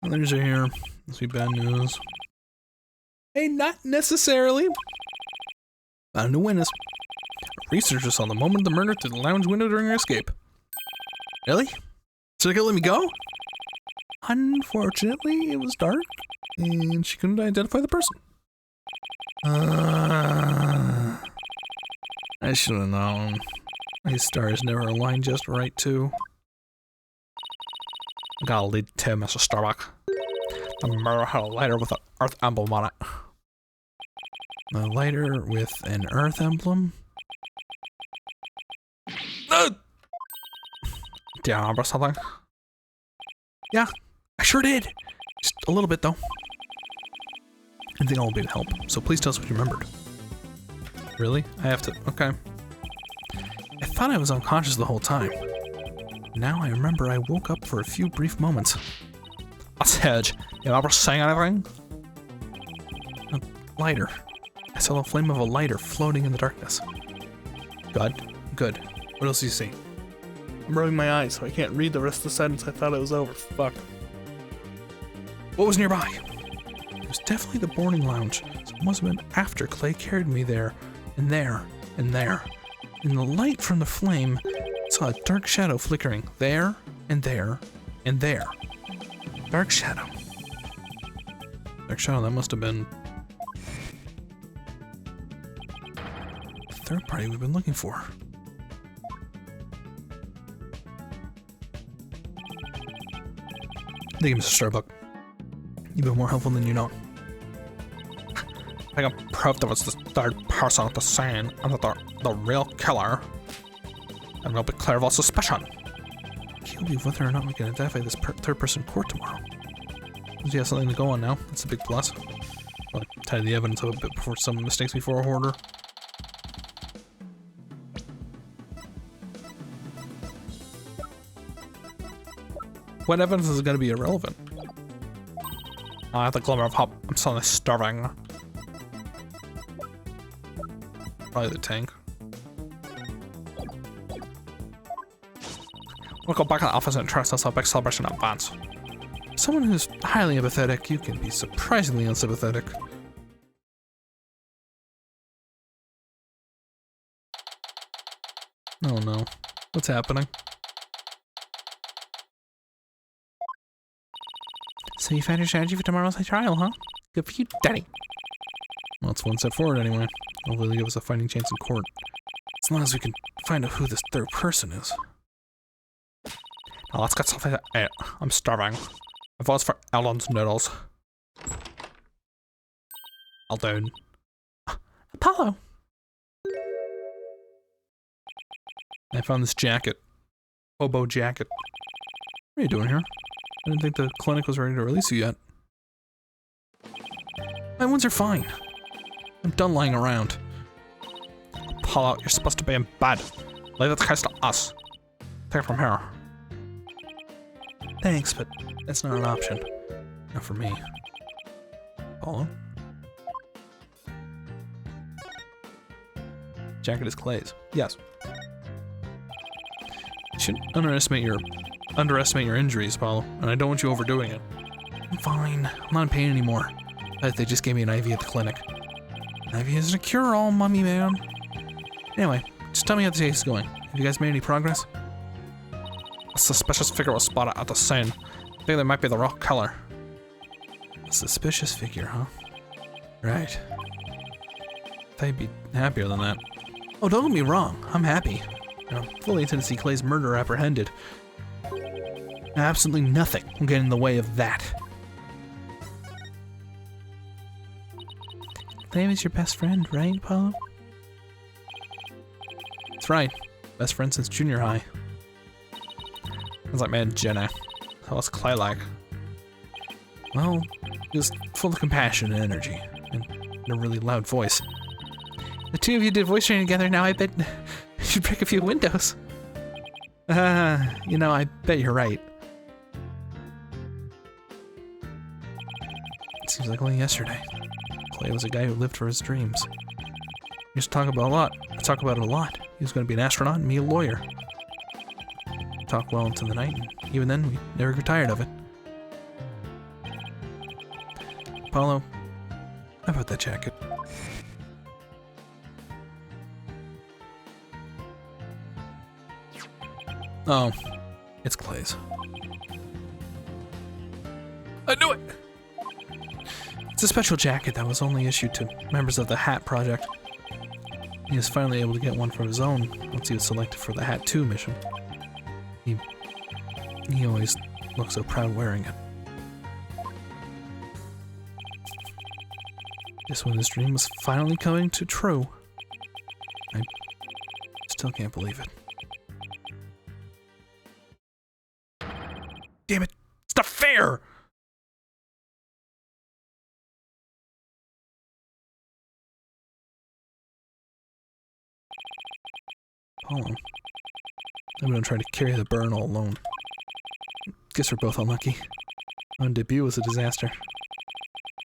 Others are here. Must be bad news. Hey, not necessarily. Found a witness. Researchers saw the moment of the murder through the lounge window during her escape. Really? So they could let me go? Unfortunately, it was dark, and she couldn't identify the person. I should have known. These stars never align just right, too. I got a lead too, Mr. Starbuck. The murder had a lighter with an Earth emblem on it. A lighter with an Earth emblem? Do you remember something? Yeah, I sure did. Just a little bit, though. I think I'll be to help, so please tell us what you remembered. Really? I have to... Okay. I thought I was unconscious the whole time. Now I remember I woke up for a few brief moments. I said, you ever saying anything? A lighter. I saw the flame of a lighter floating in the darkness. Good. Good. What else do you see? I'm rubbing my eyes so I can't read the rest of the sentence. I thought it was over. Fuck. What was nearby? It was definitely the boarding lounge. So it must have been after Clay carried me there, and there, and there. In the light from the flame, I saw a dark shadow flickering there, and there, and there. Dark shadow. Dark shadow, that must have been the third party we've been looking for. Thank you, Mr. Starbuck. You've been more helpful than you know. I can prove there was this third person at the scene and that the real killer. And we'll be clear of all suspicion. He'll be whether or not we can identify this third person in court tomorrow. Does he have something to go on now? That's a big plus. I'll tidy the evidence up a bit before some mistakes before a hoarder. What evidence is going to be irrelevant? I have the glimmer of hope. I'm suddenly starving. Probably the tank. We'll go back to the office and try to set up a big celebration in advance. Someone who's highly empathetic, you can be surprisingly unsympathetic. Oh no. What's happening? So you found your strategy for tomorrow's trial, huh? Good for you, Daddy. Well, it's one step forward anyway. Hopefully they'll give us a fighting chance in court. As long as we can find out who this third person is. Now let's get something to eat. I'm starving. I vote for Ellen's noodles. Aldone. Apollo. I found this jacket. Hobo jacket. What are you doing here? I didn't think the clinic was ready to release you yet. My wounds are fine. I'm done lying around. Apollo, you're supposed to be in bed. Leave the case to us. Take it from here. Thanks, but that's not an option. Not for me. Apollo? Jacket is Clay's. Yes. You shouldn't underestimate your injuries, Apollo, and I don't want you overdoing it. I'm fine. I'm not in pain anymore. But they just gave me an IV at the clinic. An IV isn't a cure-all, mummy man. Anyway, just tell me how the case is going. Have you guys made any progress? A suspicious figure was spotted at the scene. I think they might be the rock killer. A suspicious figure, huh? Right. They'd be happier than that. Oh, don't get me wrong. I'm happy. And I'm fully intend to see Clay's murderer apprehended. Absolutely nothing will get in the way of that. Clay is your best friend, right, Apollo? That's right. Best friend since junior high. Sounds like me and Jenna. How was Clay like? Well, he was full of compassion and energy, and a really loud voice. The two of you did voice training together, now I bet you should break a few windows. You know, I bet you're right. It seems like only yesterday. Clay was a guy who lived for his dreams. He used to talk about it a lot. He was going to be an astronaut and me a lawyer. Talk well into the night, and even then, we never grew tired of it. Apollo, how about that jacket? Oh, it's Clay's. I knew it! It's a special jacket that was only issued to members of the Hat Project. He was finally able to get one for his own once he was selected for the Hat 2 mission. He always looked so proud wearing it. Just when his dream was finally coming to true, I still can't believe it. Damn it! It's not fair! Apollo, I'm gonna try to carry the burn all alone. Guess we're both unlucky. My debut was a disaster.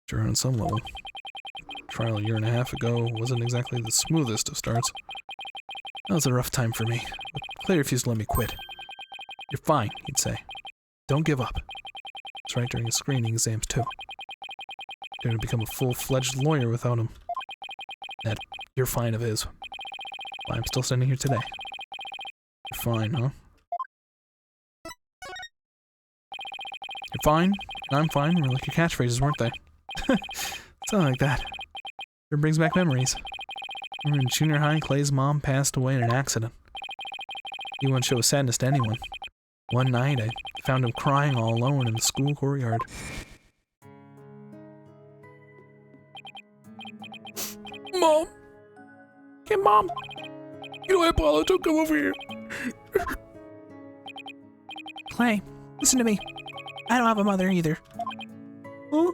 Sure, on some level. Trial a year and a half ago wasn't exactly the smoothest of starts. That was a rough time for me, but Clay refused to let me quit. You're fine, he'd say. Don't give up. It's right during his screening exams, too. You're gonna become a full-fledged lawyer without him. That you're fine of his. Why I'm still standing here today. You're fine, huh? You're fine, and I'm fine. Were like your catchphrases, weren't they? Something like that. It brings back memories. We were in junior high, Clay's mom passed away in an accident. He wouldn't show sadness to anyone. One night, I found him crying all alone in the school courtyard. Mom! Hey, Mom! You know, Apollo, don't come over here. Clay, listen to me. I don't have a mother either. Huh?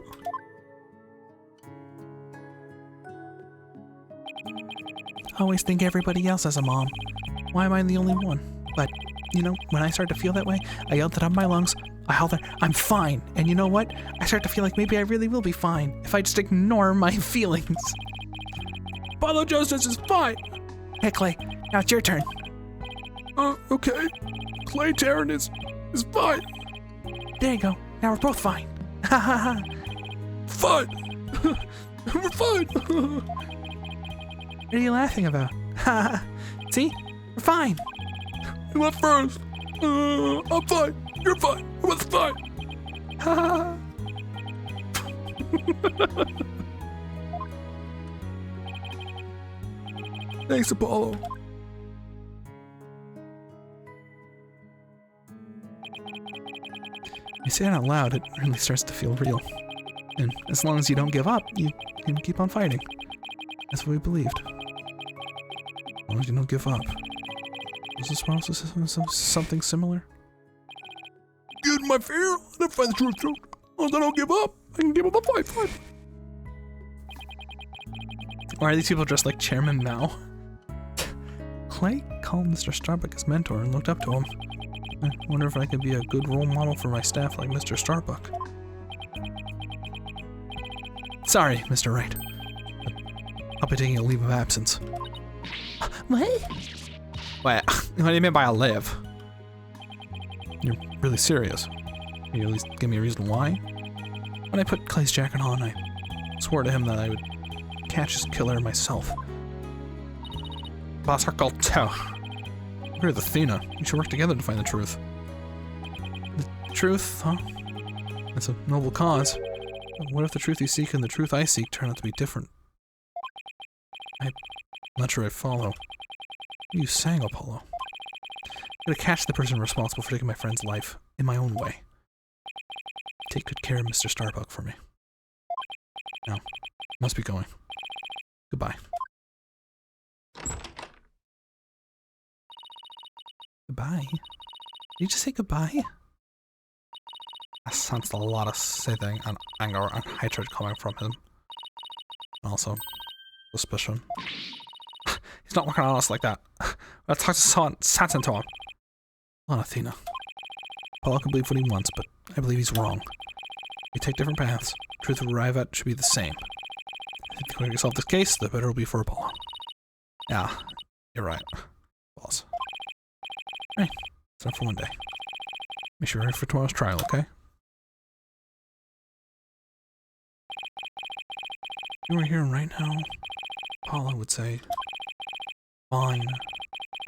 I always think everybody else has a mom. Why am I the only one? But, you know, when I start to feel that way, I yell at the top of my lungs. I holler, I'm fine. And you know what? I start to feel like maybe I really will be fine if I just ignore my feelings. Apollo Justice is fine. Hey, Clay, now it's your turn. Okay. Clay Tarrant is fine. There you go. Now we're both fine. Ha ha ha. Fine. We're fine. What are you laughing about? Ha ha. See? We're fine. You left first. I'm fine. You're fine. We're both fine. Thanks, Apollo. You say it out loud, it really starts to feel real. And as long as you don't give up, you can keep on fighting. That's what we believed. As long as you don't give up. Was this also something similar? Get my fear. I'll find the truth. Oh, then I'll give up. I can give up a fight. Why are these people dressed like Chairman Mao? Clay called Mr. Starbuck his mentor and looked up to him. I wonder if I could be a good role model for my staff like Mr. Starbuck. Sorry, Mr. Wright. I'll be taking a leave of absence. What? Wait, what do you mean by a leave? You're really serious. Can you at least give me a reason why? When I put Clay's jacket on, I swore to him that I would catch his killer myself. Boss Huckle too. We're with Athena. We should work together to find the truth. The truth, huh? It's a noble cause. But what if the truth you seek and the truth I seek turn out to be different? I'm not sure I follow. You sang, Apollo. I'm gonna catch the person responsible for taking my friend's life in my own way. Take good care of Mr. Starbuck for me. Now, must be going. Goodbye. Goodbye? Did you just say goodbye? I sensed a lot of sitting and anger and hatred coming from him. Also, suspicion. He's not working on us like that. I'll talk to Saturn to him. On Athena. Paul can believe what he wants, but I believe he's wrong. We take different paths. The truth we arrive at should be the same. I think the quicker you solve this case, the better it'll be for Apollo. Yeah, you're right, boss. Hey, it's enough for one day. Make sure you're ready for tomorrow's trial, okay? If you were here right now, Apollo would say, fine,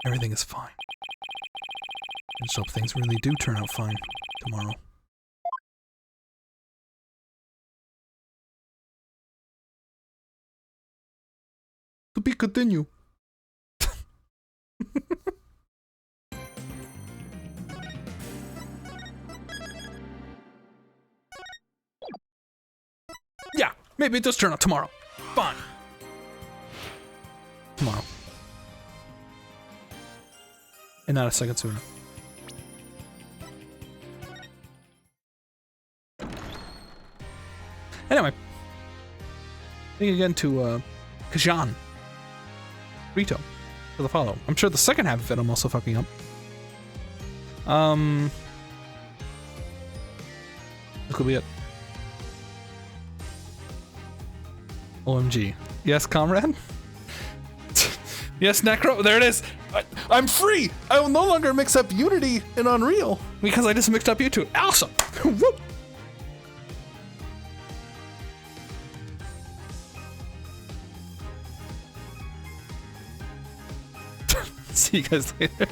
everything is fine. And so things really do turn out fine tomorrow. To be continued. Yeah, maybe it does turn out tomorrow. Fine. Tomorrow. And not a second sooner. Anyway. Thank you again to Kajan. Rito. For the follow. I'm sure the second half of it I'm also fucking up. This could be it. OMG. Yes, comrade? Yes, Necro, there it is. I'm free! I will no longer mix up Unity and Unreal because I just mixed up you two. Awesome! Whoop! See you guys later.